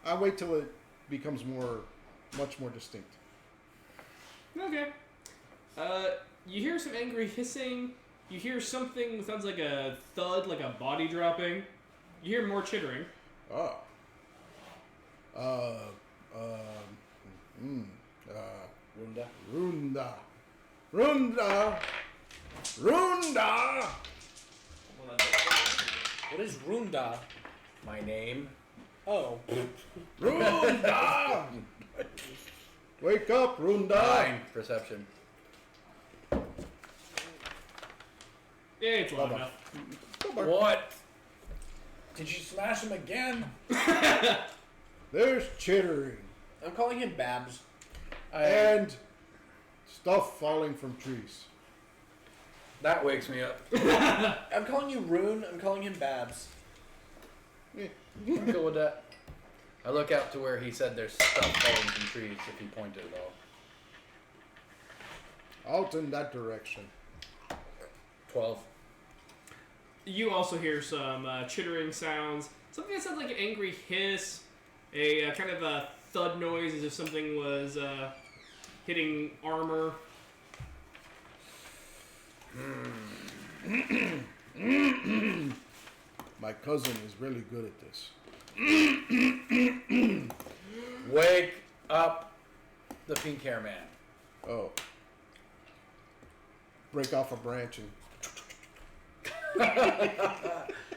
I'll wait till it becomes much more distinct. Okay. You hear some angry hissing. You hear something that sounds like a thud, like a body dropping. You hear more chittering. Oh. Runda. Runda. Runda. Runda. What is Runda? My name. Oh. Runda. Wake up, Runda. 9 perception. Yeah, it's loud Bye-bye. enough. What? Did you smash him again? There's chittering I'm calling him Babs. and stuff falling from trees. That wakes me up. I'm calling you Rune. I'm calling him Babs. I'm cool with that. I look out to where he said there's stuff falling from trees if he pointed at all. Out in that direction. 12. You also hear some chittering sounds. Something that sounds like an angry hiss. A kind of a thud noise as if something was hitting armor. My cousin is really good at this. Wake up the pink hair man. Oh. Break off a branch and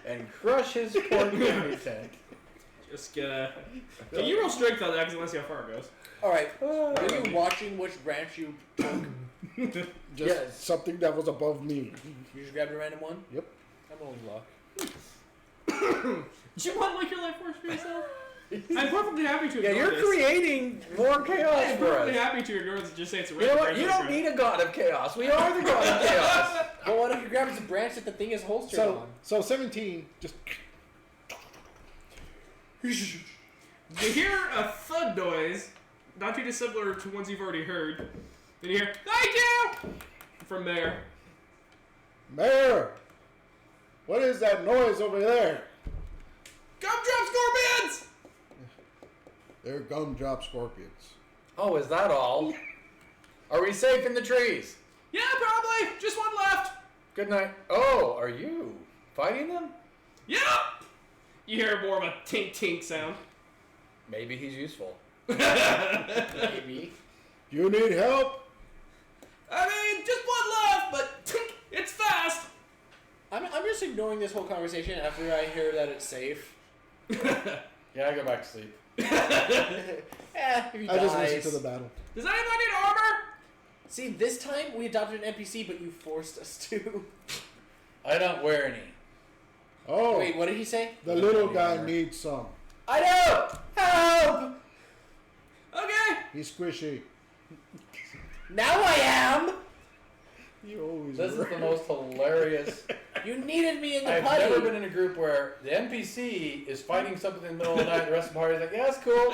And crush his pork memory tank. Just gonna. Can you roll strength on that? Because I want to see how far it goes. Alright. Are you watching which branch you took? just Yes. something that was above me. You just grabbed a random one? Yep. I'm rolling luck. Do you want like your life force for yourself? I'm perfectly happy to Yeah, ignore you're this. creating more chaos I'm for perfectly us. happy to ignore this and just say it's a You know random what? branch You of don't tree. need a god of chaos. We are the god of chaos. Well, what if you grab the branch that the thing is holstered on? So 17 just You hear a thud noise, not too dissimilar to ones you've already heard. Then you hear, "Thank you!" from there. Mayor. What is that noise over there? Gumdrop scorpions! They're gumdrop scorpions. Oh, is that all? Are we safe in the trees? Yeah, probably. Just one left. Good night. Oh, are you fighting them? Yep. You hear more of a tink tink sound. Maybe he's useful. Maybe. Do you need help? I mean, just one left, but tink, it's fast. I'm just ignoring this whole conversation after I hear that it's safe. Yeah, I go back to sleep. If he I just dies. listened to the battle. Does anyone need armor? See, this time we adopted an NPC, but you forced us to. I don't wear any. Oh, Wait, what did he say? the little guy needs some. I know! Help! Okay. He's squishy. Now I am! You always This is were. the most hilarious. You needed me in the I've putty. never been in a group where the NPC is fighting something in the middle of the night and the rest of the party is like, yeah, that's cool.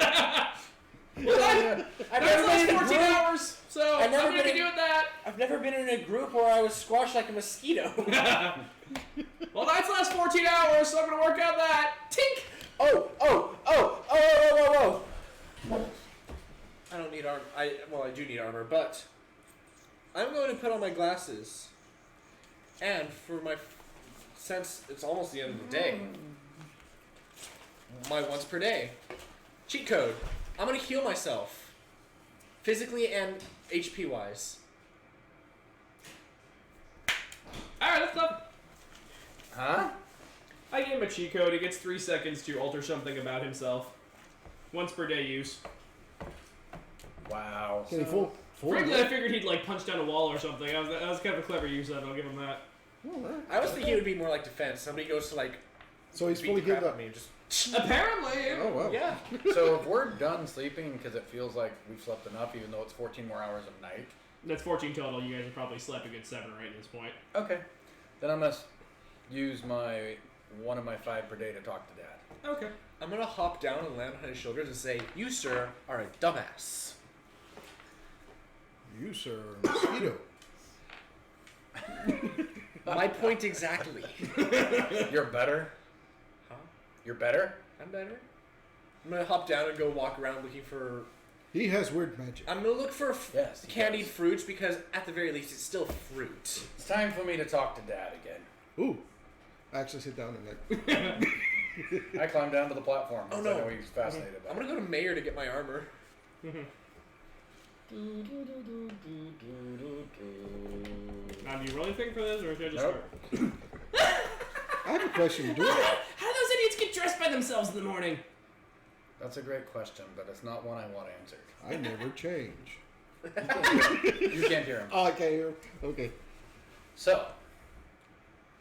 Well, that, I've that's never last been in a 14 group. hours, so I've I'm never gonna be been in- doing that. I've never been in a group where I was squashed like a mosquito. Well, that's last 14 hours, so I'm gonna work on that. Tink. Oh! I don't need armor. I do need armor, but I'm going to put on my glasses. And for my, since it's almost the end of the day, my once per day cheat code. I'm gonna heal myself, physically and HP wise. Alright, let's go. Huh? I gave him a cheat code. He gets 3 seconds to alter something about himself. Once per day use. Wow. Okay, full. Frankly, I figured he'd like punch down a wall or something. That was kind of a clever use of it. I'll give him that. I was thinking it would be more like defense. Somebody goes to like So he's beat fully the crap healed out up. of me and just Apparently. Oh wow. yeah. So if we're done sleeping because it feels like we've slept enough, even though it's 14 more hours of night. That's 14 total. You guys have probably slept a good 7 or 8 at this point. Okay. Then I must use my one of my 5 per day to talk to Dad. Okay. I'm gonna hop down and land on his shoulders and say, "You, sir, are a dumbass." You sir, mosquito. My point exactly. You're better. Huh? You're better. I'm better. I'm gonna hop down and go walk around looking for. He has weird magic. I'm gonna look for Yes, he candied does. fruits because at the very least it's still fruit. It's time for me to talk to Dad again. Ooh. I actually sit down and like. I climb down to the platform. Oh, because no. I know he's fascinated I'm by gonna go to Mayor to get my armor. Now, do you really think for this, or should I just Nope. start? I have a question. Do it. How do those idiots get dressed by themselves in the morning? That's a great question, but it's not one I want answered. I never change. You can't hear him. Oh, I can't hear. Okay. So,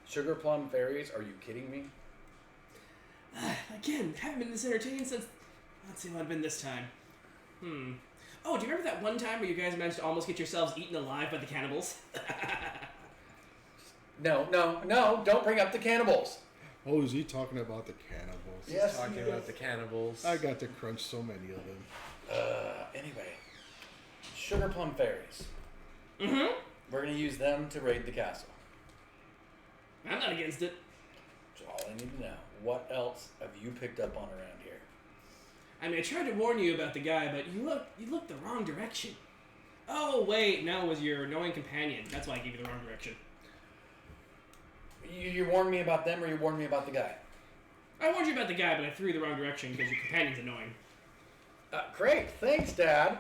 sugar plum fairies? Are you kidding me? Again, haven't been this entertained since. Let's see what I've been this time. Oh, do you remember that one time where you guys managed to almost get yourselves eaten alive by the cannibals? No, don't bring up the cannibals. Oh, is he talking about the cannibals? Yes, Talking he about is. the cannibals. I got to crunch so many of them. Anyway, sugar plum fairies. Mm-hmm. We're gonna use them to raid the castle. I'm not against it. That's all I need to know. What else have you picked up on around here? I mean, I tried to warn you about the guy, but you looked the wrong direction. Oh, wait, no, it was your annoying companion. That's why I gave you the wrong direction. You warned me about them, or you warned me about the guy? I warned you about the guy, but I threw you the wrong direction because your companion's annoying. Great, thanks, Dad.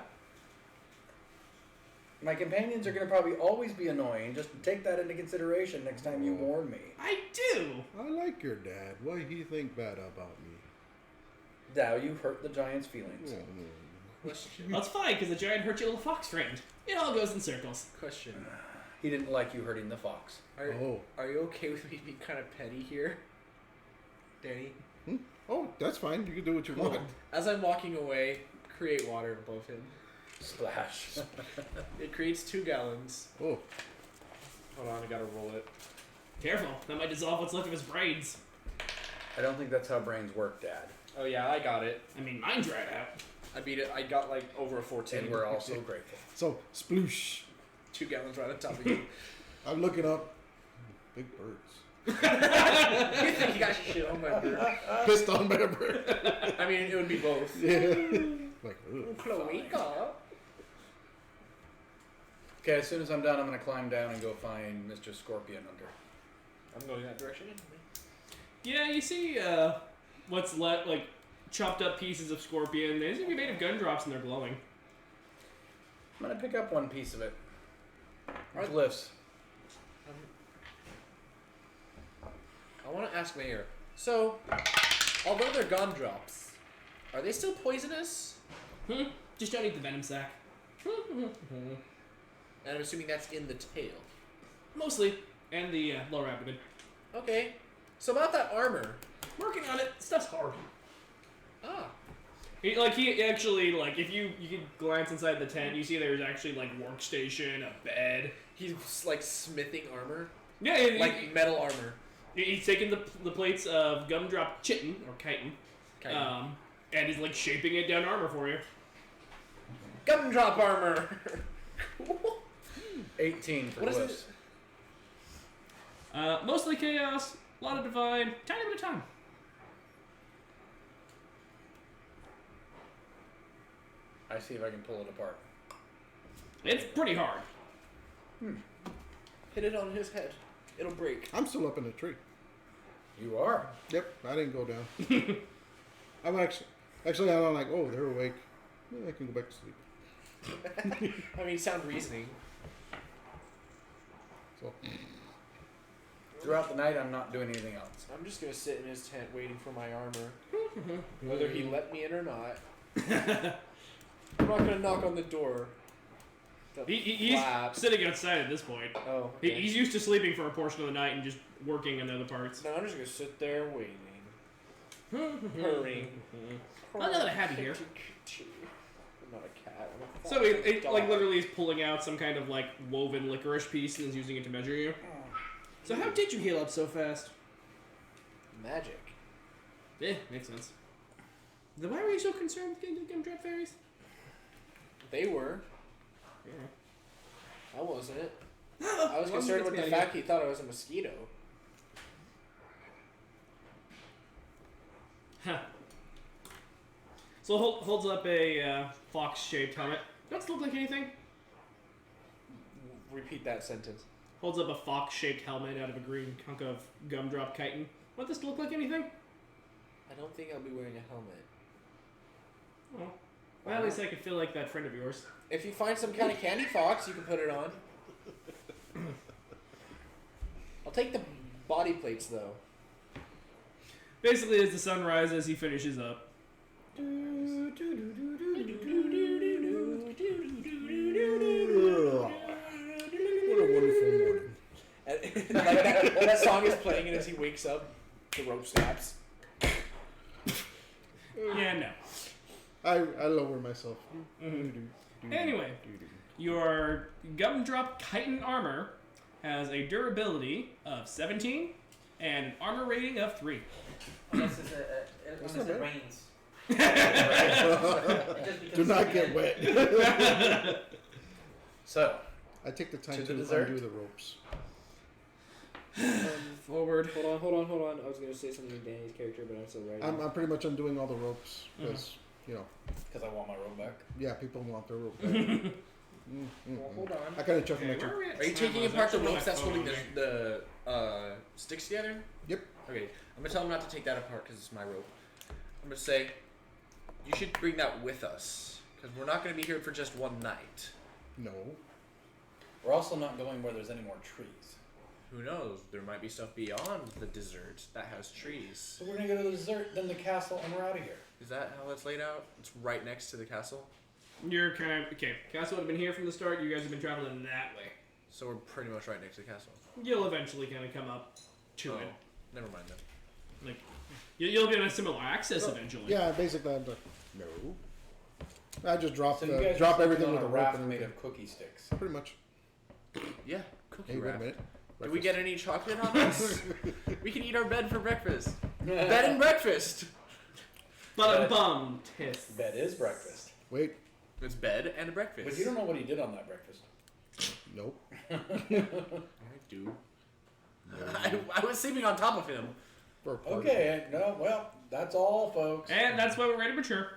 My companions are gonna probably always be annoying. Just take that into consideration next time you warn me. I do! I like your dad. Why he think bad about me? Now you hurt the giant's feelings. Question. That's fine, because the giant hurt your little fox friend. It all goes in circles. Question. He didn't like you hurting the fox. Are you okay with me being kind of petty here, Danny? Oh, that's fine. You can do what you want. As I'm walking away, create water above him. Splash. It creates 2 gallons. Oh, Hold on, I gotta roll it. Careful, that might dissolve what's left of his brains. I don't think that's how brains work, Dad. Oh yeah, I got it. I mean, mine dried out. I beat it. I got like over a 14. And we're all so grateful. so sploosh. 2 gallons right on top of you. I'm looking up. Big birds. You think you got shit on my bird? Pissed on by a bird. I mean, it would be both. Yeah. Like, ugh. Chloe, Okay, as soon as I'm done, I'm gonna climb down and go find Mr. Scorpion Hunter. I'm going that direction anyway. Yeah, you see what's left, like chopped up pieces of scorpion. They seem to be made of gumdrops and they're glowing. I'm gonna pick up one piece of it. Are- Glyphs. I want to ask Mayor. So, although they're gumdrops, are they still poisonous? Just don't eat the venom sac. And I'm assuming that's in the tail. Mostly. And the lower abdomen. Okay. So about that armor. Working on it. Stuff's hard. Ah. He actually, like, if you could glance inside the tent, you see there's actually, like, workstation, a bed. He's like smithing armor. Yeah, Like metal armor. he's taking the plates of gumdrop chitin, or chitin, and he's, like, shaping it down armor for you. Gumdrop armor! 18 for What is glyphs. it? Mostly chaos, a lot of divine, tiny bit of time. I see if I can pull it apart. It's pretty hard. Hit it on his head. It'll break. I'm still up in the tree. You are. Yep, I didn't go down. I'm actually, I'm like, oh, they're awake. Yeah, I can go back to sleep. I mean, sound reasoning. So, Throughout the night, I'm not doing anything else. I'm just gonna sit in his tent waiting for my armor, whether he let me in or not. I'm not gonna knock on the door. The He's flap. sitting outside at this point. Oh, He, okay. he's used to sleeping for a portion of the night and just working on the other parts. No, I'm just gonna sit there waiting. Purring. Well, now that I have you here. I'm not a cat. I'm a So he fucking like dog. literally is pulling out some kind of like woven licorice piece and is using it to measure you. So how did you heal up so fast? Magic. Yeah, makes sense. Then why were you so concerned with gumdrop fairies? They were. Yeah. I wasn't. I was concerned with the fact he thought I was a mosquito. Huh. So holds up a fox-shaped helmet. Does it look like anything? Repeat that sentence. Holds up a fox-shaped helmet out of a green hunk of gumdrop chitin. Want this to look like anything? I don't think I'll be wearing a helmet. Well, at least I could feel like that friend of yours. If you find some kind of candy fox, you can put it on. I'll take the body plates though. Basically, as the sun rises, he finishes up. what a wonderful morning. that song is playing, and as he wakes up, the rope snaps. Yeah, no. I lower myself. Anyway, your gumdrop chitin armor has a durability of 17 and an armor rating of 3. Unless That's it not bad. rains. It just Do becomes not so get bad. wet. So, I take the time To to the dessert? undo the ropes. Forward. Hold on. I was gonna say something in Danny's character, but I'm still writing. I'm pretty much undoing all the ropes because, you know, because I want my robe back. yeah, people want their rope back. Well, hold on. I kind of chuck them Okay, at where you. are we at Are you time? taking I was apart the actually on ropes my that's holding phone. the sticks together? Yep. Okay, I'm gonna tell him not to take that apart because it's my rope. I'm gonna say, you should bring that with us because we're not gonna be here for just one night. No. We're also not going where there's any more trees. Who knows? There might be stuff beyond the desert that has trees. So we're gonna go to the dessert, then the castle, and we're out of here. Is that how it's laid out? It's right next to the castle, You're kind of okay. Castle would have been here from the start. You guys have been traveling that way. so we're pretty much right next to the castle. You'll eventually kind of come up to it. Never mind then. Like you'll be on a similar access eventually. Yeah, basically, I'm like, no. I just drop So you guys drop are everything on with a a rope raft and made everything. of cookie sticks. Pretty much. Yeah, cookie Hey, wait a wrap. minute. Do we get any chocolate on this? We can eat our bed for breakfast. Bed and breakfast. But a bum tiss. Bed is breakfast. Wait. It's bed and a breakfast. But you don't know what he did on that breakfast. Nope. I do. I was sleeping on top of him. For a party. Okay, no, well, that's all, folks. And that's why we're ready to mature.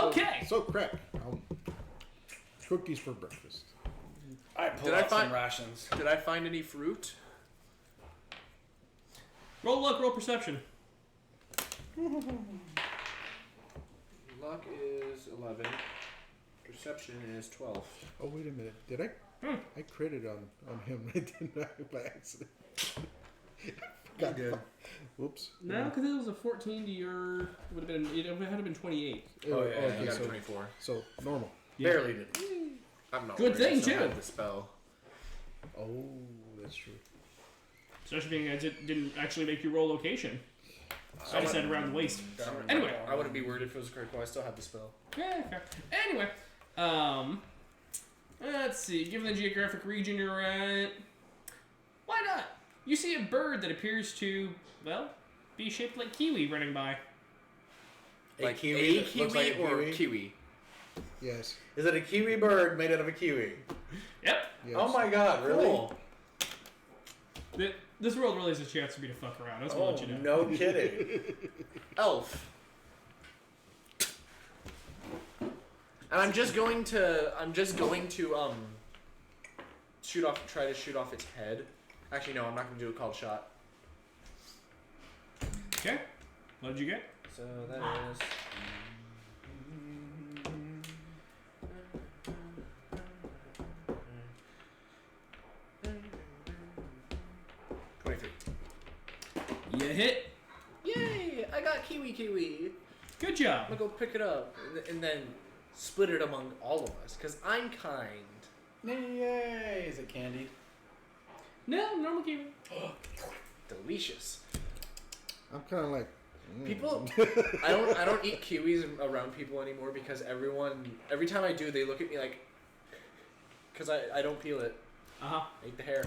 Okay. So crack. Cookies for breakfast. I pull Did I out some find- rations. Did I find any fruit? Roll luck, roll perception. Luck is 11. Perception is 12. Oh, wait a minute. Did I? I critted on him, didn't I, by accident? You did. Whoops. No, because it was a 14 to your. Would have been. It would have been 28. Oh, yeah, okay, You got a so, 24. so normal. Barely did. I'm not Good worried, I thing, still too. have the spell. Oh, that's true. Especially being as it didn't actually make you roll location. I just said around the waist. Anyway. I wouldn't be worried if it was critical. I still have the spell. Yeah, fair. Anyway, let's see. Given the geographic region you're at, why not? You see a bird that appears to, well, be shaped like kiwi running by. Like kiwi a that looks kiwi like a or kiwi? kiwi? Yes. Is it a kiwi bird made out of a kiwi? Yep. Yes. Oh my god, really? Cool. This world really is a chance for me to fuck around. I just want Oh, to let you know. no kidding. Elf. And I'm just going to try to shoot off its head. Actually, no, I'm not going to do a called shot. Okay. What did you get? So that is. 23. You hit. Yay! I got kiwi. Good job. I'm gonna go pick it up and then split it among all of us, because I'm kind. Yay! Is it candied? No, normal kiwi. Delicious. I'm kind of like. People, I don't eat kiwis around people anymore because every time I do, they look at me like, because I don't peel it. Uh-huh. I eat the hair.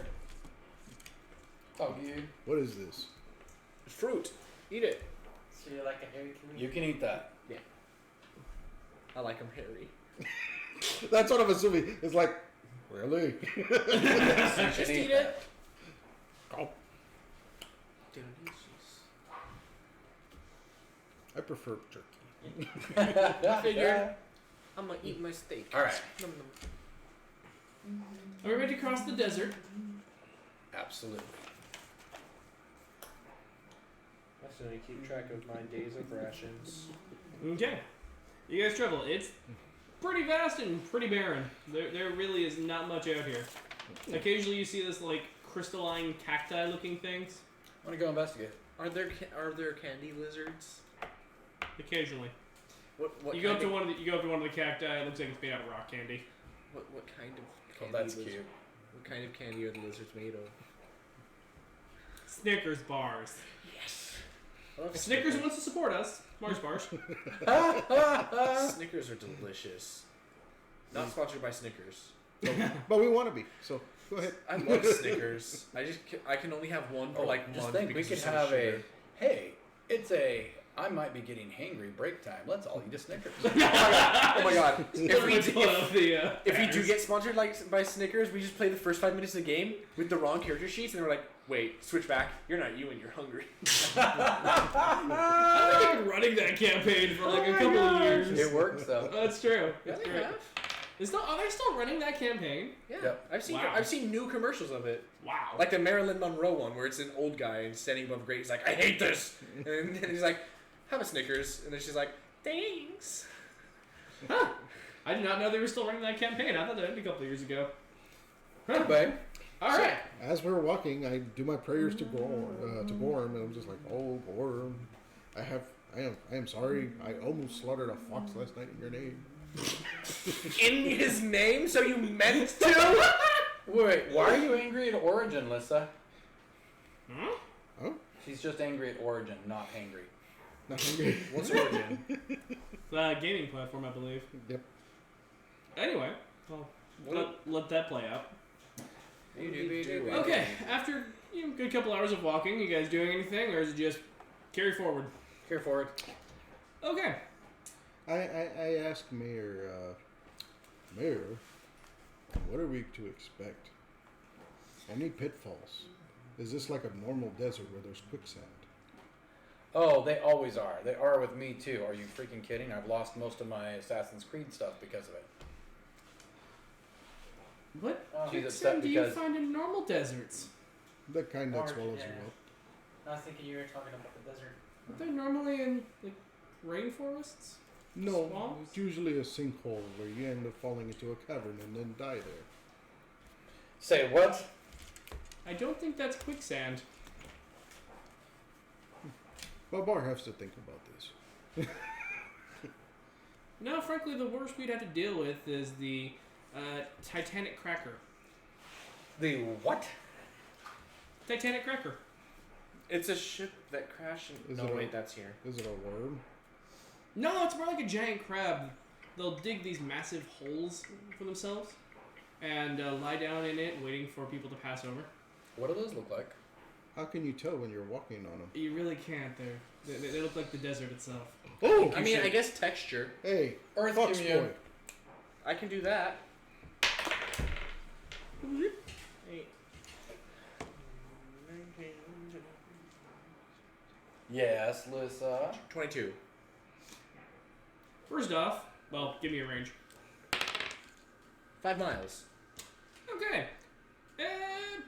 Oh, you. What is this? It's fruit. Eat it. So you're like a hairy kiwi? You can eat that. I like them hairy. That's what I'm assuming. It's like, really? Just eat it. Oh. Delicious. I prefer turkey. I figured I'm gonna eat my steak. All right. Nom, nom. Are we ready to cross the desert? Absolutely. I'm just gonna keep track of my days of rations. Okay. You guys travel. It's pretty vast and pretty barren. There really is not much out here. Occasionally you see this like crystalline cacti-looking things. I want to go investigate. Are there candy lizards? Occasionally. What You go kind up to of, one of the cacti. It looks like it's made out of rock candy. what kind of Oh, candy? that's lizard- cute. What kind of candy are the lizards made of? Snickers bars. Yes. I love Snickers wants to support us. Mars bars. Snickers are delicious. Not sponsored by Snickers. But we want to be. So go ahead. I love Snickers. I can only have one for like just month think we because could there's so much have a. sugar. Hey, it's a. I might be getting hangry break time. Let's all eat a Snickers. Oh my god! If we If if we do get sponsored like by Snickers, we just play the first 5 minutes of the game with the wrong character sheets, and we're like, wait, switch back. You're not you, and you're hungry. I've been running that campaign for like a couple of years. It works though. That's true. Yeah, That's they great. have. Are they still running that campaign? Yeah, Yep. Wow. I've seen new commercials of it, Wow. like the Marilyn Monroe one, where it's an old guy and standing above grate. He's like, I hate this, and then he's like, have a Snickers, and then she's like, thanks. Huh. I did not know they were still running that campaign. I thought that ended a couple of years ago. Huh. Anyway, All right. As we're walking, I do my prayers to Gorm, and I'm just like, oh Gorm, I am sorry. I almost slaughtered a fox last night in your name. In his name, so you meant to? wait. Why are you angry at Origin, Lissa? Huh? Huh? She's just angry at Origin, not angry. Not hungry. What's Origin? Gaming platform, I believe. Yep. Anyway, well, let that play out. Okay. Okay, after a good couple hours of walking, you guys doing anything, or is it just carry forward? Carry forward. Okay. I asked Mayor, what are we to expect? Any pitfalls? Is this like a normal desert where there's quicksand? Oh, they always are. They are with me too. Are you freaking kidding? I've lost most of my Assassin's Creed stuff because of it. What She's quicksand upset do you because- find in normal deserts? The kind that Or- swallows yeah. you up. I was thinking you were talking about the desert. Aren't they normally in like rainforests? No, Swamps? it's usually a sinkhole where you end up falling into a cavern and then die there. Say what? I don't think that's quicksand. Babar has to think about this. No, frankly, the worst we'd have to deal with is the Titanic Cracker. The what? Titanic Cracker. It's a ship that crashed. Is No, it a- wait, that's here. Is it a worm? No, it's more like a giant crab. They'll dig these massive holes for themselves and lie down in it, waiting for people to pass over. What do those look like? How can you tell when you're walking on them? You really can't. They look like the desert itself. Oh, I mean, I guess texture. hey, Earth Fox commune. boy. I can do that. Eight. Yes, Lissa. 22. First off, well, give me a range. 5 miles. Okay.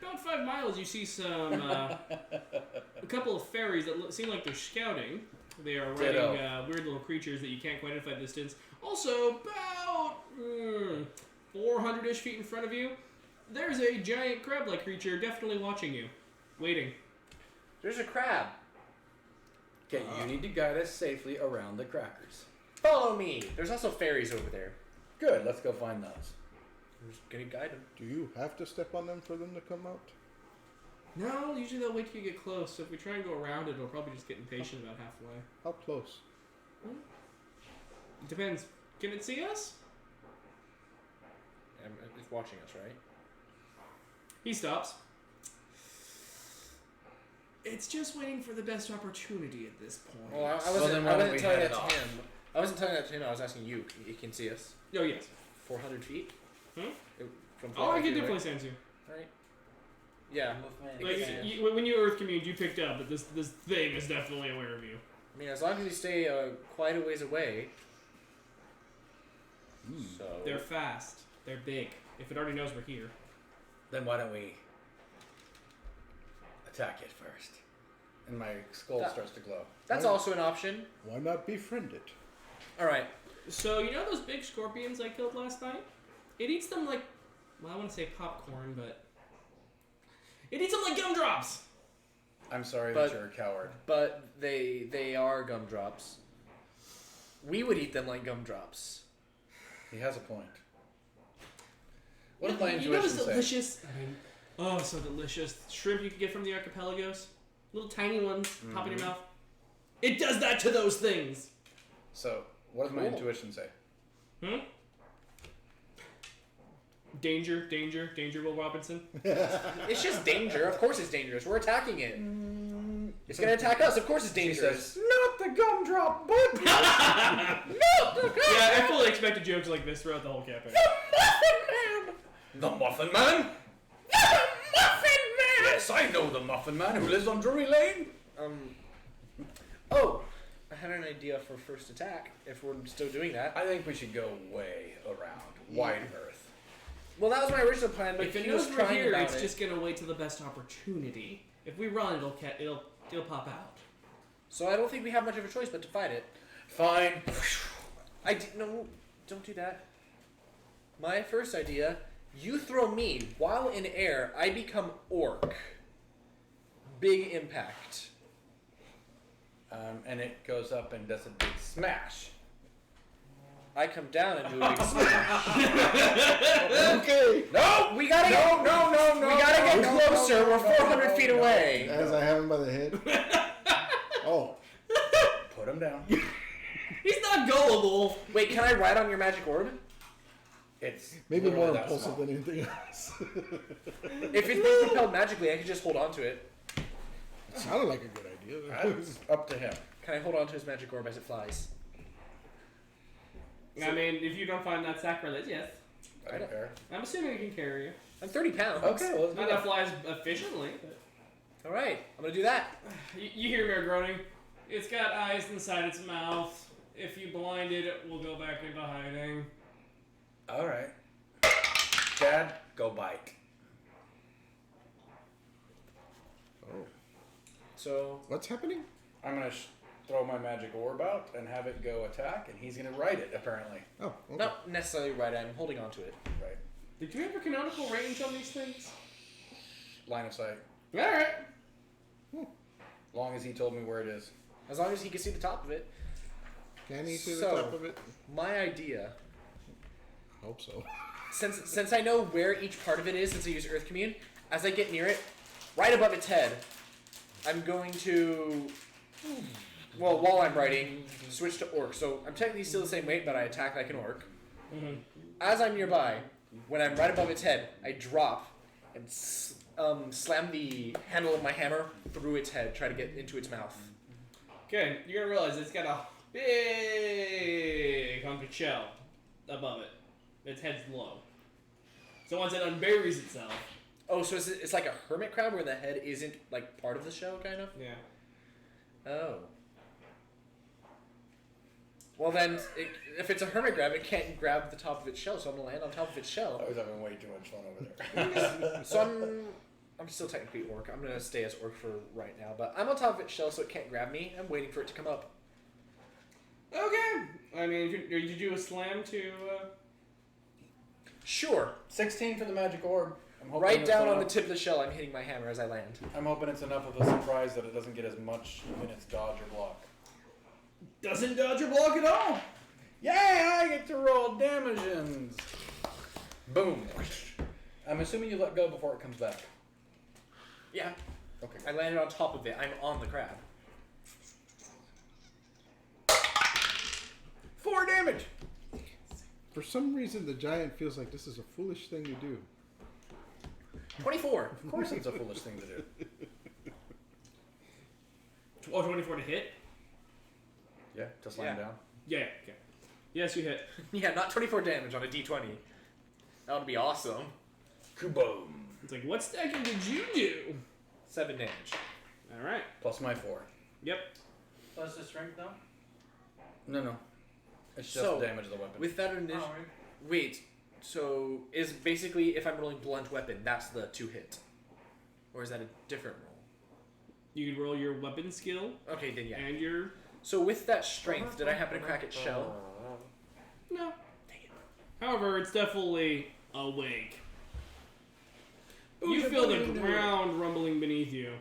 About 5 miles, you see some a couple of fairies that seem like they're scouting. They are riding weird little creatures that you can't quite identify at distance. Also, about 400-ish feet in front of you, there's a giant crab-like creature definitely watching you, waiting. There's a crab. Okay, you need to guide us safely around the crackers. Follow me. There's also fairies over there. Good, let's go find those. I'm just gonna guide them. Do you have to step on them for them to come out? No, usually they'll wait till you get close. So if we try and go around it, it'll probably just get impatient about halfway. How close? Depends. Can it see us? It's watching us, right? He stops. It's just waiting for the best opportunity at this point. Well, I So wasn't, then I why don't wasn't we telling head that to off? him. I wasn't telling that to him. I was asking you. You can see us. Oh, yes. 400 feet? Hmm? From Oh, I 400 can feet definitely away? sense you. Right? Yeah. Movement. Like, Yeah. when you Earth communed, you picked up that this thing is definitely aware of you. I mean, as long as you stay quite a ways away. So They're fast. They're big. If it already knows we're here. Then why don't we attack it first? And my skull That- starts to glow. that's also an option. Why not befriend it? All right. So, you know those big scorpions I killed last night? It eats them like, well, I want to say popcorn, but it eats them like gumdrops! I'm sorry But- that you're a coward. But they are gumdrops. We would eat them like gumdrops. He has a point. What does You- my you intuition know those say? delicious, oh, so delicious shrimp you can get from the archipelagos? Little tiny ones, pop in your mouth. It does that to those things! So, what does my Cool. intuition say? Danger, danger, danger, Will Robinson. It's just danger. Of course it's dangerous. We're attacking it. It's gonna attack us. Of course it's She dangerous. says, not the gumdrop, but Yeah, I fully expected jokes like this throughout the whole campaign. the Muffin Man? The Muffin Man! Yes, I know the Muffin Man who lives on Drury Lane. Oh, I had an idea for first attack. If we're still doing that. I think we should go way around. Wide Earth. Well, that was my original plan, but If it he was knows we're crying here, about it's it. just gonna wait till the best opportunity. If we run, it'll pop out. So I don't think we have much of a choice but to fight it. Fine. No, don't do that. My first idea: you throw me while in air. I become orc. Big impact. And it goes up and does a big smash. I come down and do a big smash. Okay. No, we gotta get. No, We gotta get closer. We're 400 feet away. As I have him by the head. Oh. Put him down. He's not gullible. Wait, can I ride on your magic orb? It's Maybe literally more that impulsive small. than anything else. If it's being propelled magically, I can just hold on to it. It sounded like a good idea. That's up to him. Can I hold on to his magic orb as it flies? I mean, if you don't find that sacrilege, yes. I don't care. I'm assuming it can carry you. I'm 30 pounds. Okay, well, let's do Not that that. flies efficiently, but All right, I'm gonna do that. you hear Mare groaning. It's got eyes inside its mouth. If you blind it, it will go back into hiding. All right. Dad, go bite. Oh. So What's happening? I'm gonna throw my magic orb out and have it go attack, and he's gonna ride it apparently. Oh, okay. not necessarily right. I'm holding on to it. Right. Did you have a canonical range on these things? Line of sight. Alright. Long as he told me where it is. As long as he can see the top of it. Can he see the So- top of it? My idea, Hope so. since I know where each part of it is, since I use Earth Commune, as I get near it, right above its head, I'm going to, well, while I'm riding, switch to orc. So I'm technically still the same weight, but I attack like an orc. Mm-hmm. As I'm nearby, when I'm right above its head, I drop and slam the handle of my hammer through its head, try to get into its mouth. Okay, you're gonna realize it's got a big hunk of shell above it. Its head's low. So once it unburies itself, Oh, so it's like a hermit crab where the head isn't like part of the shell, kind of? yeah. Oh. Well then, if it's a hermit crab, it can't grab the top of its shell, so I'm gonna land on top of its shell. I was having way too much fun over there. So I'm still technically orc. I'm gonna stay as orc for right now, but I'm on top of its shell, so it can't grab me. I'm waiting for it to come up. Okay. I mean, did you do a slam to? Sure. 16 for the magic orb. I'm hoping Right it's down on enough- the tip of the shell, I'm hitting my hammer as I land. I'm hoping it's enough of a surprise that it doesn't get as much in its dodge or block. Doesn't dodge or block at all. Yay! I get to roll damages. Boom. I'm assuming you let go before it comes back. Yeah. Okay. I landed on top of it. I'm on the crab. 4 damage. For some reason, the giant feels like this is a foolish thing to do. 24. Of course, it's a foolish thing to do. 24 to hit. Yeah, to slam Yeah. down. Yeah. Okay. Yes, you hit. Yeah, not 24 damage on a d20. That would be awesome. Kaboom. It's like, what stacking did you do? 7 damage. All right. Plus my 4. Yep. Plus the strength though? No. It's just So, damage of the weapon. With that initiative... Oh, right. Wait, so is basically if I'm rolling blunt weapon, that's the 2 hit? Or is that a different roll? You can roll your weapon skill Okay, then yeah. and your So with that strength, did I happen to crack its shell? no. Dang it. However, it's definitely awake. You Booja feel the booja. ground rumbling beneath you.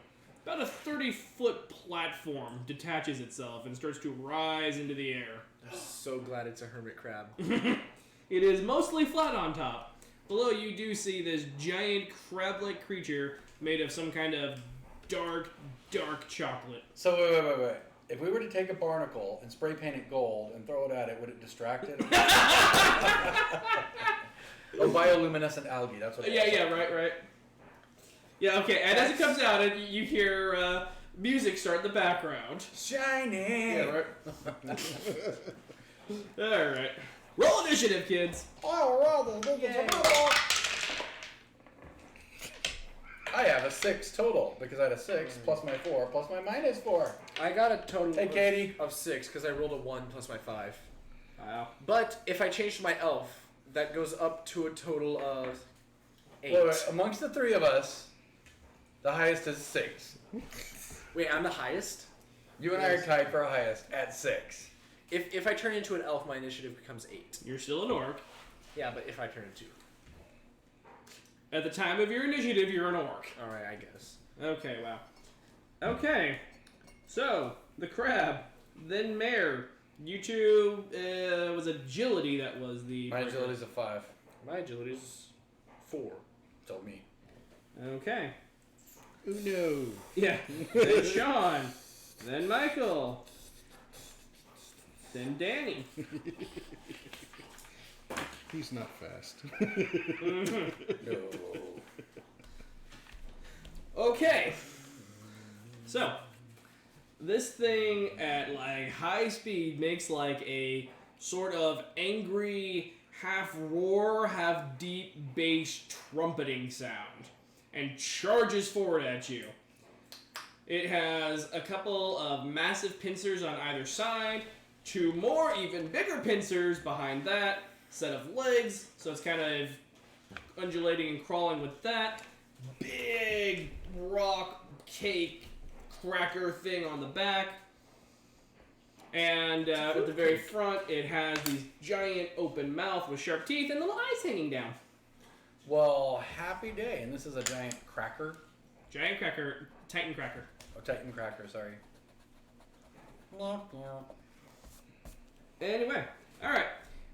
About a 30-foot platform detaches itself and starts to rise into the air. I'm so glad it's a hermit crab. It is mostly flat on top. Below you do see this giant crab-like creature made of some kind of dark chocolate. So wait. If we were to take a barnacle and spray paint it gold and throw it at it, would it distract it? Or bioluminescent algae, that's what it is. Yeah, right. Yeah, okay, and as it comes out, you hear music start in the background. Shiny! Yeah, right. Alright. Roll initiative, kids. I have a 6 total because I had a 6 plus my 4 plus my minus 4. I got a total Hey, Katie. of 6 because I rolled a 1 plus my 5. Wow. But if I change to my elf, that goes up to a total of 8. Wait, amongst the 3 of us, the highest is 6. Wait, I'm the highest? You and I are tied for highest at 6. If I turn into an elf, my initiative becomes 8. You're still an orc. Yeah, but if I turn into... At the time of your initiative, you're an orc. Alright, I guess. Okay, wow. Okay. So, the crab, then mare. You two, was agility that was the... My agility's a 5. My agility is 4. So me. Okay. Uno. Yeah. Then Sean. Then Michael. Then Danny. He's not fast. No. Okay. So, this thing at like high speed makes like a sort of angry, half roar, half deep bass trumpeting sound and charges forward at you. It has a couple of massive pincers on either side, 2 more even bigger pincers behind that, set of legs, so it's kind of undulating and crawling with that. Big rock cake cracker thing on the back. And at the very front, it has these giant open mouth with sharp teeth and little eyes hanging down. Well, happy day. And this is a giant cracker. Giant cracker, Titan cracker. Oh, Titan cracker, sorry. Anyway, alright.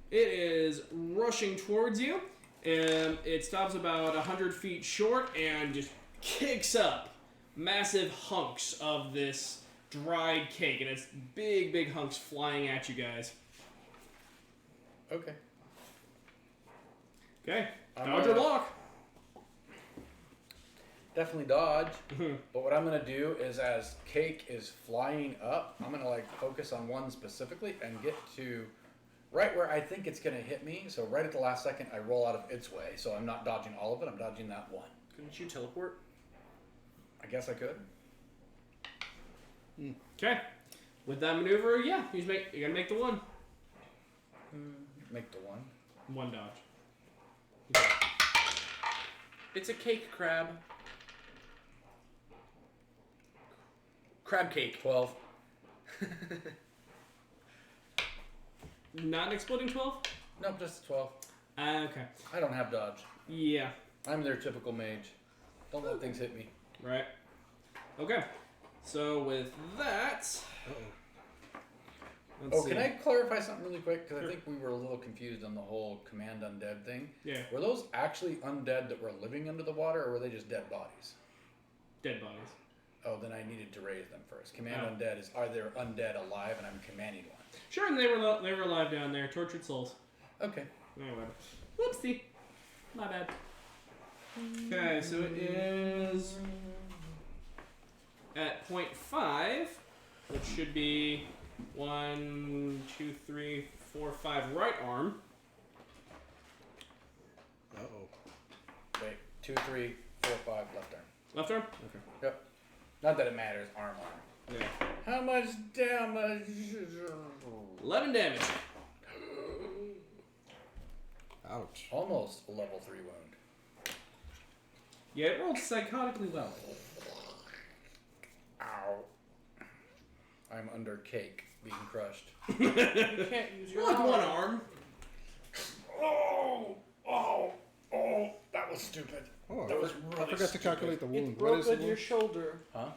It is rushing towards you. And it stops about 100 feet short and just kicks up massive hunks of this dried cake. And it's big hunks flying at you guys. Okay. Okay. I'm Dodge or gonna- block. Definitely dodge. But what I'm going to do is as cake is flying up, I'm going to like focus on one specifically and get to right where I think it's going to hit me. So right at the last second, I roll out of its way. So I'm not dodging all of it. I'm dodging that one. Couldn't you teleport? I guess I could. Okay. With that maneuver, yeah, you gotta make the one. Make the one. 1 dodge. It's a cake crab. Crab cake. 12. Not an exploding 12? Nope, just 12. Okay. I don't have dodge. Yeah. I'm their typical mage. Don't let things hit me. Right. Okay. So with that. Let's see. Can I clarify something really quick? Because I think we were a little confused on the whole command undead thing. Yeah. Were those actually undead that were living under the water, or were they just dead bodies? Dead bodies. Oh, then I needed to raise them first. Command undead is, are there undead alive, and I'm commanding one. Sure, and they were alive down there. Tortured souls. Okay. Anyway. Whoopsie. My bad. Okay, so it is at 0.5, which should be 1, 2, 3, 4, 5 right arm. Uh-oh. Wait, 2, 3, 4, 5 left arm. Left arm? Okay. Yep. Not that it matters, arm. Yeah. How much damage? 11 damage. Ouch. Almost a level 3 wound. Yeah, it rolled psychotically well. Ow. I'm under cake, being crushed. You can't use your With arm. one arm. Oh, that was stupid. Oh, That was I really forgot to calculate the wound. It What broke is the on your wound? shoulder. Huh?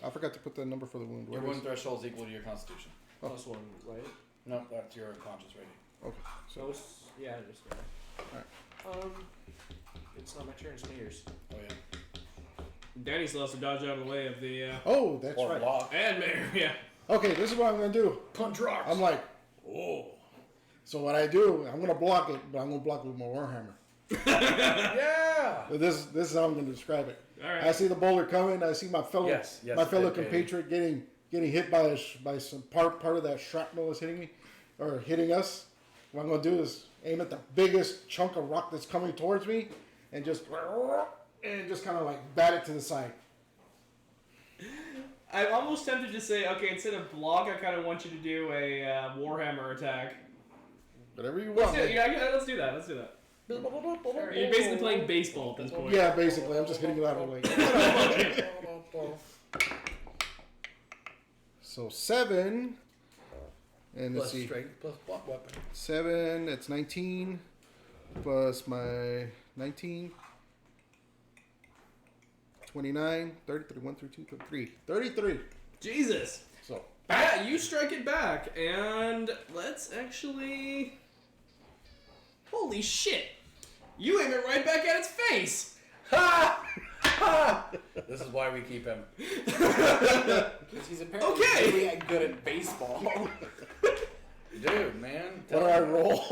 I forgot to put the number for the wound. Your What wound is threshold is equal to your constitution. Oh. Plus 1, right? No, that's your conscious rating. Okay. So, yeah, I understand. It's not my turn, it's yours. Oh, yeah. Danny still has to dodge out of the way of the. Oh, that's Or right. block. And Mayor, yeah. Okay, this is what I'm gonna do. Punch rocks. I'm like, oh. So what I do, I'm gonna block it, but I'm gonna block it with my warhammer. Yeah. This is how I'm gonna describe it. All right. I see the boulder coming. I see my fellow Yes, my fellow okay. compatriot getting hit by some part of that shrapnel that's hitting me or hitting us. What I'm gonna do is aim at the biggest chunk of rock that's coming towards me, and just kind of like bat it to the side. I'm almost tempted to say, okay, instead of block, I kind of want you to do a Warhammer attack. Whatever you Let's want. do it. Yeah, let's do that. Let's do that. You're basically playing baseball at this point. Yeah, basically, I'm just hitting it out of the way. So 7, and let's Plus see, strength, plus block weapon. 7. That's 19, plus my 19. 29, 30, 31, 32, 33. 33. Jesus. So, Yeah, you strike it back, and let's actually. Holy shit! You aim it right back at its face. Ha! Ha! This is why we keep him. Because he's apparently Okay. really good at baseball. Dude, man. what do I roll?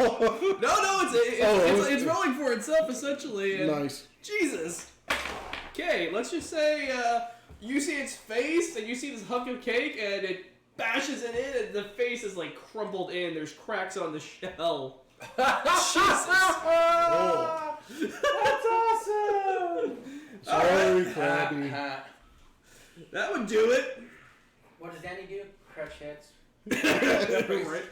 No, it's rolling for itself essentially. And Nice. Jesus. Okay, let's just say you see its face, and you see this hunk of cake, and it bashes it in, and the face is like crumpled in. There's cracks on the shell. Jesus. Oh. That's awesome! Sorry, Krabby. That would do it. What does Danny do? Crush heads. Right.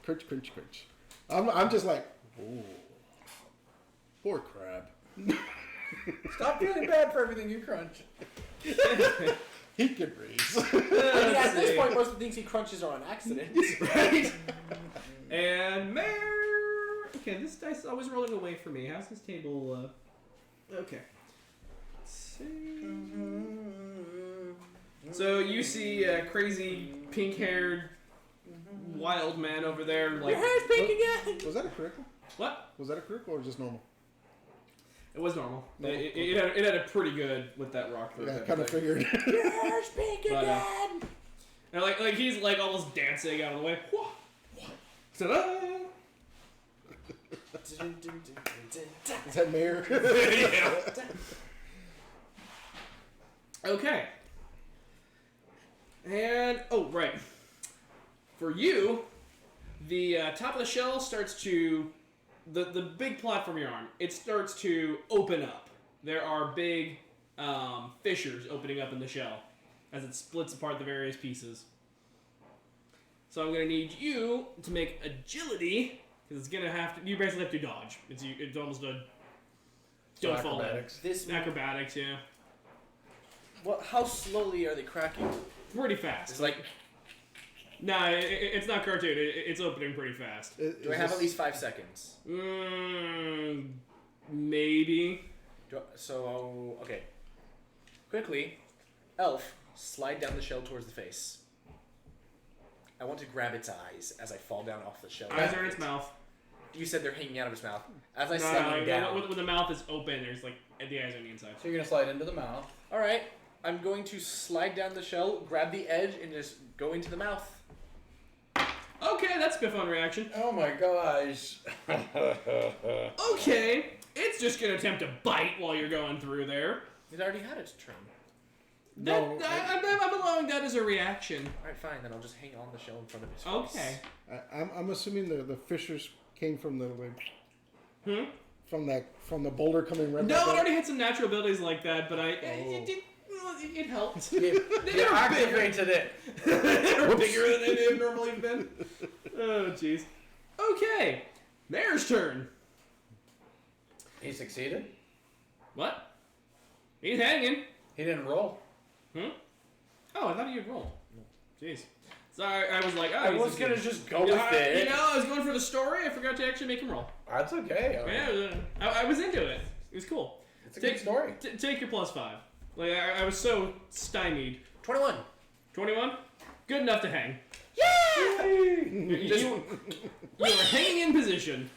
Crunch, crunch, crunch. I'm just like, ooh. Poor crab. Stop feeling bad for everything you crunch. He could raise. I mean, at this point, most of the things he crunches are on accident. Right. And Mayor. Okay, this dice is always rolling away from me. How's this table? Okay. Let's see. So you see a crazy pink-haired wild man over there, like Your hair's pink again! Was that a critical? what? Was that a critical or just normal? It was normal. No. It had a pretty good with that rock through Yeah, I it. kind of figured. Your hair's pink But, again! And like he's like almost dancing out of the way. Ta-da! Is that mayor? Yeah. Okay. And right. For you, the top of the shell starts to the big platform you're on. It starts to open up. There are big fissures opening up in the shell as it splits apart the various pieces. So I'm gonna need you to make agility, because it's gonna have to. You basically have to dodge. It's almost a. So Don't fall in. acrobatics. This. Acrobatics, yeah. Well, how slowly are they cracking? Pretty fast. It's like, Nah, it's not cartoon. It's opening pretty fast. do I have at least 5 seconds? Maybe. So, okay. Quickly, Elf, slide down the shell towards the face. I want to grab its eyes as I fall down off the shell. Eyes are in its mouth. You said they're hanging out of its mouth. As I No, slide no, down. when the mouth is open, there's like the eyes on the inside. So you're gonna slide into the mouth. All right, I'm going to slide down the shell, grab the edge, and just go into the mouth. Okay, that's a fun reaction. Oh my gosh. Okay, it's just gonna attempt to bite while you're going through there. It already had its turn. No, I'm allowing that as a reaction. All right, fine. Then I'll just hang on the shell in front of his face. Okay. I'm assuming the fissures came from the Hmm? from the boulder coming right No, back it up. already had some natural abilities like that, but it helped. You activated it. They're bigger than they've normally been. Oh, jeez. Okay, Mayor's turn. He succeeded. What? He's hanging. He didn't roll. Oh, I thought you'd roll. Jeez. Sorry, I was like, oh, I he's was just gonna just go with it. You know, I was going for the story. I forgot to actually make him roll. That's okay. Yeah, I was into it. It was cool. It's a good story. Take your +5. Like I was so stymied. 21. 21, good enough to hang. Yay! You are hanging in position.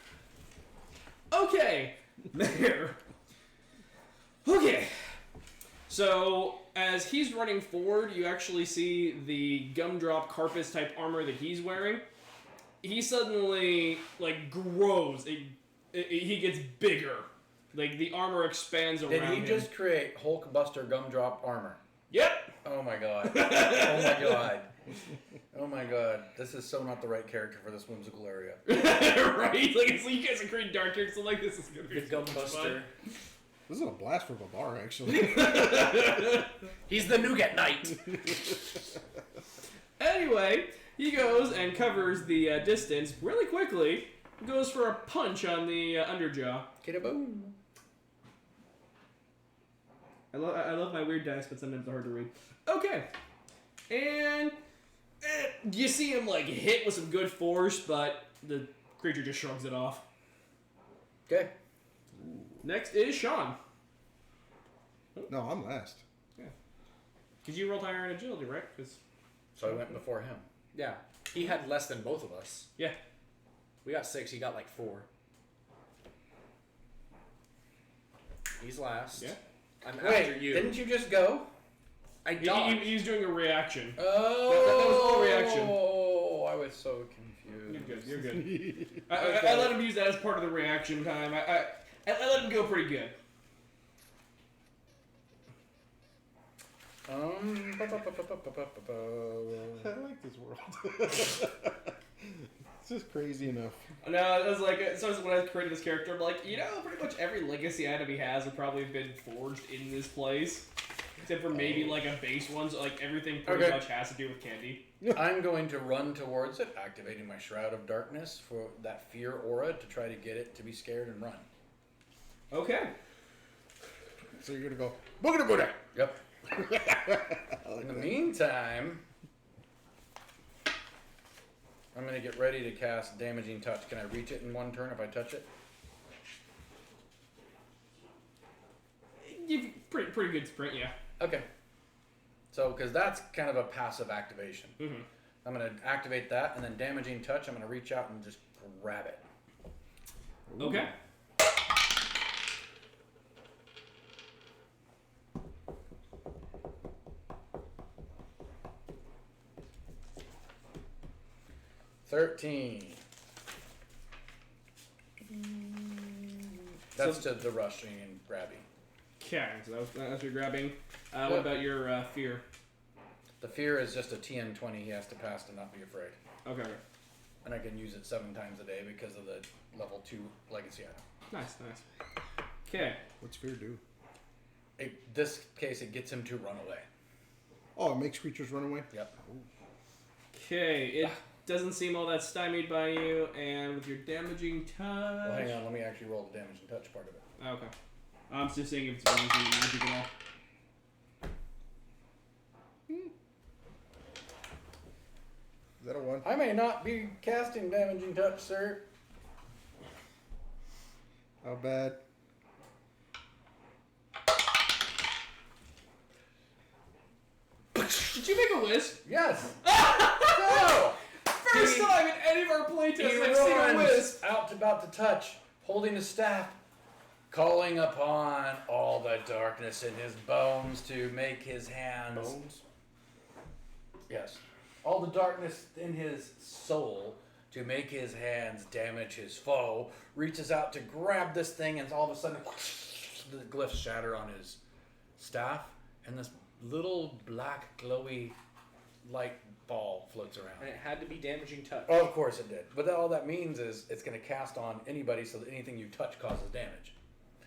Okay, there. Okay. So as he's running forward, you actually see the gumdrop carpus type armor that he's wearing. He suddenly grows. He gets bigger. Like the armor expands around Did he him. just create Hulkbuster Gumdrop armor? Yep. Oh my god. Oh my god. Oh my god. This is so not the right character for this whimsical area. Right? Like, so you guys are creating dark characters, so like this is gonna be The so much fun. Gumbuster. This is a blast from a bar, actually. He's the Nougat Knight. Anyway, he goes and covers the distance really quickly. Goes for a punch on the underjaw. Kidda-boom. I love my weird dice, but sometimes they're hard to read. Okay, and you see him hit with some good force, but the creature just shrugs it off. Okay. Next is Sean. No, I'm last. Because you rolled higher in agility, right? So I went before him. Yeah. He had less than both of us. Yeah. We got 6, he got 4. He's last. Yeah. I'm Wait, after you. didn't you just go? I dodged. He's doing a reaction. Oh. That was all reaction. Oh, I was so confused. You're good. You're good. I let him use that as part of the reaction time. I let him go pretty good. I like this world. It's just crazy enough. No, it was so when I created this character, I'm like, pretty much every legacy item he has have probably been forged in this place. Except for maybe a base one, so everything pretty much has to do with candy. I'm going to run towards it, activating my Shroud of Darkness for that fear aura to try to get it to be scared and run. Okay. So you're gonna go boogada booda. Yep. In the meantime, I'm going to get ready to cast Damaging Touch. Can I reach it in one turn if I touch it? You've pretty good sprint, yeah. Okay. So, because that's kind of a passive activation. Mm-hmm. I'm going to activate that, and then Damaging Touch, I'm going to reach out and just grab it. Okay. That's to the rushing and grabbing. Okay, so that's what you're grabbing. What about your fear? The fear is just a TN20 he has to pass to not be afraid. Okay. And I can use it 7 times a day because of the level 2 legacy item. Nice. Okay. What's fear do? This case, it gets him to run away. Oh, it makes creatures run away? Yep. Okay, it doesn't seem all that stymied by you, and with your damaging touch. Well, hang on. Let me actually roll the damage and touch part of it. Okay. I'm just seeing if it's anything magic at all. Is that a 1? I may not be casting damaging touch, sir. How bad? Did you make a wisp? Yes. No! First He- time in any of our playtests He I've seen a runs wisp. out about to touch, holding his staff, calling upon all the darkness in his bones to make his hands. Bones? Yes. All the darkness in his soul to make his hands damage his foe. Reaches out to grab this thing, and all of a sudden, the glyphs shatter on his staff, and this little black glowy light ball floats around. And it had to be damaging touch. Oh, of course it did. But all that means is it's going to cast on anybody, so that anything you touch causes damage.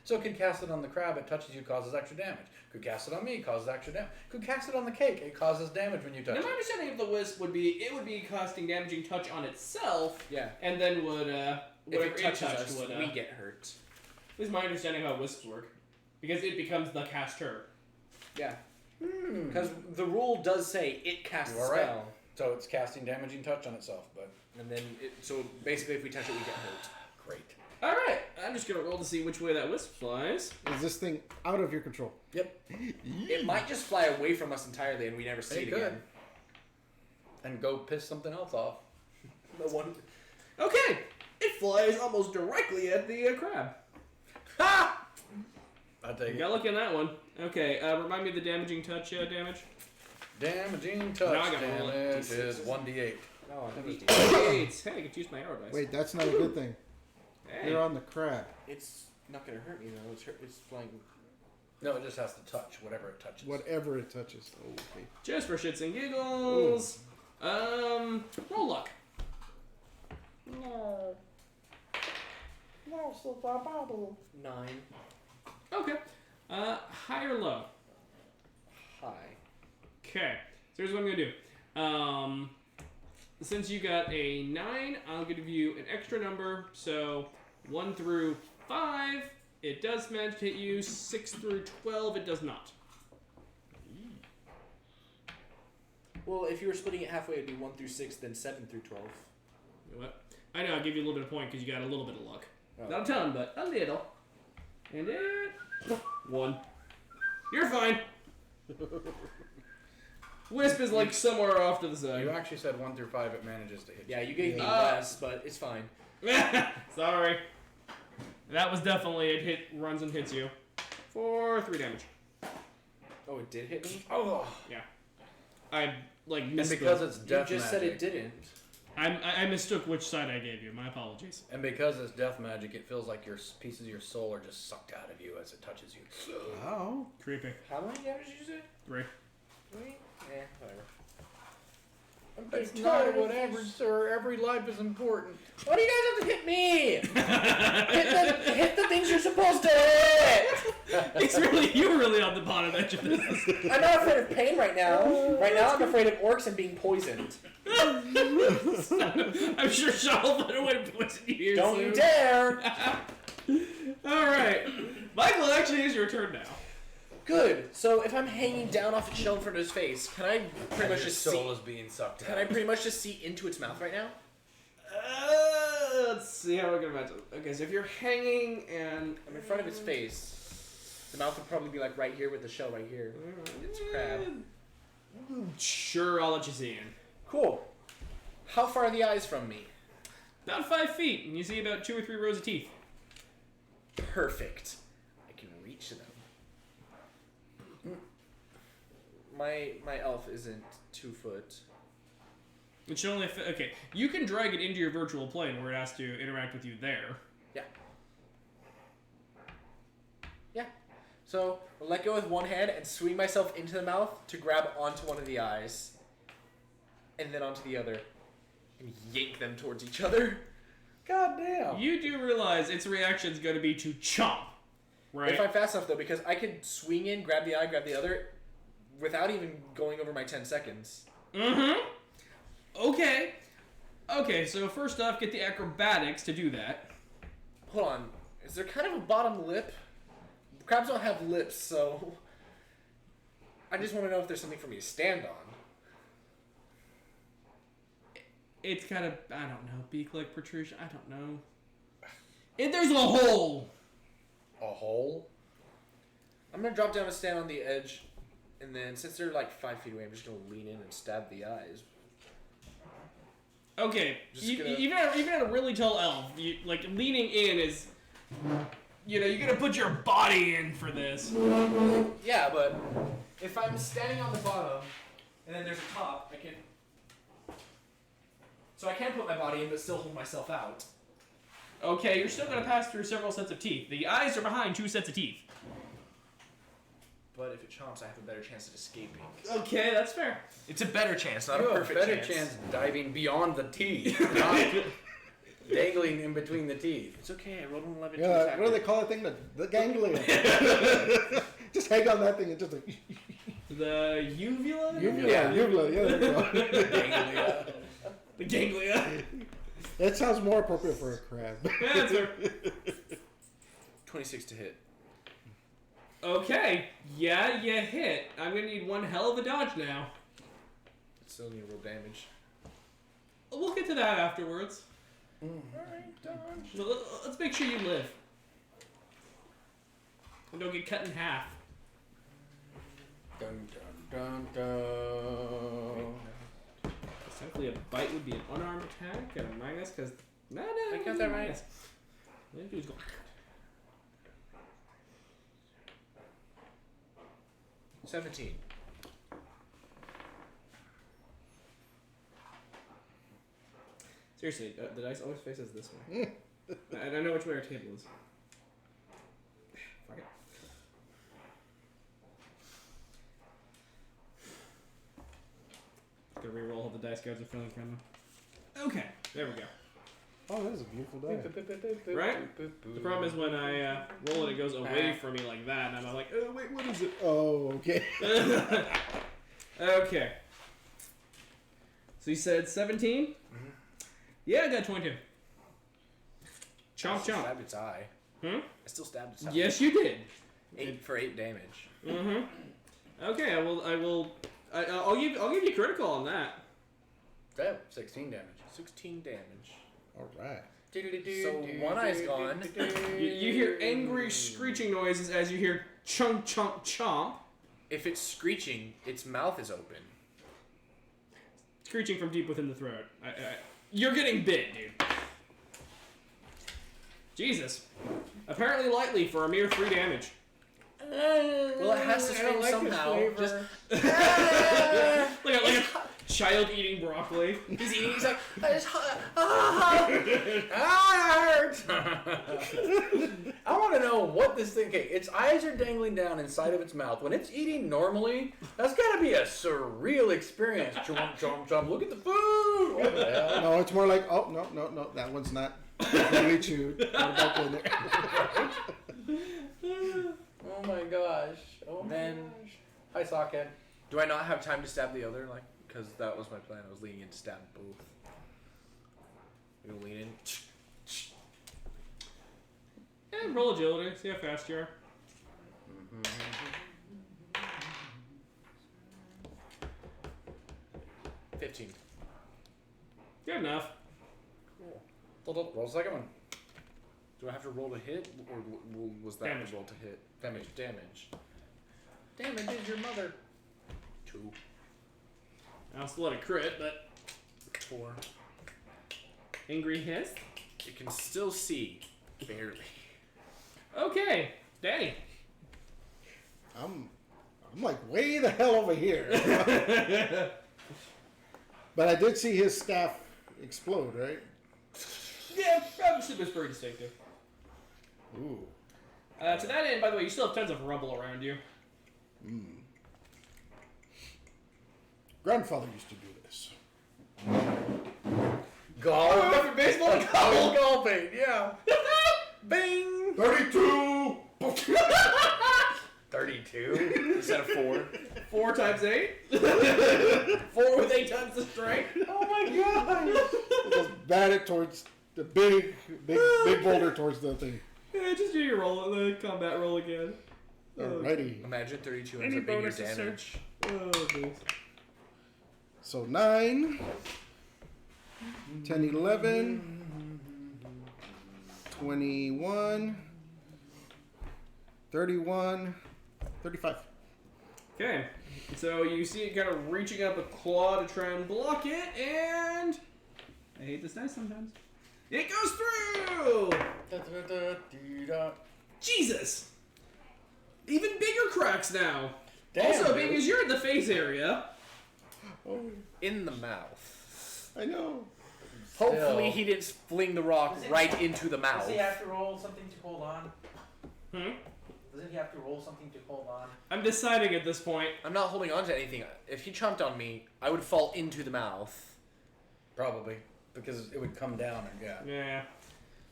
So it can cast it on the crab, it touches you, causes extra damage. Could cast it on me, causes extra damage. Could cast it on the cake, it causes damage when you touch Now, my it. understanding of the wisp would be it would be casting damaging touch on itself, Yeah. and then would If whatever it touches touched us, would. we get hurt. This is my understanding of how wisps work, because it becomes the caster. Yeah. Because the rule does say it casts Hmm. You a are right. spell. So it's casting damaging touch on itself, but And then, so basically if we touch it, we get hurt. great. All right, I'm just gonna roll to see which way that wisp flies. Is this thing out of your control? Yep. It might just fly away from us entirely and we never see It it could. again. And go piss something else off. The one. Okay, it flies almost directly at the crab. Ha! I'll take You it. got lucky on that one. Okay, remind me of the damaging touch damage. Damaging touch Now I gotta roll it. damage is 1d8. Oh, I thought it was Eight. Hey, I could use my arrow dice. Wait, that's not a good thing. Hey. You're on the crab. It's not gonna hurt me though. It's flying. No, it just has to touch whatever it touches. Whatever it touches. Okay. Just for shits and giggles. Roll luck. No. No, so bubble. 9. Okay. High or low? High. Okay. So here's what I'm gonna do. Since you got a 9, I'll give you an extra number. So 1 through 5, it does manage to hit you. 6 through 12, it does not. Well, if you were splitting it halfway, it'd be 1 through 6, then 7 through 12. You know what? I know I'll give you a little bit of point because you got a little bit of luck. Oh. Not a ton, but a little. And it 1. You're fine. Wisp is like somewhere off to the You side. actually said 1 through 5, it manages to hit Yeah, you. you gave me Yeah. less, but it's fine. Sorry. That was definitely it. Runs and hits you for 3 damage. Oh, it did hit me? Oh! I like And misspoke. because it's You death just magic, said it didn't. I mistook which side I gave you. My apologies. and because it's death magic, it feels like your pieces of your soul are just sucked out of you as it touches you. Oh. Creepy. How many damage did you say? 3. 3? Eh, whatever. It's not whatever, sir. Every life is important. Why do you guys have to hit me? hit the things you're supposed to hit! You're really on the bottom edge of this. I'm not afraid of pain right now. Right now, I'm afraid of orcs and being poisoned. I'm sure Sean will find a way to poison you here Don't soon. you dare! Alright. Michael, it actually is your turn now. Good. So if I'm hanging down off its shell in front of his face, can I pretty And much your just soul see? is being sucked Can out. I pretty much just see into its mouth right now? Let's see how we're gonna imagine. Okay, so if you're hanging and I'm in front of its face. The mouth would probably be like right here with the shell right here. It's a crab. Sure, I'll let you see in. Cool. How far are the eyes from me? About 5 feet, and you see about 2 or 3 rows of teeth. Perfect. I can reach them. My elf isn't 2 foot. It should only fit. Okay, you can drag it into your virtual plane where it has to interact with you there. Yeah. Yeah. So I'll let go with one hand and swing myself into the mouth to grab onto one of the eyes, and then onto the other, and yank them towards each other. God damn. You do realize its reaction is going to be to chomp, right? If I'm fast enough though, because I could swing in, grab the eye, grab the other, without even going over my 10 seconds. Mm-hmm. Okay. Okay, so first off, get the acrobatics to do that. Hold on. Is there kind of a bottom lip? Crabs don't have lips, so I just want to know if there's something for me to stand on. It's got a, I don't know, beak-like protrusion. I don't know. There's a hole. A hole? I'm gonna drop down and stand on the edge, and then since they're like 5 feet away, I'm just gonna lean in and stab the eyes. Okay, Just gonna- even at a really tall elf, like leaning in is, you're gonna put your body in for this. Yeah, but if I'm standing on the bottom, and then there's a top, I can. So I can put my body in, but still hold myself out. Okay, you're still gonna pass through several sets of teeth. The eyes are behind 2 sets of teeth. But if it chomps, I have a better chance at escaping. Okay, that's fair. It's a better chance, not You a have a perfect better chance. chance diving beyond the teeth, not dangling in between the teeth. It's okay. I rolled an 11 to Yeah, attack. what do they call that thing? The ganglia. Just hang on that thing and just like. The uvula? Uvula, uvula, yeah, there you go. Ganglia. The ganglia. That sounds more appropriate for a crab. Yeah, that's fair. 26 to hit. Okay, yeah, you hit. I'm gonna need one hell of a dodge now. Still need to roll damage. We'll get to that afterwards. So let's make sure you live. And don't get cut in half. Dun, dun, dun, dun. Essentially, a bite would be an unarmed attack and a minus, because... No, I got that right. All you do is go... 17. Seriously, the dice always faces this way. And I know which way our table is. Fuck it. Gonna reroll all the dice gods are feeling kind of. Okay, there we go. Oh, that is a beautiful day. Right? The problem is when I roll it, it goes away from me like that, and I'm like, oh wait, what is it? Oh, okay. Okay. So you said 17? Mhm. Yeah, I got 22. I Chomp still chomp. stabbed its eye. Hmm? I still stabbed its eye. Yes, you did. 8 for 8 damage. Mm-hmm. Okay, I'll give you critical on that. Damn, 16 damage. 16 damage. All right. So one eye's gone. You hear angry screeching noises as you hear chomp chomp chomp. If it's screeching, its mouth is open. Screeching from deep within the throat. You're getting bit, dude. Jesus. Apparently lightly for a mere 3 damage. Well, it has to scream somehow. Just like a child eating broccoli. he's eating. He's like, I just hurts. I want to know what this thing. Okay, its eyes are dangling down inside of its mouth. When it's eating normally, that's got to be a surreal experience. Chomp, chomp, chomp. Look at the food. What the hell? No, it's more like, oh, no, that one's not completely chewed. What about in there? Oh my gosh. Oh my Then- gosh. Hi, Sockhead. Do I not have time to stab the other? Like, because that was my plan. I was leaning in to stab both. You gonna lean in? And roll agility. See how fast you are. Mm-hmm. 15. Good enough. Cool. Roll the second one. Do I have to roll to hit, or was that Damage. the roll to hit? Damage. Damage. Damage is your mother. 2. I'll still let it crit, but 4. angry hiss. It can still see, barely. Okay, Danny. I'm like way the hell over here. But I did see his staff explode, right? Yeah, obviously it was pretty distinctive. Ooh. To that end, by the way, you still have tons of rubble around you. Grandfather used to do this. Golf. your baseball Oh, golfing. Yeah. Bing! 32! 32. Instead of 4. 4 times 8. 4 with 8 times the strength. Oh my god. The bat it towards the big boulder towards the thing. Yeah, just do your roll, the combat roll again. Alrighty. Imagine 32 ends Any up being your bonuses, damage. Oh, jeez. So 9, 10, 11, 21, 31, 35. Okay, so you see it kind of reaching up a claw to try and block it, and I hate this dice sometimes. It goes through. Jesus! Even bigger cracks now. Damn, also, dude. being as you're in the face area, Oh, In the mouth. I know. Hopefully Still. he didn't fling the rock Does it- right into the Does mouth. he have to roll something to hold on? hmm? Doesn't he have to roll something to hold on? I'm deciding at this point. I'm not holding on to anything. If he chomped on me, I would fall into the mouth. Probably. Because it would come down and yeah. Yeah.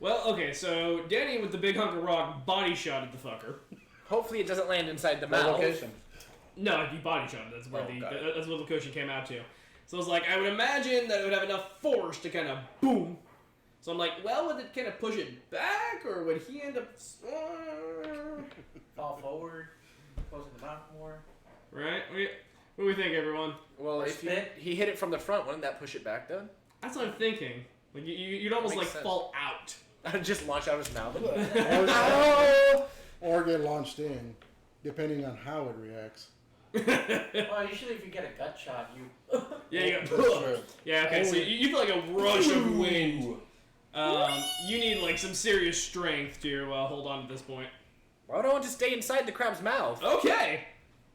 Well, okay, so Danny with the big hunk of rock body shotted the fucker. Hopefully it doesn't land inside the What mouth. location? No, he body shotted. That's where Oh, got it. that's what the location came out to. So I was like, I would imagine that it would have enough force to kind of boom. So I'm like, well, would it kind of push it back, or would he end up? Fall forward, closing the mouth more. Right? What do we think, everyone? Well, Or if spit. he hit it from the front, wouldn't that push it back then? That's what I'm thinking. Like you'd almost like Makes sense. fall out. I'd just launch out of his mouth. Or get launched in, depending on how it reacts. Well, usually if you get a gut shot, you. Yeah, you That's go. true. Yeah, okay. So you feel like a rush of wind. You need like some serious strength to hold on at this point. Why don't I want to stay inside the crab's mouth? Okay.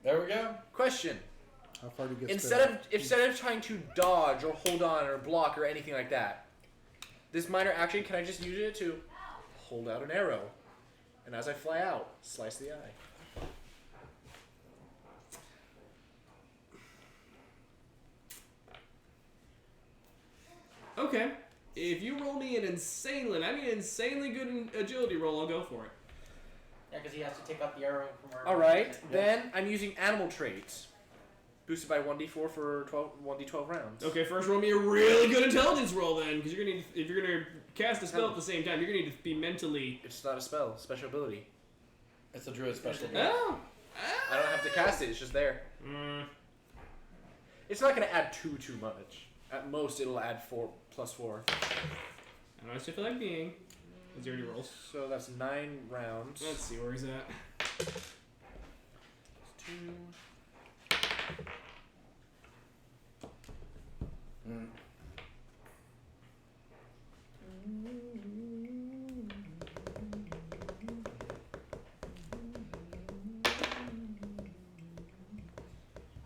There we go. Question. How far do you get? Instead of trying to dodge or hold on or block or anything like that, this minor action, can I just use it to hold out an arrow, and as I fly out, slice the eye? Okay. If you roll me an insanely good agility roll, I'll go for it. Yeah, because he has to take out the arrow from where. All right, then I'm using animal traits, boosted by 1d4 for 1d12 rounds. Okay, first roll me a really good intelligence roll then, because you're gonna need, if you're gonna cast a spell at the same time, you're gonna need to be mentally. It's not a spell, special ability. It's a druid special. Oh. I don't have to cast it; it's just there. It's not going to add too much. At most, it'll add 4 + 4. I don't feel like being. Is there any rolls? So that's 9 rounds. Let's see where he's at. 2. Mm.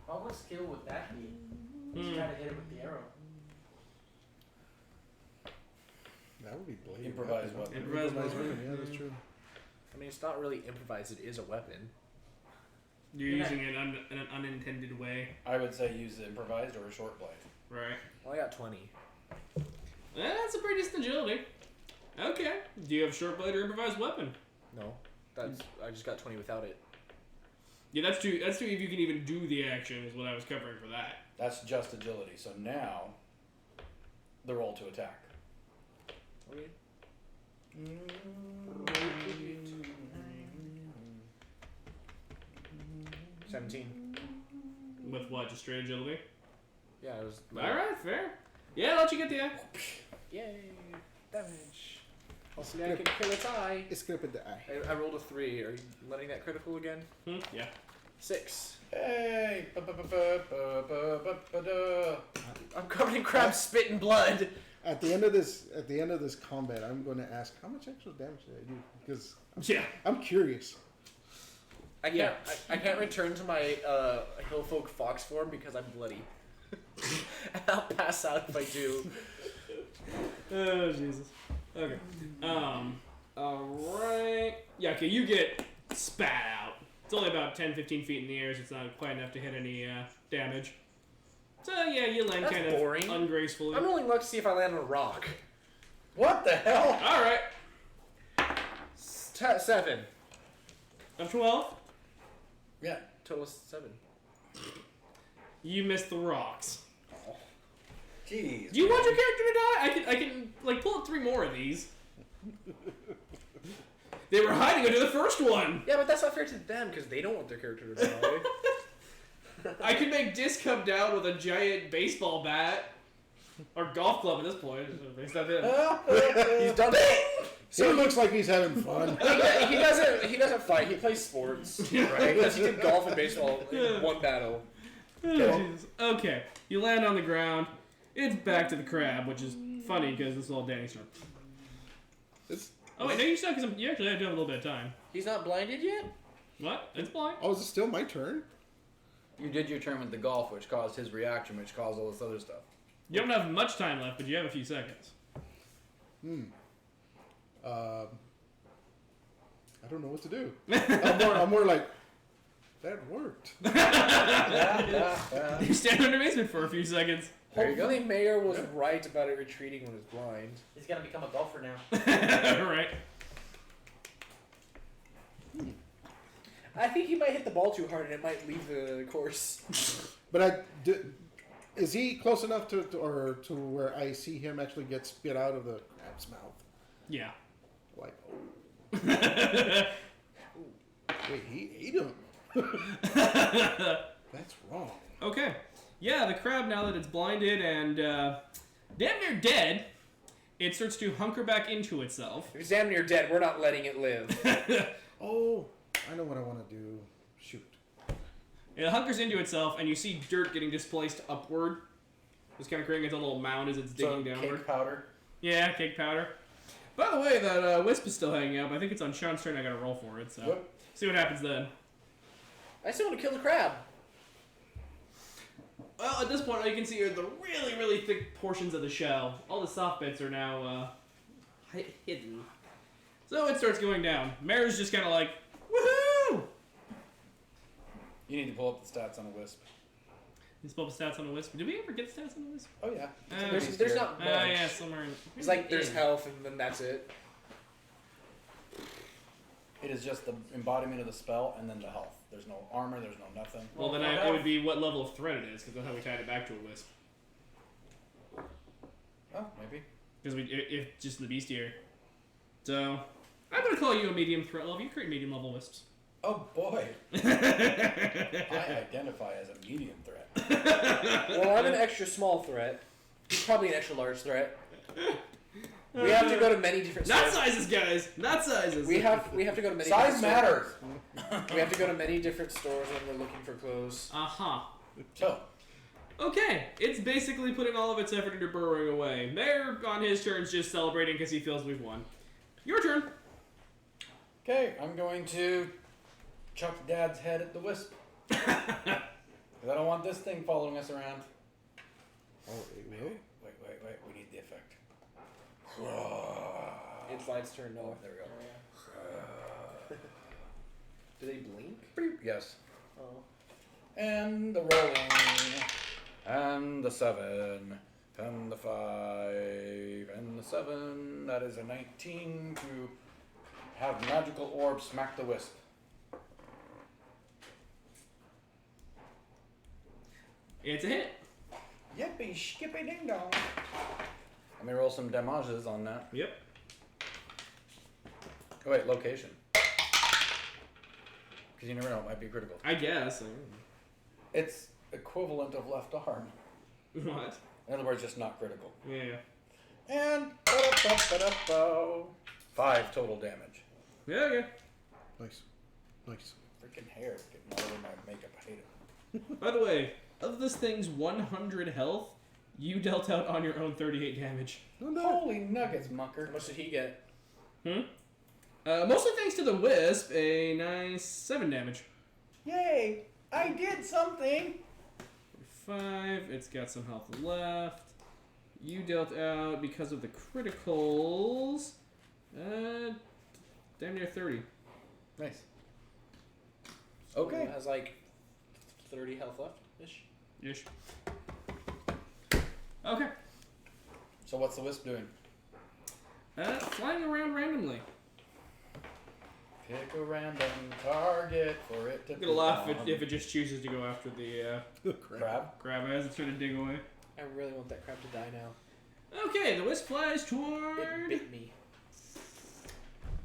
What skill would that be? You gotta hit it with the arrow. That would be blade. Improvised weapon. Improvised weapon. Yeah, that's true. I mean, it's not really improvised. It is a weapon. You're Yeah. using it in an unintended way, I would say use the improvised or a short blade. right? Well, I got 20. That's a pretty decent agility. Okay. Do you have short blade or improvised weapon? No, that's I just got 20 without it. Yeah, that's two. That's two. If you can even do the action, is what I was covering for that. That's just agility. So now, the roll to attack. Okay. 17. With what? Just straight agility. Yeah, it was. All right, fair. Yeah, I'll let you get the. Yay! Damage. Hopefully I can kill its eye. It's gonna put the eye. I rolled a 3. Are you letting that critical again? Yeah. 6. Hey! Ba-ba-ba-ba-ba-ba-ba-ba-da. I'm covered in crab spit and blood. At the end of this combat, I'm going to ask how much actual damage did I do? Because Yeah. I'm curious. I can't. Yeah. I can't return to my hillfolk fox form because I'm bloody. And I'll pass out if I do. Oh Jesus. Okay. All right. Yeah. Okay. You get spat out. It's only about 10-15 feet in the air, so it's not quite enough to hit any damage. So yeah, you land That's kind of boring. ungracefully. I'm rolling luck to see if I land on a rock. What the hell? All right. 7. Of 12, Total 7. you missed the rocks. Jeez. Do you want your character to die? I can like pull up 3 more of these. They were hiding under the first one. Yeah, but that's not fair to them because they don't want their character to die. I could make Disc come down with a giant baseball bat. Or golf club at this point. It's not him. He's done it. He looks like he's having fun. He doesn't fight. He plays sports, right? Because he did golf and baseball in one battle. Oh, Jesus. Okay, you land on the ground. It's back to the crab, which is funny because this is all Danny's turn. Oh wait, no, you still because you actually have to have a little bit of time. He's not blinded yet. What? It's blind. Oh, is it still my turn? You did your turn with the golf, which caused his reaction, which caused all this other stuff. You don't have much time left, but you have a few seconds. I don't know what to do. I'm more like, that worked. You stand under basement for a few seconds. There you go. Hopefully, Mayor was right about it retreating when it's blind. He's gonna become a golfer now. Right. I think he might hit the ball too hard and it might leave the course. But is he close enough to where I see him actually get spit out of the crab's mouth? Yeah. Like, oh. Wait, he ate him. That's wrong. Okay. Yeah, the crab, now that it's blinded and damn near dead, it starts to hunker back into itself. If it's damn near dead, we're not letting it live. Oh, I know what I want to do. Shoot. It hunkers into itself, and you see dirt getting displaced upward. It's kind of creating its own little mound as it's digging downward. Cake powder. Yeah, cake powder. By the way, that wisp is still hanging up. I think it's on Sean's turn. I gotta roll for it, so Yep. see what happens then. I still want to kill the crab. Well, at this point, all you can see are the really, really thick portions of the shell. All the soft bits are now hidden. So it starts going down. Mare's just kind of like, woohoo! You need to pull up the stats on a wisp. Let's pull up the stats on the wisp. Did we ever get stats on the wisp? Oh yeah. There's not much. Yeah, somewhere in... It's like there's health and then that's it. It is just the embodiment of the spell and then the health. There's no armor. There's no nothing. Well, then it would be what level of threat it is, because that's how we tied it back to a wisp. Oh, maybe. Because if just in the bestiary. So, I'm going to call you a medium threat level. You create medium level wisps. Oh boy. I identify as a medium threat. Well, I'm an extra small threat. He's probably an extra large threat. We have to go to many different Not stores. sizes, guys! Not sizes! We have to go to many Size different matters. stores. We have to go to many different stores when we're looking for clothes. Uh-huh. So, Okay, it's basically putting all of its effort into burrowing away. Mayor, on his turn, is just celebrating because he feels we've won. Your turn. okay, I'm going to chuck Dad's head at the wisp. 'Cause I don't want this thing following us around. Oh, it will? Wait. We need the effect. It's Light's turn. No, there we go. Do they blink? Yes. Oh. And the rolling. And the 7. And the 5. And the 7. That is a 19 to have magical orb smack the wisp. It's a hit. Yippee skippy ding dong. Let me roll some damages on that. Yep. Oh wait, location. Because you never know, it might be critical. I guess. It's equivalent of left arm. What? In other words, just not critical. Yeah. And 5 total damage. Yeah, okay. Nice. Freaking hair is getting all over my makeup. I hate it. By the way, of this thing's 100 health, you dealt out on your own 38 damage. Holy nuggets, mucker. How much did he get? Mostly thanks to the wisp, a nice 7 damage. Yay! I did something! 5, it's got some health left. You dealt out, because of the criticals, damn near 30. Nice. Okay. It has like 30 health left ish. Ish. Okay. So what's the wisp doing? Flying around randomly. Pick a random target for it to I'm gonna laugh if it just chooses to go after the crab. crab as it's trying to dig away. I really want that crab to die now. Okay, the wisp flies It toward. bit me.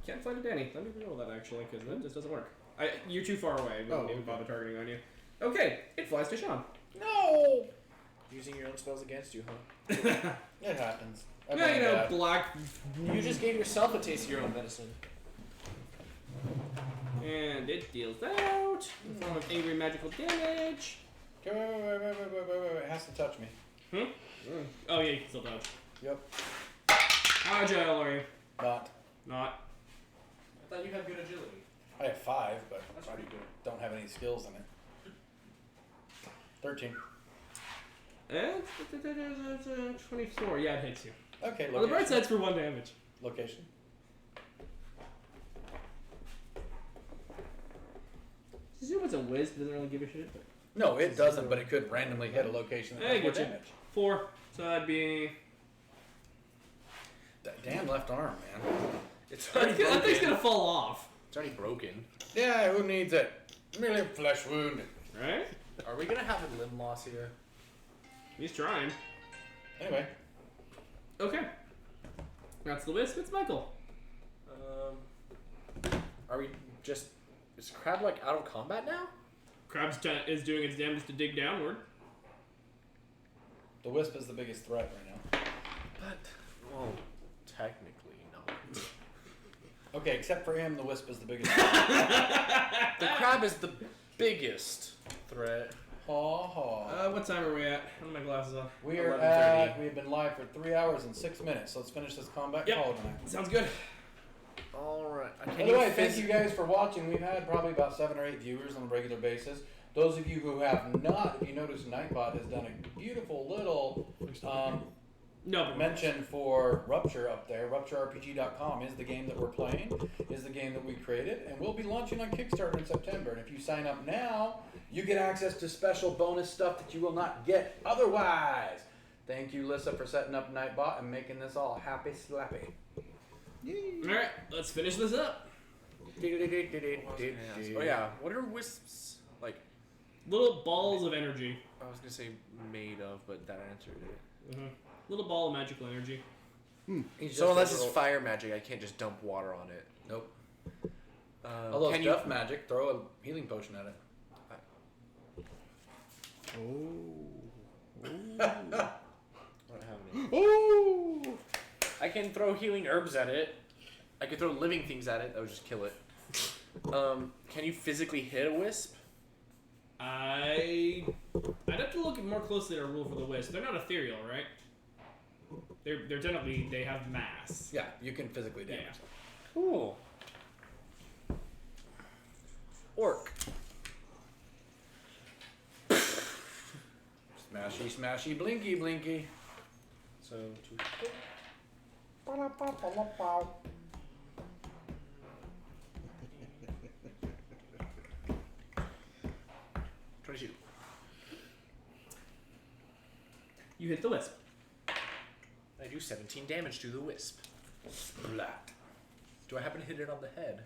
Can't fly to Danny. Let me roll that actually, because that just doesn't work. You're too far away. We Oh, don't even okay. bother targeting on you. Okay, it flies to Sean. No! Using your own spells against you, huh? It happens. I've Yeah, done you know, that. black. You just gave yourself a taste of your own medicine. And it deals out in the form of angry magical damage. Okay, wait. It has to touch me. Oh yeah, you can still dodge. Yep. How agile are you? Not. Not. I thought you had good agility. I have 5, but That's I pretty good. don't have any skills in it. 13. 24. Yeah, it hits you. Okay, Well, the bright location. side's for 1 damage. Location. You know it's a wisp, doesn't really give a shit. But... No, it doesn't, but it could randomly hit a location that I has more get you. damage. 4. So that'd be. That damn left arm, man. It's already That thing's broken. gonna fall off, It's already broken. Yeah, who needs it? Merely a flesh wound. right? Are we gonna have a limb loss here? He's trying. Anyway, Okay. That's the wisp. It's Michael. Are we just... Is Crab, like, out of combat now? Crab's is doing its damage to dig downward. the wisp is the biggest threat right now. But, well, technically not. Okay, except for him, the wisp is the biggest. The crab is the biggest threat. Ha ha. What time are we at? How are my glasses on? We are 11:30. at. We've been live for 3 hours and 6 minutes. Let's finish this combat Yep. call tonight. Sounds good. Alright. By the way, thank you guys for watching. We've had probably about 7 or 8 viewers on a regular basis. Those of you who have not, if you notice, Nightbot has done a beautiful little No, but mention for Rupture up there. RuptureRPG.com is the game that we're playing, is the game that we created, and we'll be launching on Kickstarter in September. And if you sign up now, you get access to special bonus stuff that you will not get otherwise. Thank you, Lissa, for setting up Nightbot and making this all happy slappy. All right, let's finish this up. Oh yeah, what are wisps like? Little balls of energy. I was gonna say made of, but that answered it. Little ball of magical energy. So unless it's fire magic, I can't just dump water on it. Nope. Although can it's death magic, throw a healing potion at it. I don't have any. Oh! I can throw healing herbs at it. I can throw living things at it. That would just kill it. Can you physically hit a wisp? I'd have to look more closely at a rule for the wisp. They're not ethereal, right? They're technically, they have mass. Yeah, you can physically damage Yeah. them. Cool. Orc. Smashy, smashy, blinky, blinky. So 2. You hit the wisp. I do 17 damage to the wisp. Splat. Do I happen to hit it on the head?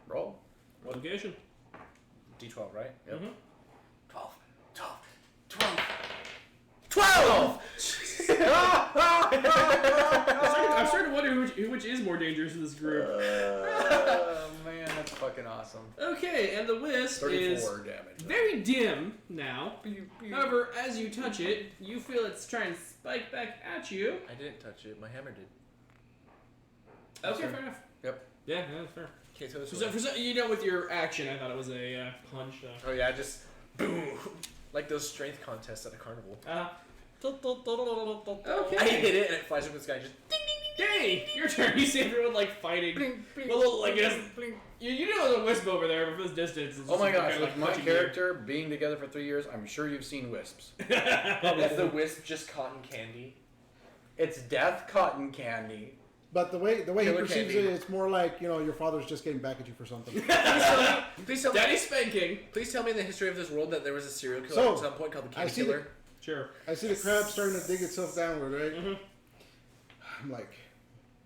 Roll. What location? D12, right? Yep. 12. 12. 12! 12! I'm starting to wonder which is more dangerous in this group. Oh man, that's fucking awesome. Okay, and the wisp is 34 damage. very dim now. However, as you touch it, you feel it's trying to spike back at you. I didn't touch it. My hammer did. Okay, Sure. fair enough. Yep. Yeah, that's fair. Okay, so this For some, you know, with your action, I thought it was a punch. Oh yeah, just boom. Like those strength contests at a carnival. Okay. I hit it and it flies up in the sky just Danny, your turn. You see everyone like fighting. Well, I guess you know there's a wisp over there, but from this distance. It's Oh my just gosh, kinda with my punching character being together for 3 years, I'm sure you've seen wisps. Is the wisp just cotton candy? It's death cotton candy. But the way he Killer perceives candy. it, it's more like, you know, your father's just getting back at you for something. Please tell me. Daddy spanking. Please tell me in the history of this world that there was a serial killer So, at some point called the I Candy see the- Killer. Sure. I see the crab starting to dig itself downward, right? Mhm. I'm like,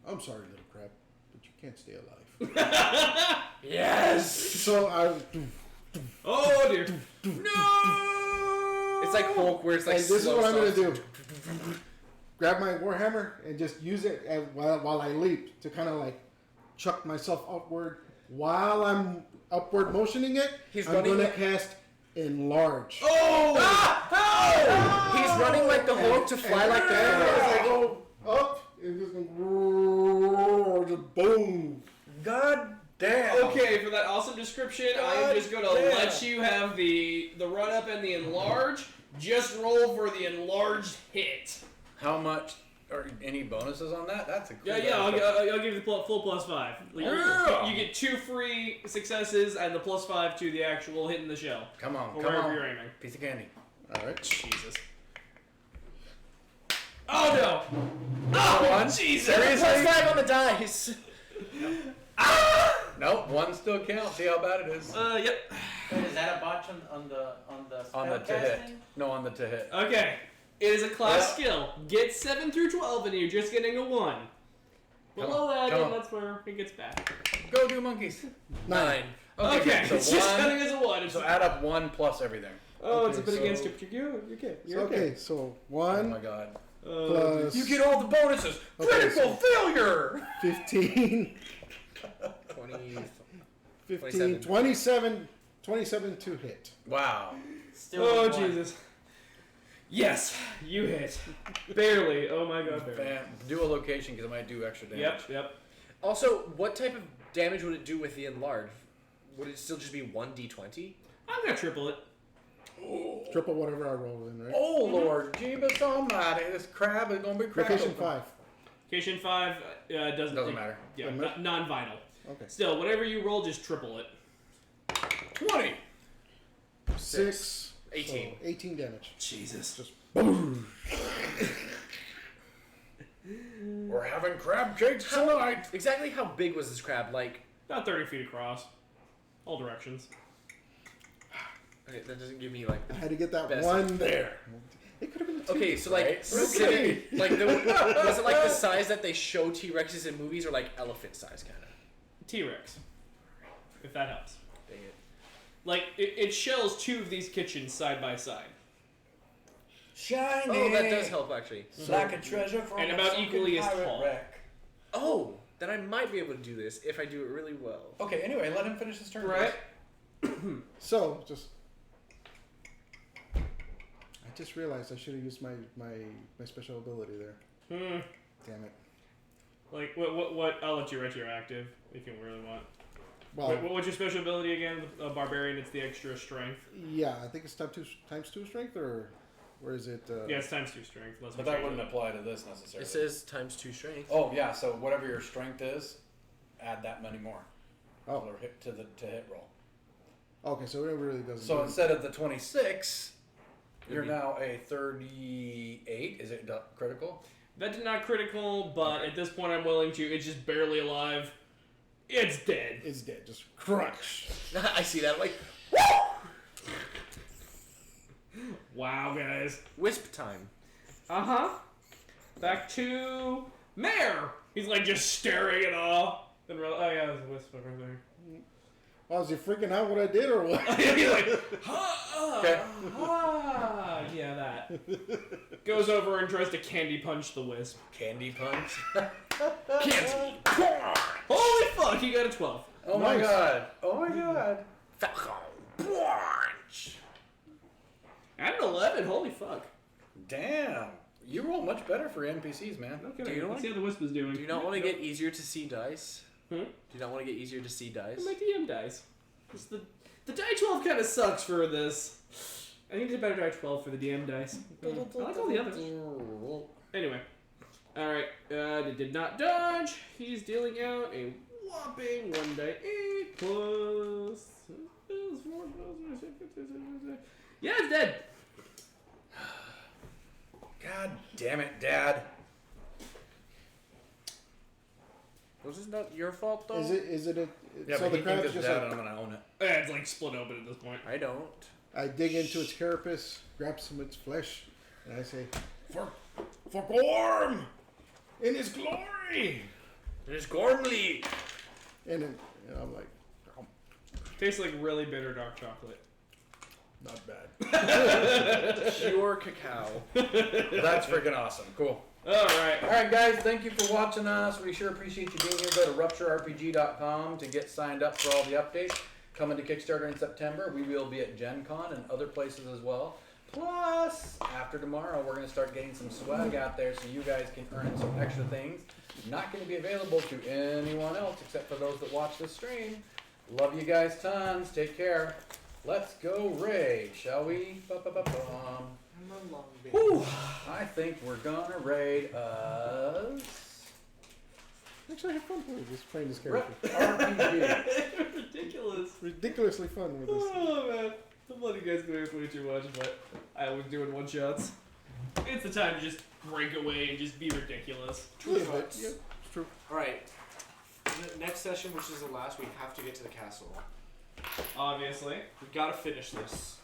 I'm sorry, little crab, but you can't stay alive. Yes. So I, Oh dear. No. It's like Hulk, where it's like. and this is slow what I'm gonna starts. do. grab my warhammer and just use it while I leap to kind of like chuck myself upward. While I'm upward motioning it, I'm going to cast Enlarge. Oh! He's running like the Hulk to fly like the As Hulk. I go up, it's just going just boom. God damn. Okay, for that awesome description, I am just going to let you have the run up and the enlarge. Just roll for the enlarged hit. How much? Or any bonuses on that? That's a cool. I'll give you the full +5. You get 2 free successes and the +5 to the actual hit in the shell. Come on, Or come wherever on. you're aiming. Piece of candy. All right. Jesus. Oh no! One? Jesus! Seriously? +5 on the dice. Nope, one still counts. See how bad it is. Yep. Wait, is that a botch on the On the to hit. spellcasting? No, on the to hit. Okay. It is a class skill. Get 7 through 12 and you're just getting a 1. Below that, come then on. that's where it gets bad. Go do monkeys. 9. Okay, so it's just one- counting as a 1. It's So add up 1 plus everything. it's a Okay, bit so- against you, but you're good. You're good. You're Okay, so Oh 1 my god. plus You get all the bonuses. Okay, Critical failure. 15, 20. 15, 27 to hit. Wow. Still Oh, with one. Jesus. Yes, you hit. Barely. Oh my god, barely. Bam. Do a location because it might do extra damage. Yep. Also, what type of damage would it do with the enlarge? Would it still just be 1d20? I'm gonna triple it. Triple whatever I roll in, right? Oh Lord, Jeebus Almighty! This crab is gonna be cracked Location open. 5. Cation 5 doesn't matter. Yeah, Doesn't matter? non-vital. Okay. Still, whatever you roll, just triple it. 20. 6. 18. So 18 damage. Jesus. Just We're having crab cakes tonight. Exactly how big was this crab? Like, About 30 feet across. All directions. okay, that doesn't give me like. I had to get that Best. one there. It could have been a 2. Okay, so like, Right? sitting, like was it like the size that they show T-Rexes in movies, or like elephant size kind of? T-Rex. If that helps. Dang it. Like, it shells 2 of these kitchens side by side. Shiny. Oh, that does help actually. Like a treasure from And a about sunken equally as pirate tall. wreck. Oh, then I might be able to do this if I do it really well. Okay. Anyway, let him finish his turn. Right? So, I just realized I should have used my special ability there. Damn it. Like, what? I'll let you retroactive if you really want. Well, Wait, what's your special ability again? The barbarian, it's the extra strength. yeah, I think it's times 2 strength, or is it? Yeah, it's times 2 strength. Let's But that wouldn't apply to this necessarily. It says times 2 strength. Oh yeah. So whatever your strength is, add that many more. Oh, Or hit to hit roll. okay. So it really doesn't. So do instead of the 26, you're It'd be- now a 38. Is it critical? That did not critical, but at this point I'm willing to. It's just barely alive. It's dead. It's dead. Just crunch. I see that. I'm like, Wow, guys. wisp time. Back to Mayor. He's like just staring at all. Then oh yeah, there's a wisp over there. Oh, is he freaking out what I did or what? He's like, yeah, that. Goes over and tries to candy punch the wisp. Candy punch. Candy. Holy fuck, he got a 12. Oh my Nice. god. Oh my god. Falcon punch. And an 11, holy fuck. Damn. You roll much better for NPCs, man. Okay, Do you let's like- see how the wisp is doing. Do you not want to get easier to see dice? Hmm? Do you not want to get easier to see dice? My DM dice. Just the die 12 kind of sucks for this. I need a better die 12 for the DM dice. I like all the others. Anyway. Alright, it did not dodge. He's dealing out a whopping 1 die 8 plus 4 plus 6. Yeah, it's dead. God damn it, Dad. Was this not your fault though? Is it a? Yeah, so but the he crab's thinks it's just Dad like, and I'm gonna own it. It's like split open at this point. I don't. I dig into its carapace, grab some of its flesh, and I say, "For Gorm, in his glory!" There's Gormley. And then I'm like, Tastes like really bitter dark chocolate. Not bad. Pure cacao. That's freaking awesome. Cool. Alright. All right, guys. Thank you for watching us. We sure appreciate you being here. Go to rupturerpg.com to get signed up for all the updates. Coming to Kickstarter in September. We will be at Gen Con and other places as well. Plus, after tomorrow, we're going to start getting some swag out there so you guys can earn some extra things. Not going to be available to anyone else except for those that watch this stream. Love you guys tons. Take care. Let's go raid, shall we? Ba-ba-ba-bum. Whew. I think we're going to raid us. Actually, I have fun with this, playing this character. RPG. Ridiculous. Ridiculously fun with this. Oh man, I'm letting you guys go way too much, but I was doing one shots. It's the time to just break away and just be ridiculous. Yeah, but, yeah, it's true. Alright. Next session, which is the last, we have to get to the castle. Obviously. We gotta finish this.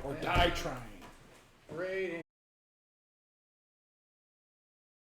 Or die trying. Raiding.